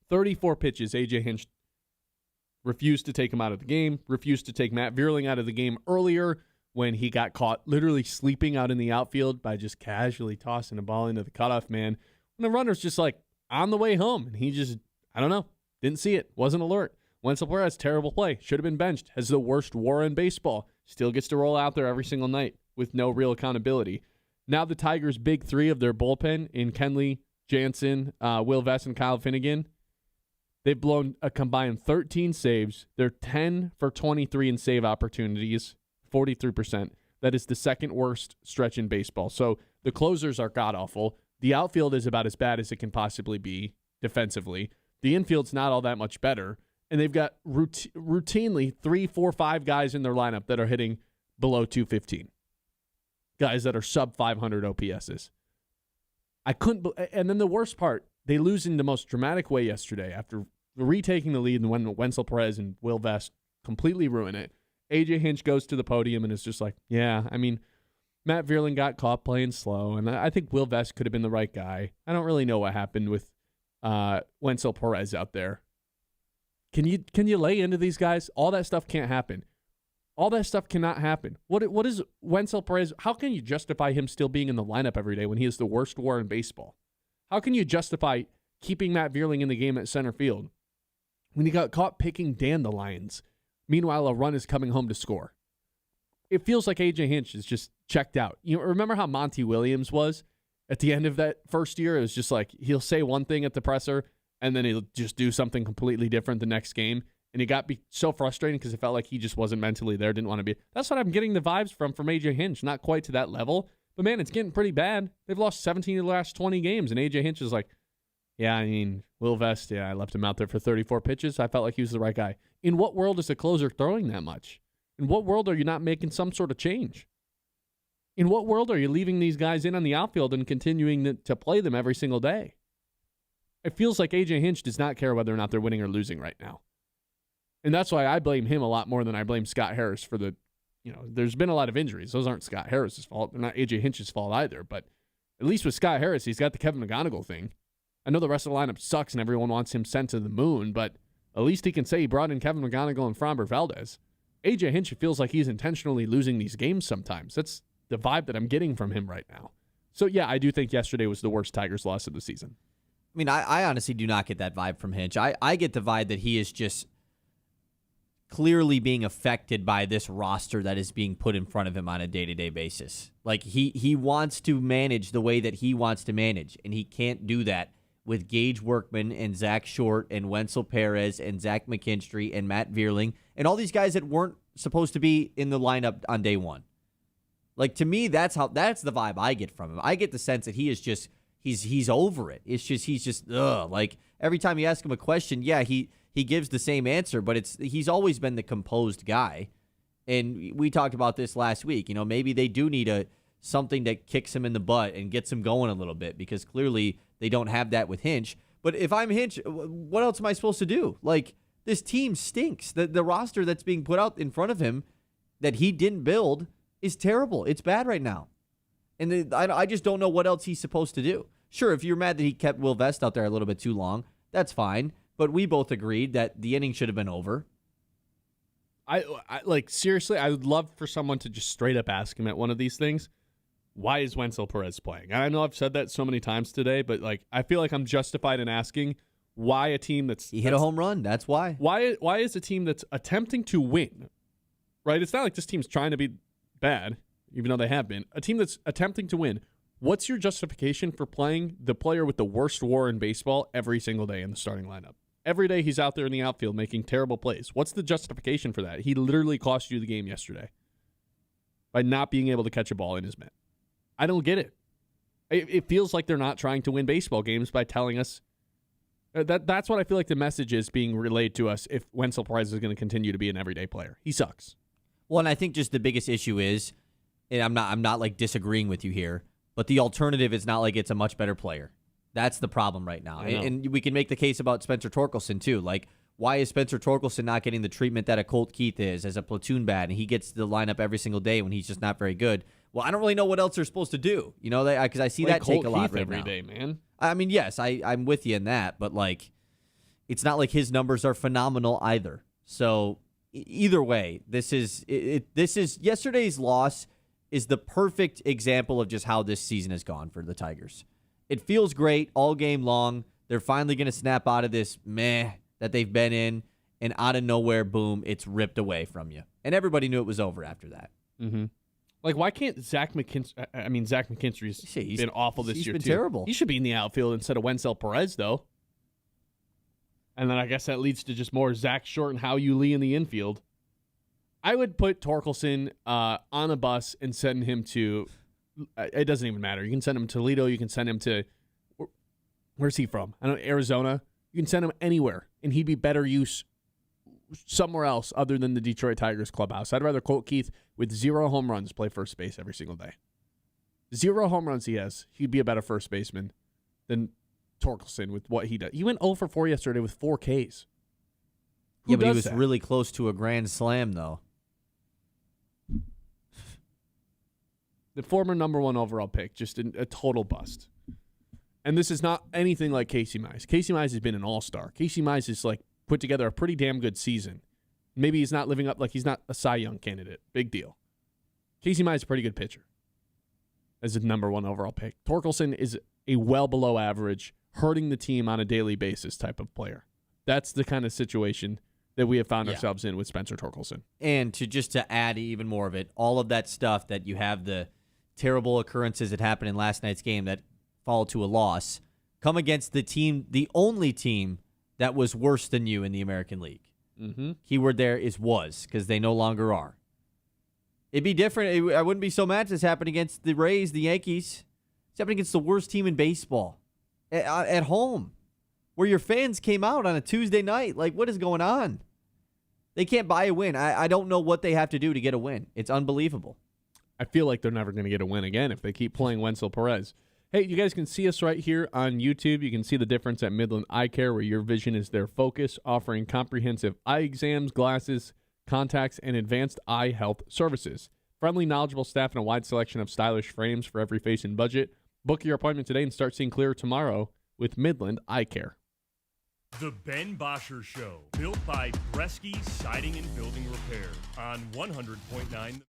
34 pitches. A.J. Hinch refused to take him out of the game, refused to take Matt Vierling out of the game earlier when he got caught literally sleeping out in the outfield by just casually tossing a ball into the cutoff man. And the runner's just like on the way home. And he just, I don't know, didn't see it, wasn't alert. Wenzel Perez, terrible play. Should have been benched. Has the worst WAR in baseball. Still gets to roll out there every single night with no real accountability. Now the Tigers' big 3 of their bullpen in Kenley, Jansen, Will Vest, and Kyle Finnegan, they've blown a combined 13 saves. They're 10 for 23 in save opportunities, 43%. That is the 2nd worst stretch in baseball. So the closers are god-awful. The outfield is about as bad as it can possibly be defensively. The infield's not all that much better. And they've got routinely 3, 4, 5 guys in their lineup that are hitting below 215. Guys that are sub 500 OPSs. And then the worst part, they lose in the most dramatic way yesterday after retaking the lead and when Wenzel Perez and Will Vest completely ruin it. A.J. Hinch goes to the podium and is just like, yeah, I mean, Matt Vierling got caught playing slow, and I think Will Vest could have been the right guy. I don't really know what happened with Wenzel Perez out there. Can you lay into these guys? All that stuff can't happen. All that stuff cannot happen. What is Wenzel Perez? How can you justify him still being in the lineup every day when he has the worst WAR in baseball? How can you justify keeping Matt Vierling in the game at center field when he got caught picking dandelions? Meanwhile, a run is coming home to score. It feels like A.J. Hinch is just checked out. You remember how Monty Williams was at the end of that first year? It was just like he'll say one thing at the presser, and then he'll just do something completely different the next game. And it got so frustrating because it felt like he just wasn't mentally there, didn't want to be. That's what I'm getting the vibes from A.J. Hinch. Not quite to that level, but man, it's getting pretty bad. They've lost 17 of the last 20 games, and A.J. Hinch is like, yeah, I mean, Will Vest, yeah, I left him out there for 34 pitches. I felt like he was the right guy. In what world is a closer throwing that much? In what world are you not making some sort of change? In what world are you leaving these guys in on the outfield and continuing to play them every single day? It feels like A.J. Hinch does not care whether or not they're winning or losing right now. And that's why I blame him a lot more than I blame Scott Harris for there's been a lot of injuries. Those aren't Scott Harris's fault. They're not A.J. Hinch's fault either. But at least with Scott Harris, he's got the Kevin McGonigal thing. I know the rest of the lineup sucks and everyone wants him sent to the moon, but at least he can say he brought in Kevin McGonigal and Framber Valdez. A.J. Hinch feels like he's intentionally losing these games sometimes. That's the vibe that I'm getting from him right now. So, yeah, I do think yesterday was the worst Tigers loss of the season. I mean, I honestly do not get that vibe from Hinch. I get the vibe that he is just clearly being affected by this roster that is being put in front of him on a day-to-day basis. Like, he wants to manage the way that he wants to manage, and he can't do that with Gage Workman and Zach Short and Wenzel Perez and Zach McKinstry and Matt Vierling and all these guys that weren't supposed to be in the lineup on day one. Like, to me, that's the vibe I get from him. I get the sense that he is just he's over it. It's just he's just like every time you ask him a question, yeah, he gives the same answer, but he's always been the composed guy. And we talked about this last week. You know, maybe they do need something that kicks him in the butt and gets him going a little bit, because clearly they don't have that with Hinch. But if I'm Hinch, what else am I supposed to do? Like, this team stinks. The roster that's being put out in front of him that he didn't build is terrible. It's bad right now. And I just don't know what else he's supposed to do. Sure, if you're mad that he kept Will Vest out there a little bit too long, that's fine. But we both agreed that the inning should have been over. I like, seriously, I would love for someone to just straight up ask him at one of these things, why is Wenzel Perez playing? And I know I've said that so many times today, but like, I feel like I'm justified in asking why a team he hit a home run. That's why. Why is a team that's attempting to win, right? It's not like this team's trying to be bad, even though they have been. A team that's attempting to win. What's your justification for playing the player with the worst WAR in baseball every single day in the starting lineup? Every day he's out there in the outfield making terrible plays. What's the justification for that? He literally cost you the game yesterday by not being able to catch a ball in his mitt. I don't get it. It feels like they're not trying to win baseball games by telling us. That's what I feel like the message is being relayed to us if Wenzel Perez is going to continue to be an everyday player. He sucks. Well, and I think just the biggest issue is, and I'm not like disagreeing with you here, but the alternative is not like it's a much better player. That's the problem right now. And we can make the case about Spencer Torkelson too. Like, why is Spencer Torkelson not getting the treatment that a Colt Keith is as a platoon bat, and he gets the lineup every single day when he's just not very good? Well, I don't really know what else they're supposed to do, you know, because I see that Colt take a lot Keith right every now. day, man. I mean, yes, I'm with you in that, but like, it's not like his numbers are phenomenal either. So either way, this is yesterday's loss is the perfect example of just how this season has gone for the Tigers. It feels great all game long. They're finally going to snap out of this meh that they've been in, and out of nowhere, boom, it's ripped away from you. And everybody knew it was over after that. Mm-hmm. Like, why can't Zach McKinstry? I mean, Zach McKinstry's been awful this year, too. He's been terrible. He should be in the outfield instead of Wenzel Perez, though. And then I guess that leads to just more Zach Short and Hao Yu Lee in the infield. I would put Torkelson on a bus and send him to, it doesn't even matter. You can send him to Toledo. You can send him to, where's he from? I don't know, Arizona. You can send him anywhere, and he'd be better use somewhere else other than the Detroit Tigers clubhouse. I'd rather Colt Keith with 0 home runs play first base every single day. 0 home runs he has. He'd be a better first baseman than Torkelson with what he does. He went 0 for 4 yesterday with 4 Ks. Yeah, but he was really close to a grand slam, though. The former number 1 overall pick, just a total bust. And this is not anything like Casey Mize. Casey Mize has been an all-star. Casey Mize has like put together a pretty damn good season. Maybe he's not living up, like he's not a Cy Young candidate. Big deal. Casey Mize is a pretty good pitcher as a number 1 overall pick. Torkelson is a well below average, hurting the team on a daily basis type of player. That's the kind of situation that we have found ourselves in with Spencer Torkelson. And to add even more of it, all of that stuff that you have, the terrible occurrences that happened in last night's game that followed to a loss, come against the team, the only team that was worse than you in the American League. Mm-hmm. Keyword there is was, because they no longer are. It'd be different. I wouldn't be so mad if this happened against the Rays, the Yankees. It's happening against the worst team in baseball at home, where your fans came out on a Tuesday night. Like, what is going on? They can't buy a win. I don't know what they have to do to get a win. It's unbelievable. I feel like they're never going to get a win again if they keep playing Wenzel Perez. Hey, you guys can see us right here on YouTube. You can see the difference at Midland Eye Care, where your vision is their focus, offering comprehensive eye exams, glasses, contacts, and advanced eye health services. Friendly, knowledgeable staff and a wide selection of stylish frames for every face and budget. Book your appointment today and start seeing clearer tomorrow with Midland Eye Care. The Ben Bosscher Show, built by Bresky Siding and Building Repair on 100.9.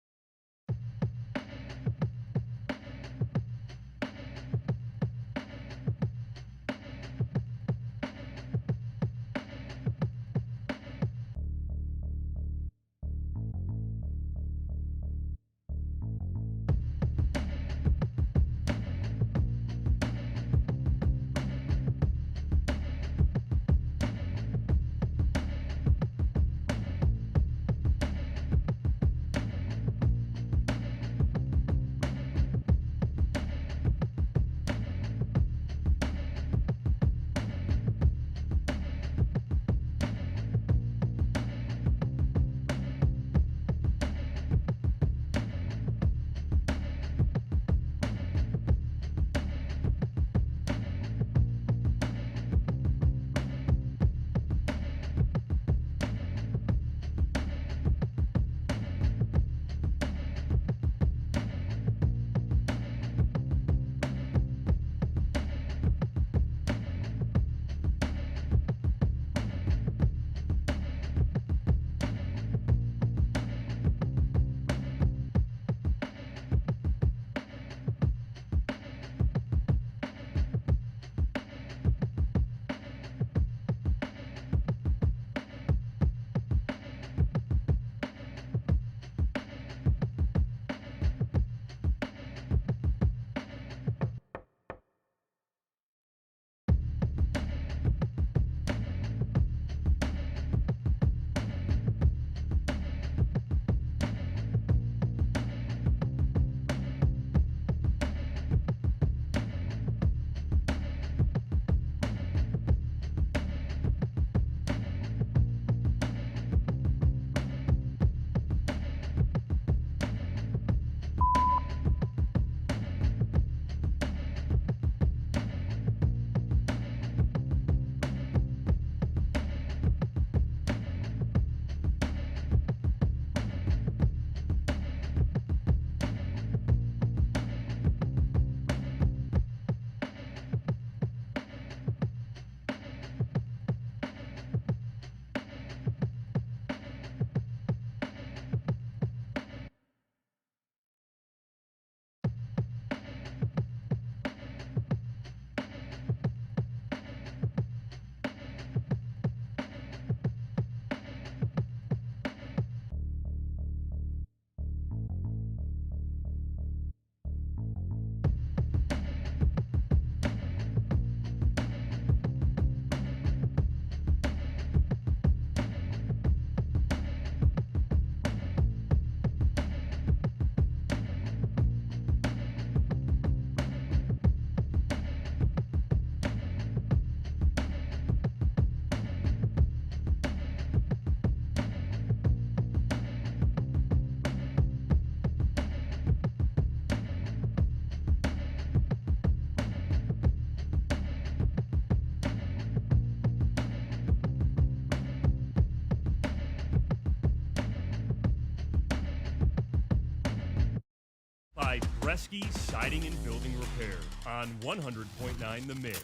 by Bresky Siding and Building Repair on 100.9 The Mid.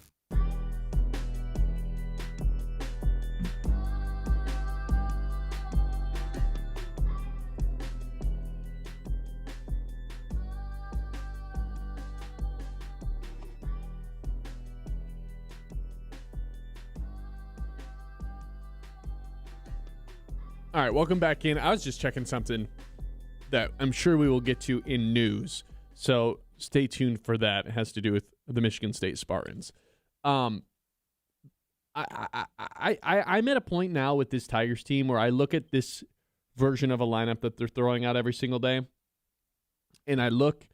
All right, welcome back in. I was just checking something that I'm sure we will get to in news, so stay tuned for that. It has to do with the Michigan State Spartans. I'm at a point now with this Tigers team where I look at this version of a lineup that they're throwing out every single day, and I look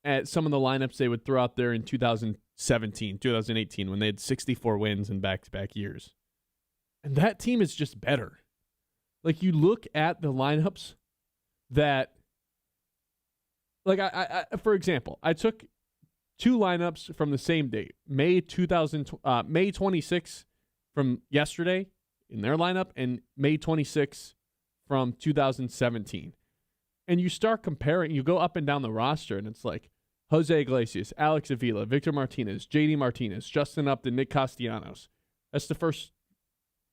at some of the lineups they would throw out there in 2017, 2018, when they had 64 wins in back-to-back years. And that team is just better. Like, you look at the lineups that, like, I for example, I took two lineups from the same date, May 26 from yesterday in their lineup and May 26 from 2017. And you start comparing, you go up and down the roster, and it's like Jose Iglesias, Alex Avila, Victor Martinez, JD Martinez, Justin Upton, Nick Castellanos. That's the first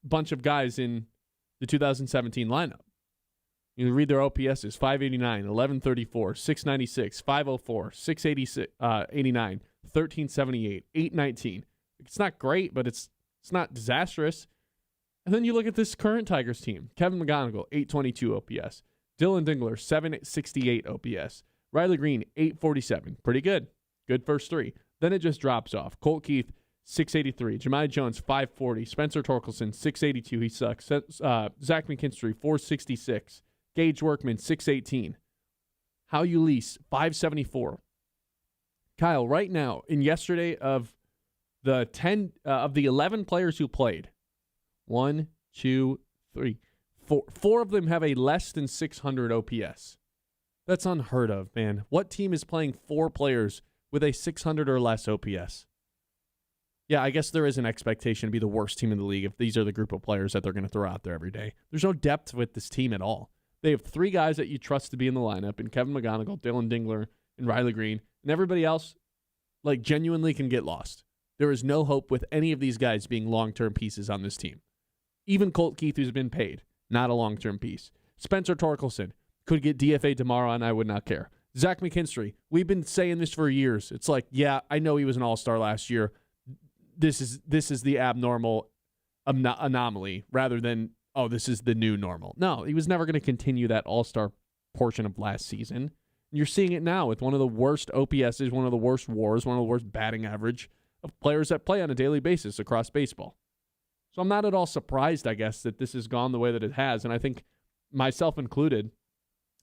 bunch of guys in the 2017 lineup. You read their OPSs: 589, 1134, 696, 504, 686, 89, 1378, 819. It's not great, but it's not disastrous. And then you look at this current Tigers team: Kevin McGonigal, 822 OPS, Dylan Dingler, 768 OPS, Riley Green, 847. Pretty good. Good first three. Then it just drops off. Colt Keith, 683. Jahmai Jones, 540. Spencer Torkelson, 682. He sucks. Zach McKinstry, 466. Gage Workman, 618. Howie Ulysse, 574. Kyle, right now, in yesterday of the 11 players who played, 1, 2, 3, 4. 4 of them have a less than 600 OPS. That's unheard of, man. What team is playing 4 players with a 600 or less OPS? Yeah, I guess there is an expectation to be the worst team in the league if these are the group of players that they're going to throw out there every day. There's no depth with this team at all. They have 3 guys that you trust to be in the lineup, and Kevin McGonigal, Dylan Dingler, and Riley Green, and everybody else, like, genuinely can get lost. There is no hope with any of these guys being long-term pieces on this team. Even Colt Keith, who's been paid, not a long-term piece. Spencer Torkelson could get DFA tomorrow, and I would not care. Zach McKinstry, we've been saying this for years. It's like, yeah, I know he was an all-star last year. This is the abnormal anomaly rather than, oh, this is the new normal. No, he was never going to continue that all-star portion of last season. You're seeing it now with one of the worst OPSs, one of the worst WARs, one of the worst batting average of players that play on a daily basis across baseball. So I'm not at all surprised, I guess, that this has gone the way that it has. And I think, myself included,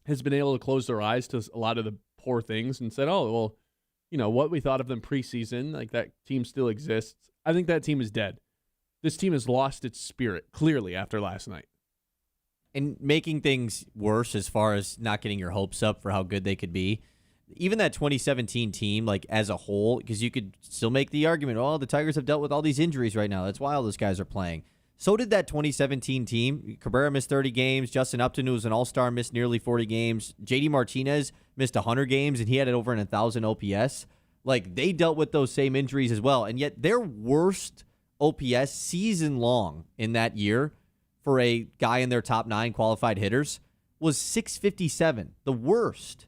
has been able to close their eyes to a lot of the poor things and said, oh, well, you know, what we thought of them preseason, like, that team still exists. I think that team is dead. This team has lost its spirit, clearly, after last night. And making things worse as far as not getting your hopes up for how good they could be. Even that 2017 team, like, as a whole, because you could still make the argument, oh, the Tigers have dealt with all these injuries right now. That's why all those guys are playing. So did that 2017 team. Cabrera missed 30 games. Justin Upton, who was an all-star, missed nearly 40 games. JD Martinez missed 100 games, and he had it over in 1,000 OPS. Like, they dealt with those same injuries as well. And yet their worst OPS season long in that year for a guy in their top 9 qualified hitters was 657. The worst.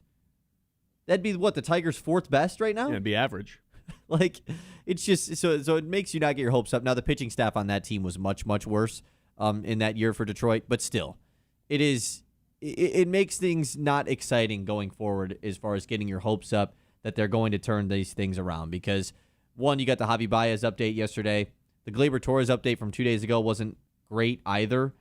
That'd be, what, the Tigers' 4th best right now? Yeah, it'd be average. Like, it's just, so it makes you not get your hopes up. Now, the pitching staff on that team was much, much worse in that year for Detroit, but still, it makes things not exciting going forward as far as getting your hopes up that they're going to turn these things around. Because, one, you got the Javi Baez update yesterday. The Gleyber Torres update from 2 days ago wasn't great either.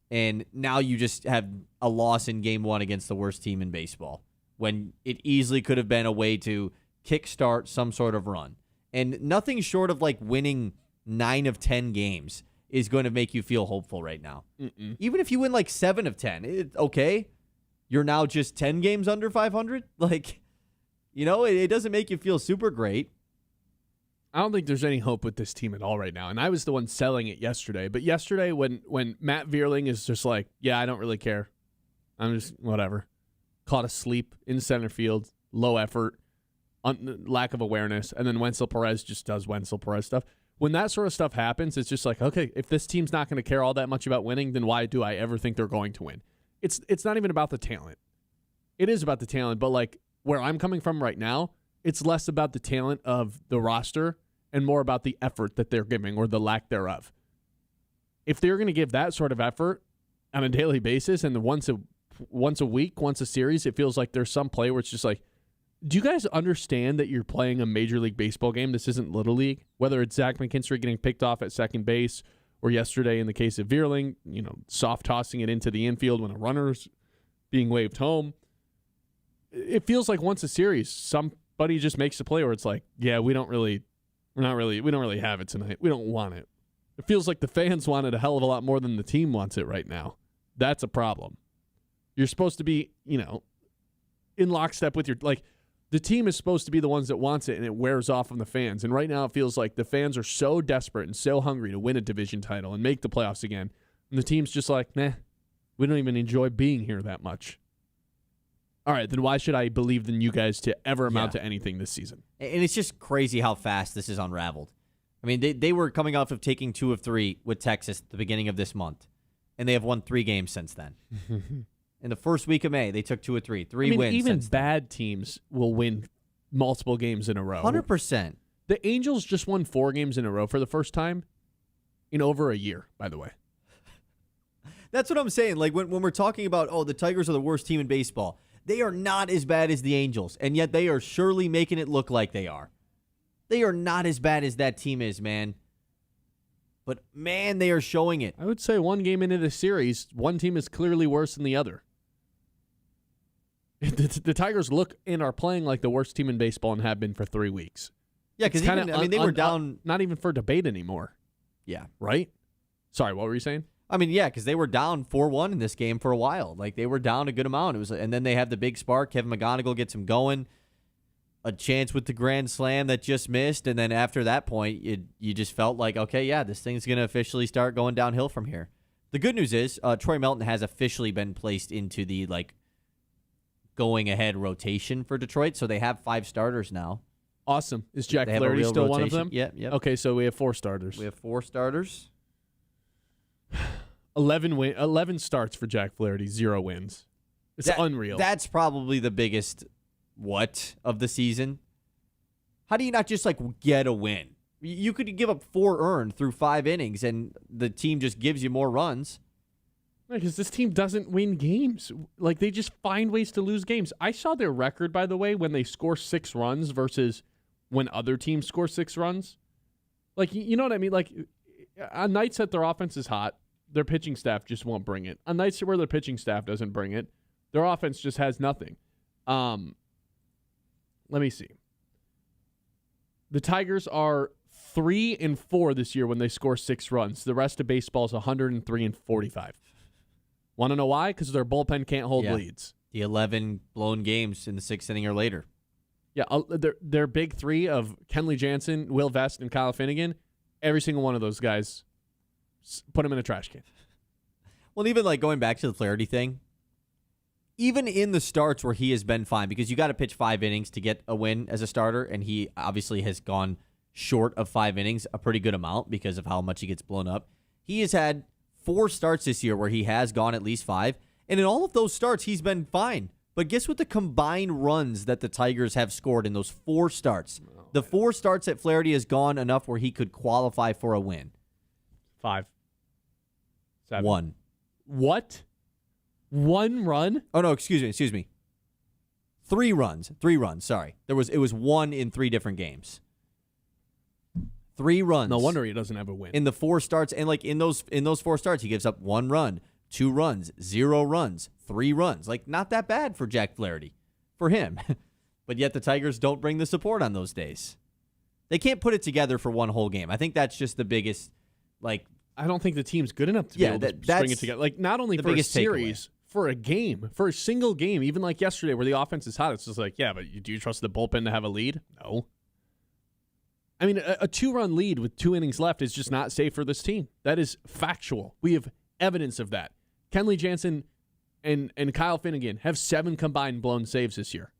And now you just have a loss in Game 1 against the worst team in baseball, when it easily could have been a way to kickstart some sort of run. And nothing short of, like, winning 9 of 10 games is going to make you feel hopeful right now. Mm-mm. Even if you win, like, 7 of 10, okay, you're now just 10 games under 500. Like, you know, it doesn't make you feel super great. I don't think there's any hope with this team at all right now. And I was the one selling it yesterday. But yesterday, when Matt Vierling is just like, yeah, I don't really care. I'm just, whatever. Caught asleep in center field, low effort, lack of awareness, and then Wenzel Perez just does Wenzel Perez stuff. When that sort of stuff happens, it's just like, okay, if this team's not going to care all that much about winning, then why do I ever think they're going to win? It's not even about the talent. It is about the talent, but like where I'm coming from right now, it's less about the talent of the roster and more about the effort that they're giving or the lack thereof. If they're going to give that sort of effort on a daily basis and once a week, once a series, it feels like there's some play where it's just like, do you guys understand that you're playing a Major League Baseball game? This isn't Little League. Whether it's Zach McKinstry getting picked off at second base or yesterday in the case of Vierling, soft tossing it into the infield when a runner's being waved home. It feels like once a series, somebody just makes a play where it's like, yeah, we don't really have it tonight. We don't want it. It feels like the fans want it a hell of a lot more than the team wants it right now. That's a problem. You're supposed to be, in lockstep with the team is supposed to be the ones that wants it, and it wears off on the fans. And right now it feels like the fans are so desperate and so hungry to win a division title and make the playoffs again. And the team's just like, nah, we don't even enjoy being here that much. All right, then why should I believe in you guys to ever amount to anything this season? And it's just crazy how fast this is unraveled. I mean, they were coming off of taking 2 of 3 with Texas at the beginning of this month, and they have won 3 games since then. In the first week of May, they took 2 of 3. Three wins. Even bad teams will win multiple games in a row. 100%. The Angels just won 4 games in a row for the first time in over a year, by the way. That's what I'm saying. Like when we're talking about, the Tigers are the worst team in baseball, they are not as bad as the Angels, and yet they are surely making it look like they are. They are not as bad as that team is, man. But, man, they are showing it. I would say one game into the series, one team is clearly worse than the other. The Tigers look and are playing like the worst team in baseball and have been for 3 weeks. Yeah, because they were down. Not even for debate anymore. Yeah. Right? Sorry, what were you saying? I mean, yeah, because they were down 4-1 in this game for a while. Like, they were down a good amount. And then they had the big spark. Kevin McGonigal gets him going. A chance with the grand slam that just missed. And then after that point, you just felt like, okay, yeah, this thing's going to officially start going downhill from here. The good news is Troy Melton has officially been placed into the, going ahead rotation for Detroit. So they have 5 starters now. Awesome. Is Jack Flaherty still one of them? Yeah. Okay, so we have 4 starters. We have 4 starters. 11 starts for Jack Flaherty, 0 wins. It's unreal. That's probably the biggest what of the season. How do you not just get a win? You could give up 4 earned through 5 innings and the team just gives you more runs. Because this team doesn't win games. They just find ways to lose games. I saw their record, by the way, when they score 6 runs versus when other teams score 6 runs. You know what I mean? On nights that their offense is hot, their pitching staff just won't bring it. On nights where their pitching staff doesn't bring it, their offense just has nothing. Let me see. The Tigers are 3-4 this year when they score 6 runs. The rest of baseball is 103-45. Want to know why? Because their bullpen can't hold leads. The 11 blown games in the 6th inning or later. Yeah, their big 3 of Kenley Jansen, Will Vest, and Kyle Finnegan, every single one of those guys, put them in a trash can. Well, even going back to the Flaherty thing, even in the starts where he has been fine, because you got to pitch 5 innings to get a win as a starter, and he obviously has gone short of 5 innings a pretty good amount because of how much he gets blown up. He has had 4 starts this year where he has gone at least 5, and in all of those starts, he's been fine. But guess what the combined runs that the Tigers have scored in those 4 starts? The 4 starts that Flaherty has gone enough where he could qualify for a win. 5. 7. 1. What? 1 run? Oh, no, excuse me. 3 runs. 3 runs, sorry. It was 1 in 3 different games. 3 runs. No wonder he doesn't have a win. In the 4 starts, and in those 4 starts, he gives up 1 run, 2 runs, 0 runs, 3 runs. Not that bad for Jack Flaherty, for him. But yet the Tigers don't bring the support on those days. They can't put it together for one whole game. I think that's just the biggest, I don't think the team's good enough to be able to string it together. Not only for a series, for a game, for a single game, even like yesterday where the offense is hot, it's just but do you trust the bullpen to have a lead? No. I mean, a 2-run lead with 2 innings left is just not safe for this team. That is factual. We have evidence of that. Kenley Jansen and Kyle Finnegan have 7 combined blown saves this year.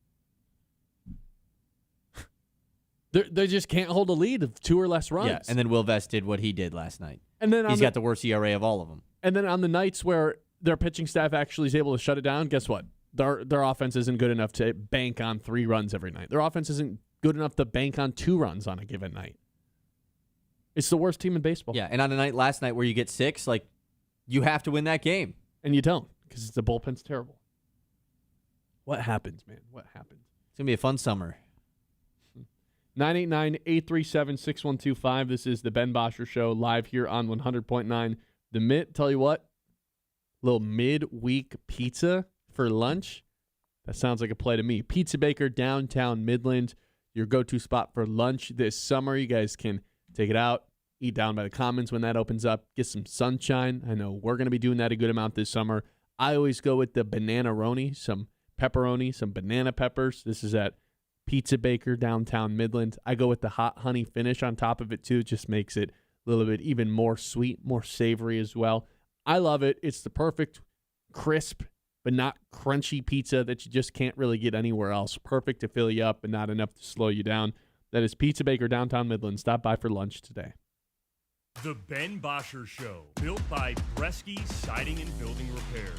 They just can't hold a lead of 2 or less runs. Yeah, and then Will Vest did what he did last night. And then He's got the worst ERA of all of them. And then on the nights where their pitching staff actually is able to shut it down, guess what? Their offense isn't good enough to bank on 3 runs every night. Their offense isn't good enough to bank on 2 runs on a given night. It's the worst team in baseball. Yeah, and on a night last night where you get 6, like, you have to win that game. And you don't, because the bullpen's terrible. What happens, man? What happens? It's going to be a fun summer. 989-837-6125. This is the Ben Bosscher Show live here on 100.9 The Mitt. Tell you what, little midweek pizza for lunch. That sounds like a play to me. Pizza Baker, downtown Midland, your go-to spot for lunch this summer. You guys can take it out, eat down by the Commons when that opens up, get some sunshine. I know we're going to be doing that a good amount this summer. I always go with the banana-roni, some pepperoni, some banana peppers. This is at Pizza Baker, downtown Midland. I go with the hot honey finish on top of it, too. It just makes it a little bit even more sweet, more savory as well. I love it. It's the perfect, crisp, but not crunchy pizza that you just can't really get anywhere else. Perfect to fill you up, but not enough to slow you down. That is Pizza Baker, downtown Midland. Stop by for lunch today. The Ben Bosscher Show, built by Bresky Siding and Building Repair.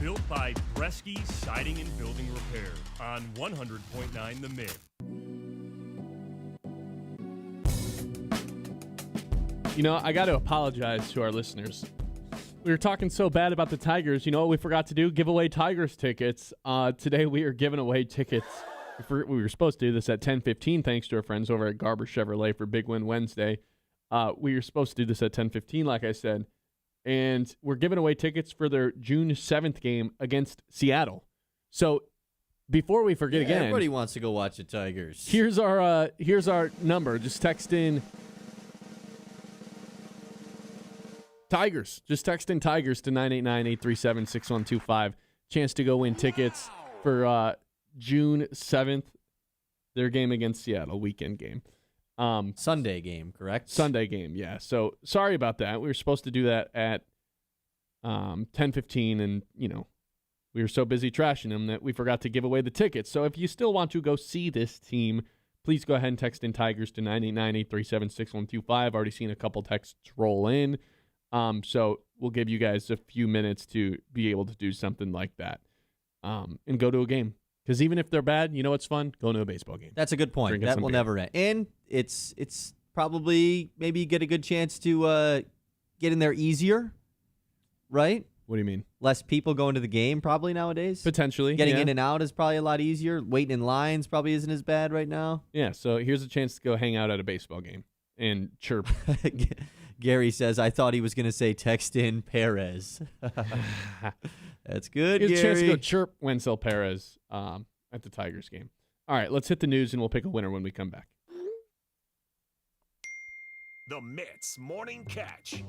Built by Bresky Siding and Building Repair on 100.9 The Mid. You know, I got to apologize to our listeners. We were talking so bad about the Tigers. You know what we forgot to do? Give away Tigers tickets. Today we are giving away tickets. We were supposed to do this at 10:15 thanks to our friends over at Garber Chevrolet for Big Win Wednesday. We were supposed to do this at 10:15, like I said. And we're giving away tickets for their June 7th game against Seattle. So before we forget again. Everybody wants to go watch the Tigers. Here's our number. Just text in Tigers. Just text in Tigers to 989-837-6125. Chance to go win tickets for June 7th, their game against Seattle, weekend game. Sunday game, correct? Sunday game, yeah. So sorry about that. We were supposed to do that at 10:15, and we were so busy trashing them that we forgot to give away the tickets. So if you still want to go see this team, please go ahead and text in Tigers to 989-837-6125. Already seen a couple texts roll in. So we'll give you guys a few minutes to be able to do something like that and go to a game. Because even if they're bad, you know what's fun? Going to a baseball game. That's a good point. That will never end. And it's probably maybe get a good chance to get in there easier, right? What do you mean? Less people going to the game probably nowadays. Potentially. Getting in and out is probably a lot easier. Waiting in lines probably isn't as bad right now. Yeah, so here's a chance to go hang out at a baseball game and chirp. Gary says, I thought he was going to say text in Perez. That's good, Here's Gary. a chance to go chirp Wenzel Perez at the Tigers game. All right, let's hit the news, and we'll pick a winner when we come back. The Mets Morning Catch.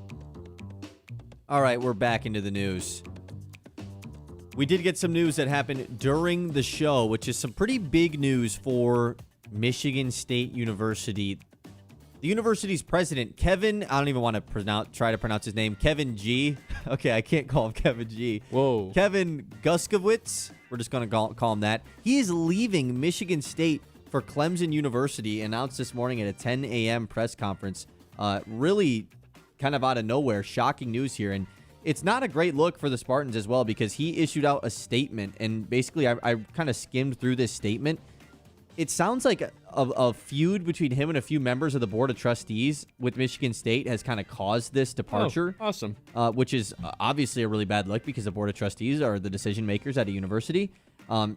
All right, we're back into the news. We did get some news that happened during the show, which is some pretty big news for Michigan State University. The university's president, Kevin, I don't even want to try to pronounce his name, Kevin G. Okay, I can't call him Kevin G. Whoa. Kevin Guskowitz, we're just going to call him that. He is leaving Michigan State for Clemson University, announced this morning at a 10 a.m. press conference. Really kind of out of nowhere, shocking news here. And it's not a great look for the Spartans as well, because he issued out a statement. And basically, I kind of skimmed through this statement. It sounds like a feud between him and a few members of the Board of Trustees with Michigan State has kind of caused this departure. Oh, awesome. Which is obviously a really bad look, because the Board of Trustees are the decision makers at a university.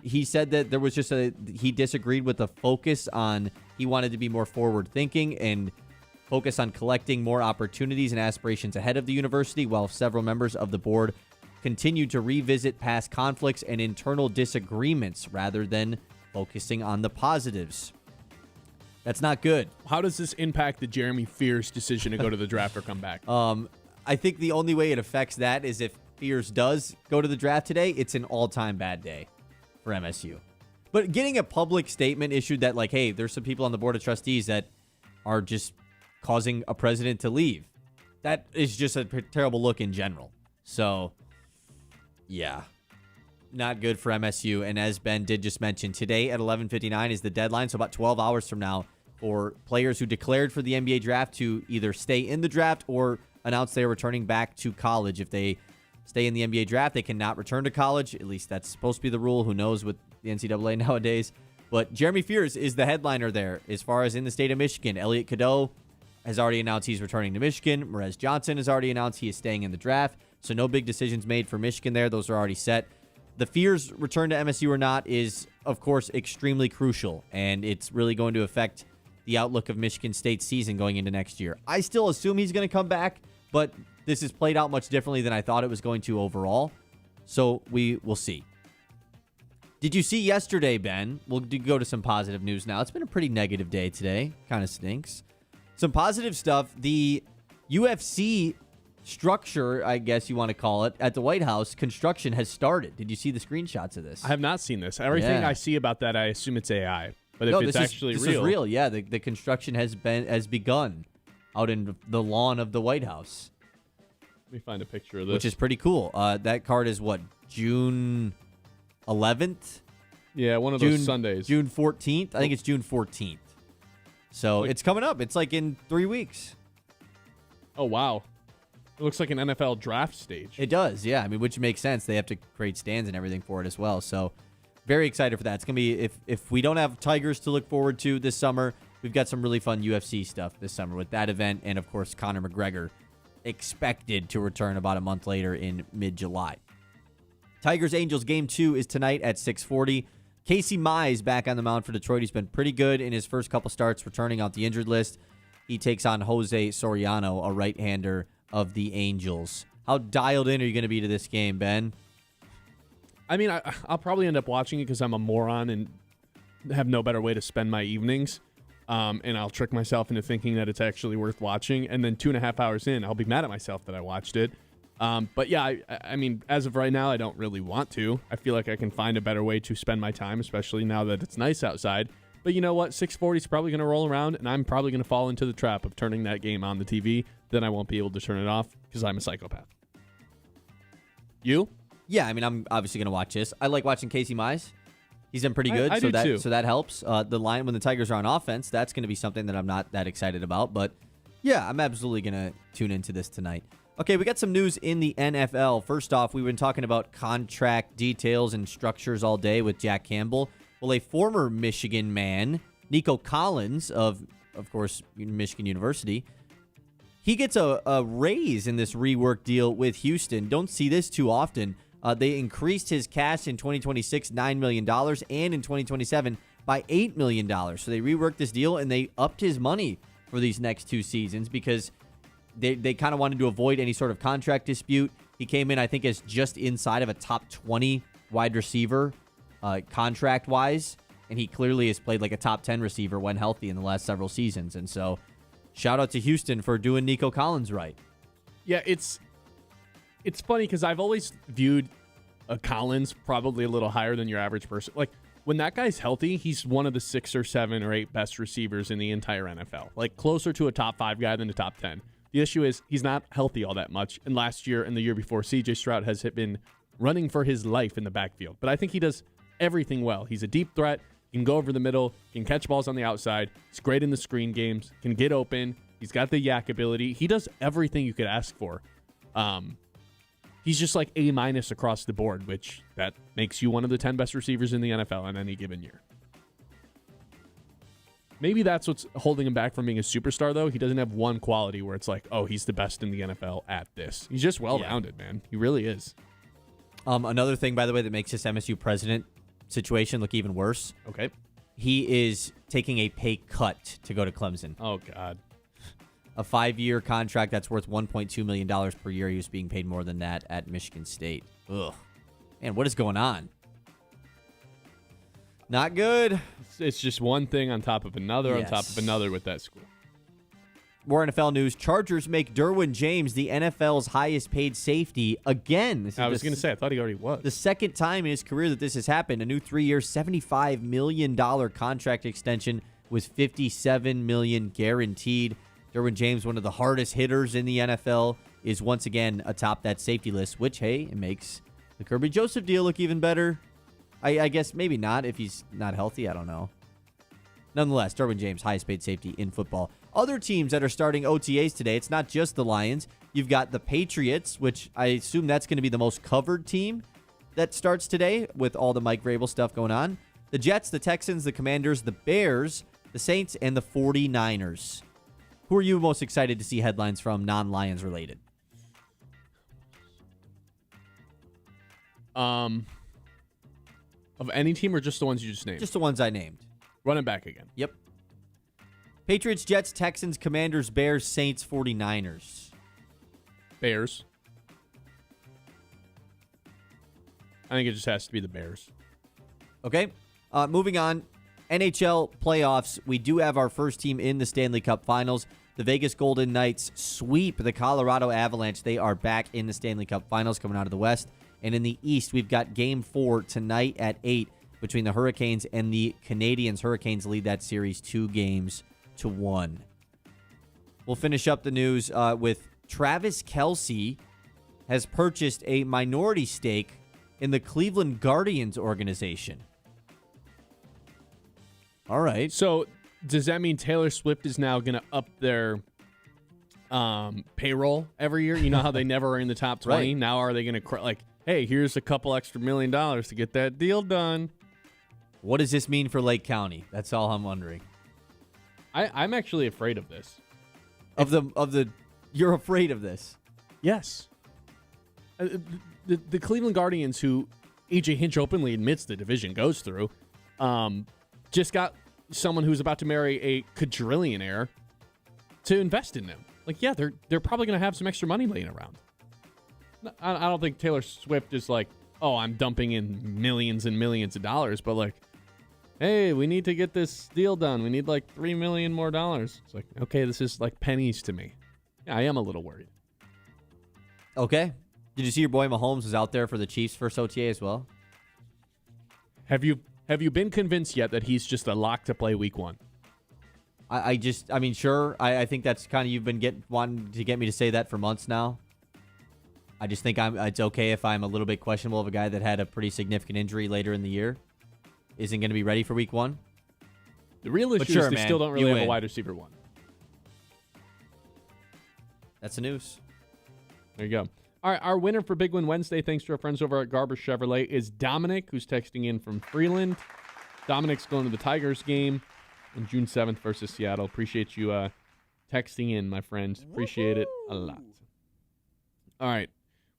He said that there was he disagreed with the focus on, he wanted to be more forward thinking and focus on collecting more opportunities and aspirations ahead of the university, while several members of the board continued to revisit past conflicts and internal disagreements rather than focusing on the positives. That's not good. How does this impact the Jeremy Fears decision to go to the draft or come back? I think the only way it affects that is if Fears does go to the draft today, it's an all-time bad day for MSU. But getting a public statement issued that, like, hey, there's some people on the Board of Trustees that are just causing a president to leave, that is just a terrible look in general. So, yeah. Not good for MSU. And as Ben did just mention, today at 11:59 is the deadline, so about 12 hours from now, for players who declared for the NBA draft to either stay in the draft or announce they are returning back to college. If they stay in the NBA draft, they cannot return to college. At least that's supposed to be the rule. Who knows with the NCAA nowadays. But Jeremy Fears is the headliner there as far as in the state of Michigan. Elliot Cadeau has already announced he's returning to Michigan. Merez Johnson has already announced he is staying in the draft. So no big decisions made for Michigan there. Those are already set. The Fears return to MSU or not is, of course, extremely crucial, and it's really going to affect the outlook of Michigan State's season going into next year. I still assume he's going to come back, but this has played out much differently than I thought it was going to overall, so we will see. Did you see yesterday, Ben? We'll go to some positive news now. It's been a pretty negative day today. Kind of stinks. Some positive stuff. The UFC structure, I guess you want to call it, at the White House, construction has started. Did you see the screenshots of this? I have not seen this. Everything I see about that, I assume it's AI. But if it's actually real. This is real, yeah. The construction has begun out in the lawn of the White House. Let me find a picture of this. Which is pretty cool. That card is what, June 11th? Yeah, one of those Sundays. June 14th? I think it's June 14th. So it's coming up. It's like in 3 weeks. Oh, wow. It looks like an NFL draft stage. It does, yeah. I mean, which makes sense. They have to create stands and everything for it as well. So very excited for that. It's going to be, if we don't have Tigers to look forward to this summer, we've got some really fun UFC stuff this summer with that event. And, of course, Conor McGregor expected to return about a month later in mid-July. Tigers-Angels Game 2 is tonight at 6:40. Casey Mize back on the mound for Detroit. He's been pretty good in his first couple starts, returning off the injured list. He takes on Jose Soriano, a right-hander of the Angels. How dialed in are you going to be to this game, Ben? I mean, I'll probably end up watching it because I'm a moron and have no better way to spend my evenings. And I'll trick myself into thinking that it's actually worth watching. And then 2.5 hours in, I'll be mad at myself that I watched it. But yeah, I mean, as of right now, I don't really want to. I feel like I can find a better way to spend my time, especially now that it's nice outside. But you know what? 6:40 is probably going to roll around, and I'm probably going to fall into the trap of turning that game on the TV. Then I won't be able to turn it off because I'm a psychopath. You? Yeah, I mean, I'm obviously going to watch this. I like watching Casey Mize. He's been pretty good, I do too. So that helps. The line when the Tigers are on offense, that's going to be something that I'm not that excited about. But yeah, I'm absolutely going to tune into this tonight. Okay, we got some news in the NFL. First off, we've been talking about contract details and structures all day with Jack Campbell. Well, a former Michigan man, Nico Collins of course, Michigan University, he gets a raise in this rework deal with Houston. Don't see this too often. They increased his cash in 2026, $9 million, and in 2027 by $8 million. So they reworked this deal, and they upped his money for these next 2 seasons because they kind of wanted to avoid any sort of contract dispute. He came in, I think, as just inside of a top 20 wide receiver contract-wise, and he clearly has played like a top 10 receiver when healthy in the last several seasons. And so shout out to Houston for doing Nico Collins right. Yeah, it's funny because I've always viewed Collins probably a little higher than your average person. Like, when that guy's healthy, he's one of the 6 or 7 or 8 best receivers in the entire NFL. Like, closer to a top 5 guy than a top 10. The issue is he's not healthy all that much. And last year and the year before, C.J. Stroud has been running for his life in the backfield. But I think he does everything well. He's a deep threat. He can go over the middle. Can catch balls on the outside. He's great in the screen games. Can get open. He's got the yak ability. He does everything you could ask for. He's just like A- across the board, which that makes you one of the 10 best receivers in the NFL in any given year. Maybe that's what's holding him back from being a superstar, though. He doesn't have one quality where it's like, oh, he's the best in the NFL at this. He's just well-rounded, man. He really is. Another thing, by the way, that makes this MSU president situation look even worse. Okay. He is taking a pay cut to go to Clemson. Oh, God. A 5-year contract that's worth $1.2 million per year. He was being paid more than that at Michigan State. Ugh. Man, what is going on? Not good. It's just one thing on top of another on top of another with that school. More NFL news. Chargers make Derwin James the NFL's highest paid safety again. I was going to say, I thought he already was. The second time in his career that this has happened. A new 3-year, $75 million contract extension with $57 million guaranteed. Derwin James, one of the hardest hitters in the NFL, is once again atop that safety list, which, hey, it makes the Kirby Joseph deal look even better. I guess maybe not if he's not healthy. I don't know. Nonetheless, Derwin James, highest paid safety in football. Other teams that are starting OTAs today, it's not just the Lions. You've got the Patriots, which I assume that's going to be the most covered team that starts today with all the Mike Vrabel stuff going on. The Jets, the Texans, the Commanders, the Bears, the Saints, and the 49ers. Who are you most excited to see headlines from non-Lions related? Of any team or just the ones you just named? Just the ones I named. Run it back again. Yep. Patriots, Jets, Texans, Commanders, Bears, Saints, 49ers. Bears. I think it just has to be the Bears. Okay. Moving on. NHL playoffs. We do have our first team in the Stanley Cup Finals. The Vegas Golden Knights sweep the Colorado Avalanche. They are back in the Stanley Cup Finals coming out of the West. And in the East, we've got Game 4 tonight at 8 between the Hurricanes and the Canadiens. Hurricanes lead that series 2-1. We'll finish up the news with Travis Kelce has purchased a minority stake in the Cleveland Guardians organization. All right. So does that mean Taylor Swift is now going to up their payroll every year. You know how they never are in the top 20? Right. Now are they going to, hey, here's a couple extra $1 million to get that deal done? What does this mean for Lake County? That's all I'm wondering. I'm actually afraid of this. You're afraid of this. Yes. The Cleveland Guardians, who AJ Hinch openly admits the division goes through, just got someone who's about to marry a quadrillionaire to invest in them. They're probably going to have some extra money laying around. I don't think Taylor Swift is like, oh, I'm dumping in millions and millions of dollars, but hey, we need to get this deal done. We need $3 million more dollars. It's okay, this is pennies to me. Yeah, I am a little worried. Okay. Did you see your boy Mahomes was out there for the Chiefs' first OTA as well? Have you been convinced yet that he's just a lock to play week 1? Sure. I think that's kind of, you've been wanting to get me to say that for months now. I just think it's okay if I'm a little bit questionable of a guy that had a pretty significant injury later in the year. Isn't going to be ready for week 1. The real issue is they still don't really have a wide receiver 1. That's the news. There you go. All right, our winner for Big Win Wednesday, thanks to our friends over at Garber Chevrolet, is Dominic, who's texting in from Freeland. Dominic's going to the Tigers game on June 7th versus Seattle. Appreciate you texting in, my friend. Appreciate it a lot. All right,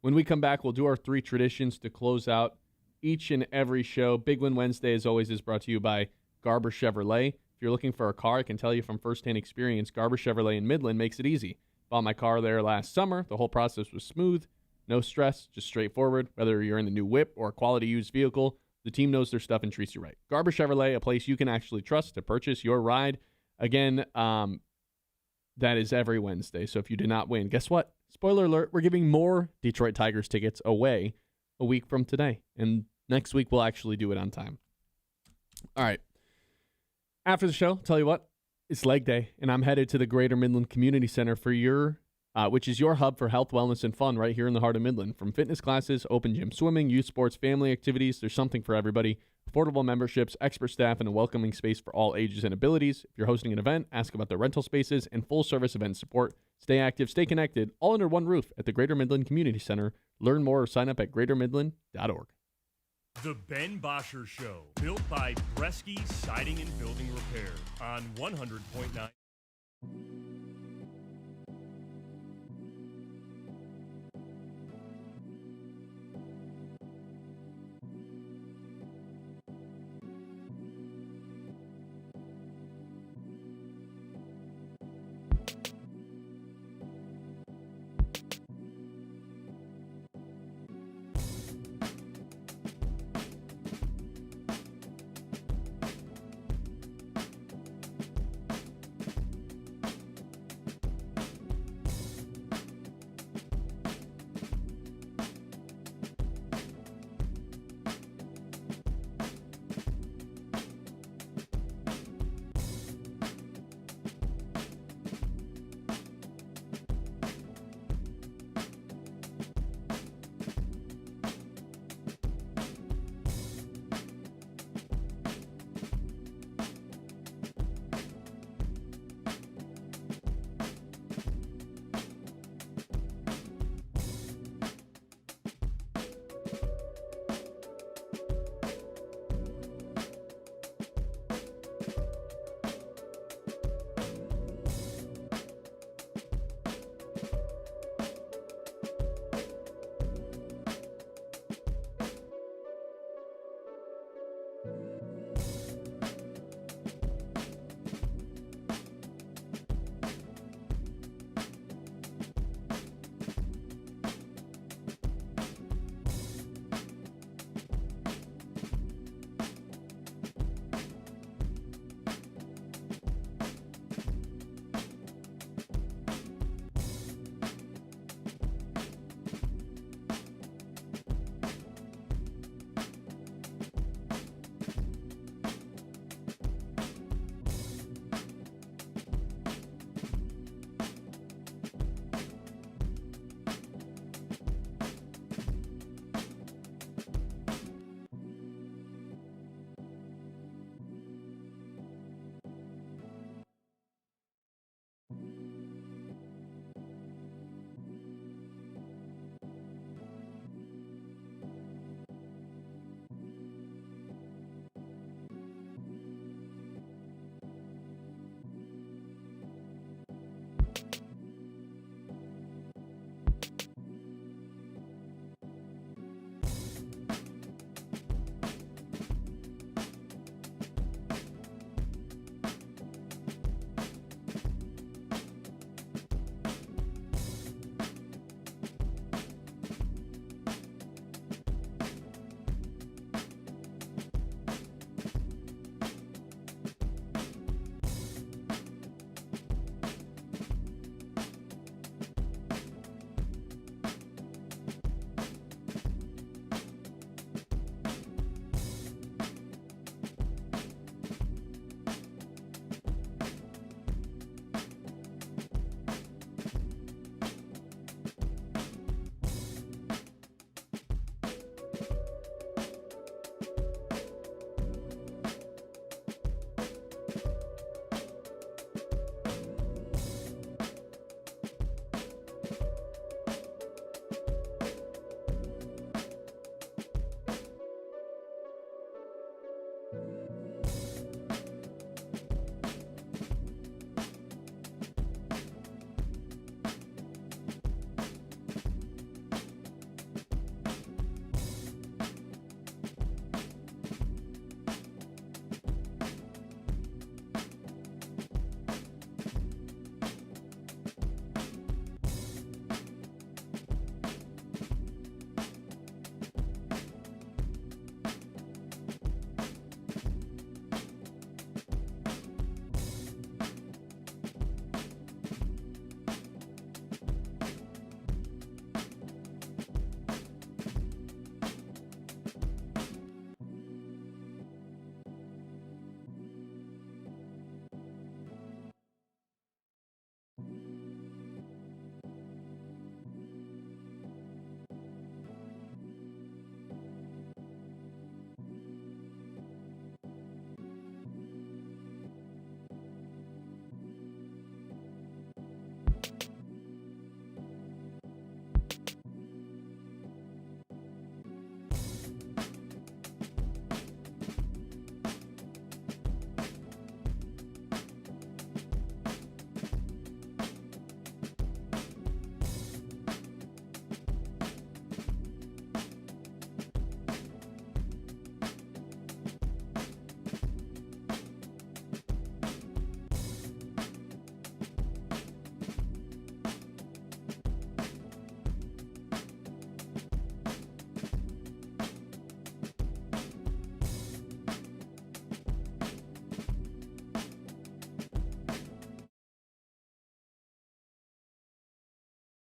when we come back, we'll do our 3 traditions to close out each and every show. Big Win Wednesday, as always, is brought to you by Garber Chevrolet. If you're looking for a car, I can tell you from firsthand experience, Garber Chevrolet in Midland makes it easy. Bought my car there last summer. The whole process was smooth. No stress, just straightforward. Whether you're in the new whip or a quality used vehicle, the team knows their stuff and treats you right. Garber Chevrolet, a place you can actually trust to purchase your ride. Again, that is every Wednesday. So if you did not win, guess what? Spoiler alert, we're giving more Detroit Tigers tickets away a week from today. And next week, we'll actually do it on time. All right. After the show, tell you what, it's leg day, and I'm headed to the Greater Midland Community Center for which is your hub for health, wellness, and fun right here in the heart of Midland. From fitness classes, open gym swimming, youth sports, family activities, there's something for everybody. Affordable memberships, expert staff, and a welcoming space for all ages and abilities. If you're hosting an event, ask about the rental spaces and full-service event support. Stay active, stay connected, all under one roof at the Greater Midland Community Center. Learn more or sign up at greatermidland.org. The Ben Bosscher Show, built by Bresky Siding and Building Repair on 100.9.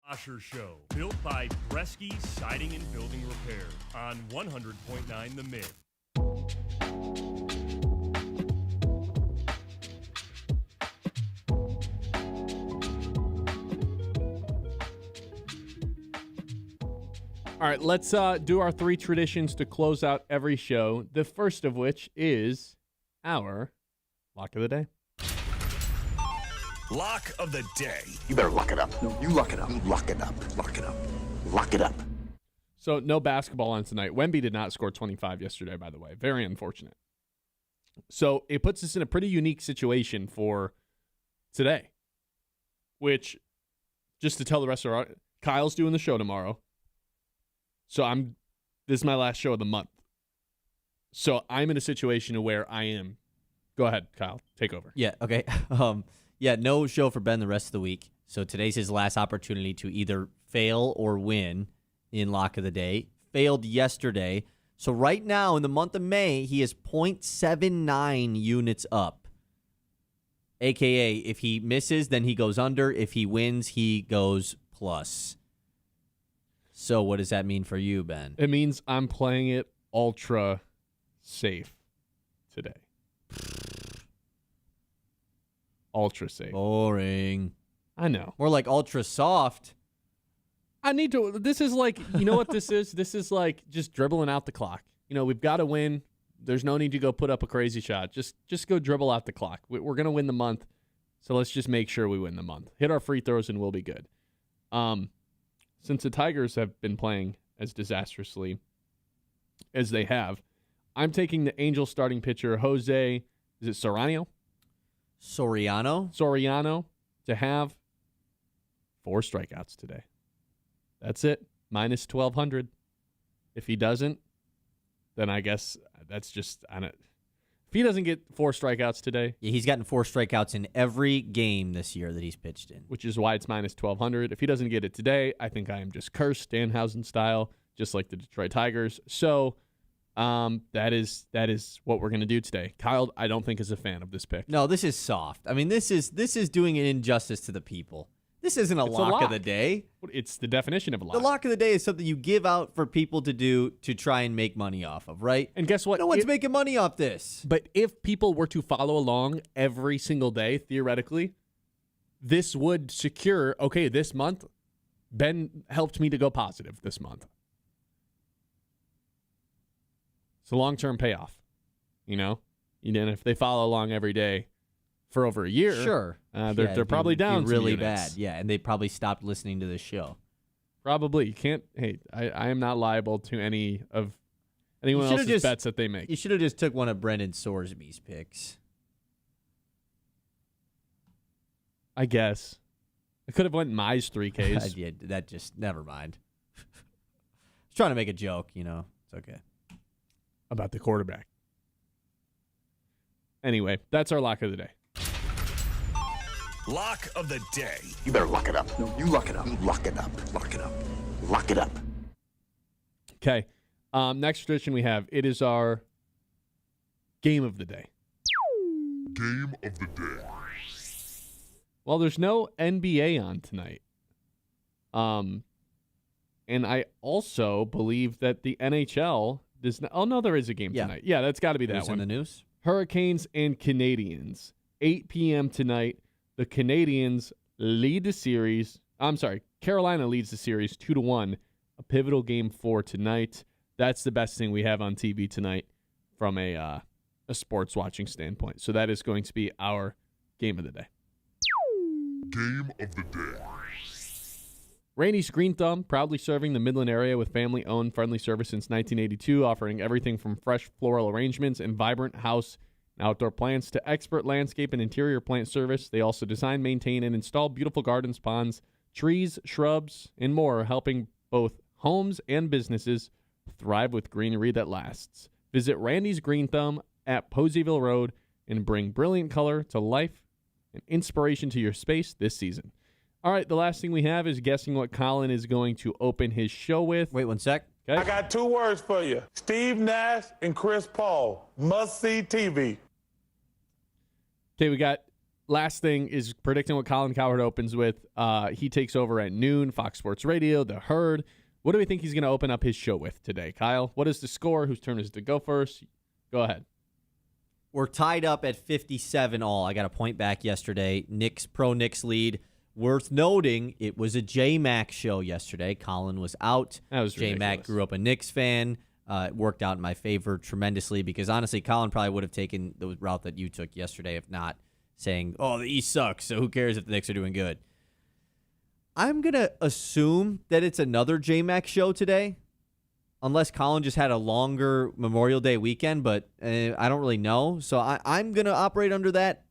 Bosscher Show, built by Bresky Siding and Building Repair on 100.9 The Mid. All right, let's do our 3 traditions to close out every show. The first of which is our lock of the day. Lock of the day. You better lock it up. No, you lock it up. Lock it up. Lock it up. Lock it up. So no basketball on tonight. Wemby did not score 25 yesterday, by the way. Very unfortunate. So it puts us in a pretty unique situation for today, which, just to tell the rest of our, Kyle's doing the show tomorrow. So this is my last show of the month. So I'm in a situation where I am. Go ahead, Kyle. Take over. Yeah, okay. No show for Ben the rest of the week. So today's his last opportunity to either fail or win in Lock of the Day. Failed yesterday. So right now in the month of May, he is 0.79 units up. AKA, if he misses, then he goes under. If he wins, he goes plus. So what does that mean for you, Ben? It means I'm playing it ultra safe today. Ultra safe. Boring. I know. More like ultra soft. I need to. This is like, you know what this is? This is like just dribbling out the clock. You know, we've got to win. There's no need to go put up a crazy shot. Just go dribble out the clock. We're going to win the month, so let's just make sure we win the month. Hit our free throws and we'll be good. Since the Tigers have been playing as disastrously as they have, I'm taking the Angels starting pitcher, Jose, is it Soriano, to have 4 strikeouts today. That's it. Minus 1,200. If he doesn't, then I guess that's just on it. If he doesn't get 4 strikeouts today. Yeah, he's gotten 4 strikeouts in every game this year that he's pitched in. Which is why it's minus 1,200. If he doesn't get it today, I think I am just cursed, Danhausen style, just like the Detroit Tigers. So that is what we're going to do today. Kyle, I don't think is a fan of this pick. No, this is soft. I mean, this is doing an injustice to the people. This isn't a lock of the day. It's the definition of a lock. The lock of the day is something you give out for people to do to try and make money off of, right? And guess what? No one's making money off this. But if people were to follow along every single day, theoretically, this would secure, okay, this month, Ben helped me to go positive this month. It's a long-term payoff, you know? And if they follow along every day for over a year, sure, they're probably down really some units. bad. Yeah, and they probably stopped listening to this show. Probably. You can't. Hey, I am not liable to anyone else's bets that they make. You should have just took one of Brendan Sorsby's picks. I guess I could have went Mize 3Ks. Yeah, that just never mind. I was trying to make a joke, you know. It's okay. About the quarterback. Anyway, that's our lock of the day. Lock of the day. You better lock it up. No, you lock it up. Lock it up. Lock it up. Lock it up. Okay. Next tradition we have, it is our game of the day. Game of the day. Well, there's no NBA on tonight. And I also believe that the NHL does not. Oh, no, there is a game tonight. Yeah, that's got to be that one. In the news? Hurricanes and Canadians. 8 p.m. tonight. The Canadians lead the series. I'm sorry, Carolina leads the series 2-1. A pivotal game for tonight. That's the best thing we have on TV tonight from a sports watching standpoint. So that is going to be our game of the day. Game of the day. Randy's Green Thumb, proudly serving the Midland area with family-owned friendly service since 1982, offering everything from fresh floral arrangements and vibrant house and outdoor plants to expert landscape and interior plant service. They also design, maintain, and install beautiful gardens, ponds, trees, shrubs, and more, helping both homes and businesses thrive with greenery that lasts. Visit Randy's Green Thumb at Poseyville Road and bring brilliant color to life and inspiration to your space this season. All right, the last thing we have is guessing what Colin is going to open his show with. Wait 1 sec. Okay. I got 2 words for you. Steve Nash and Chris Paul. Must-see TV. Okay, we got last thing is predicting what Colin Cowherd opens with. He takes over at noon, Fox Sports Radio, The Herd. What do we think he's going to open up his show with today, Kyle? What is the score? Whose turn is it to go first? Go ahead. We're tied up at 57 all. I got a point back yesterday. Knicks lead. Worth noting, it was a J-Mac show yesterday. Colin was out. That was ridiculous. J-Mac grew up a Knicks fan. It worked out in my favor tremendously because, honestly, Colin probably would have taken the route that you took yesterday if not saying, oh, the East sucks, so who cares if the Knicks are doing good. I'm going to assume that it's another J-Mac show today, unless Colin just had a longer Memorial Day weekend, but I don't really know. So I'm going to operate under that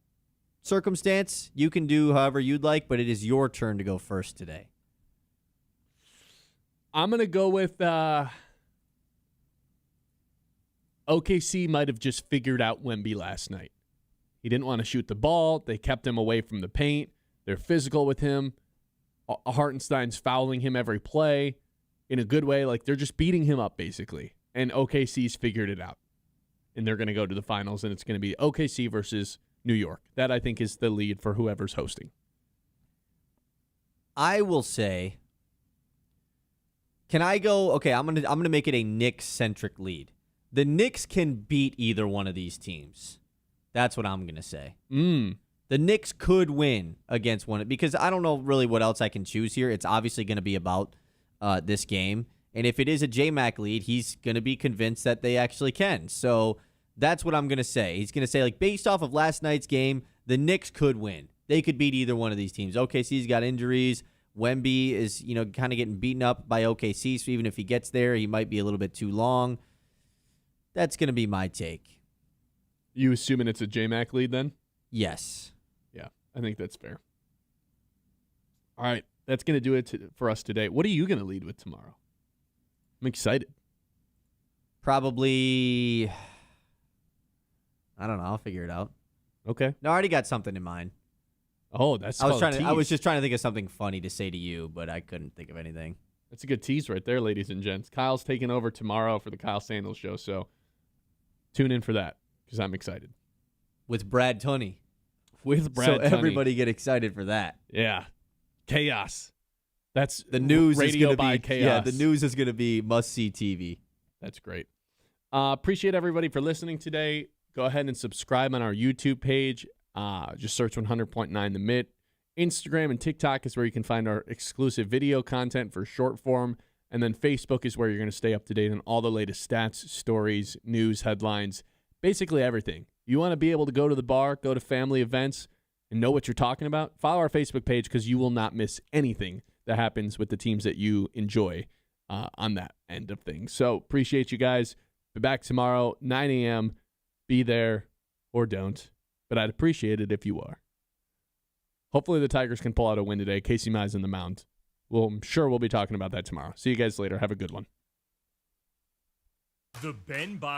circumstance. You can do however you'd like, but it is your turn to go first today. I'm going to go with OKC might have just figured out Wemby last night. He didn't want to shoot the ball. They kept him away from the paint. They're physical with him. Hartenstein's fouling him every play in a good way. Like, they're just beating him up, basically. And OKC's figured it out. And they're going to go to the finals, and it's going to be OKC versus New York. That, I think, is the lead for whoever's hosting. I will say, can I go? Okay, I'm gonna make it a Knicks-centric lead. The Knicks can beat either one of these teams. That's what I'm gonna say. The Knicks could win against one because I don't know really what else I can choose here. It's obviously going to be about this game. And if it is a J-Mac lead, he's going to be convinced that they actually can. So that's what I'm going to say. He's going to say, like, based off of last night's game, the Knicks could win. They could beat either one of these teams. OKC's got injuries. Wemby is, kind of getting beaten up by OKC. So even if he gets there, he might be a little bit too long. That's going to be my take. You assuming it's a J-Mac lead then? Yes. Yeah, I think that's fair. All right, that's going to do it for us today. What are you going to lead with tomorrow? I'm excited. Probably, I don't know. I'll figure it out. Okay. No, I already got something in mind. Oh, that's I was just trying to think of something funny to say to you, but I couldn't think of anything. That's a good tease right there, ladies and gents. Kyle's taking over tomorrow for the Kyle Sandals show, so tune in for that because I'm excited. With Brad Tunney. With Brad So Tunney. Everybody get excited for that. Yeah. Chaos. That's the news radio is going to by be chaos. Yeah, the news is going to be must-see TV. That's great. Appreciate everybody for listening today. Go ahead and subscribe on our YouTube page. Just search 100.9 The Mid. Instagram and TikTok is where you can find our exclusive video content for short form. And then Facebook is where you're going to stay up to date on all the latest stats, stories, news, headlines, basically everything. You want to be able to go to the bar, go to family events, and know what you're talking about? Follow our Facebook page because you will not miss anything that happens with the teams that you enjoy on that end of things. So appreciate you guys. Be back tomorrow, 9 a.m. Be there or don't, but I'd appreciate it if you are. Hopefully the Tigers can pull out a win today. Casey Mize in the mound. I'm sure we'll be talking about that tomorrow. See you guys later. Have a good one. The Ben Bosscher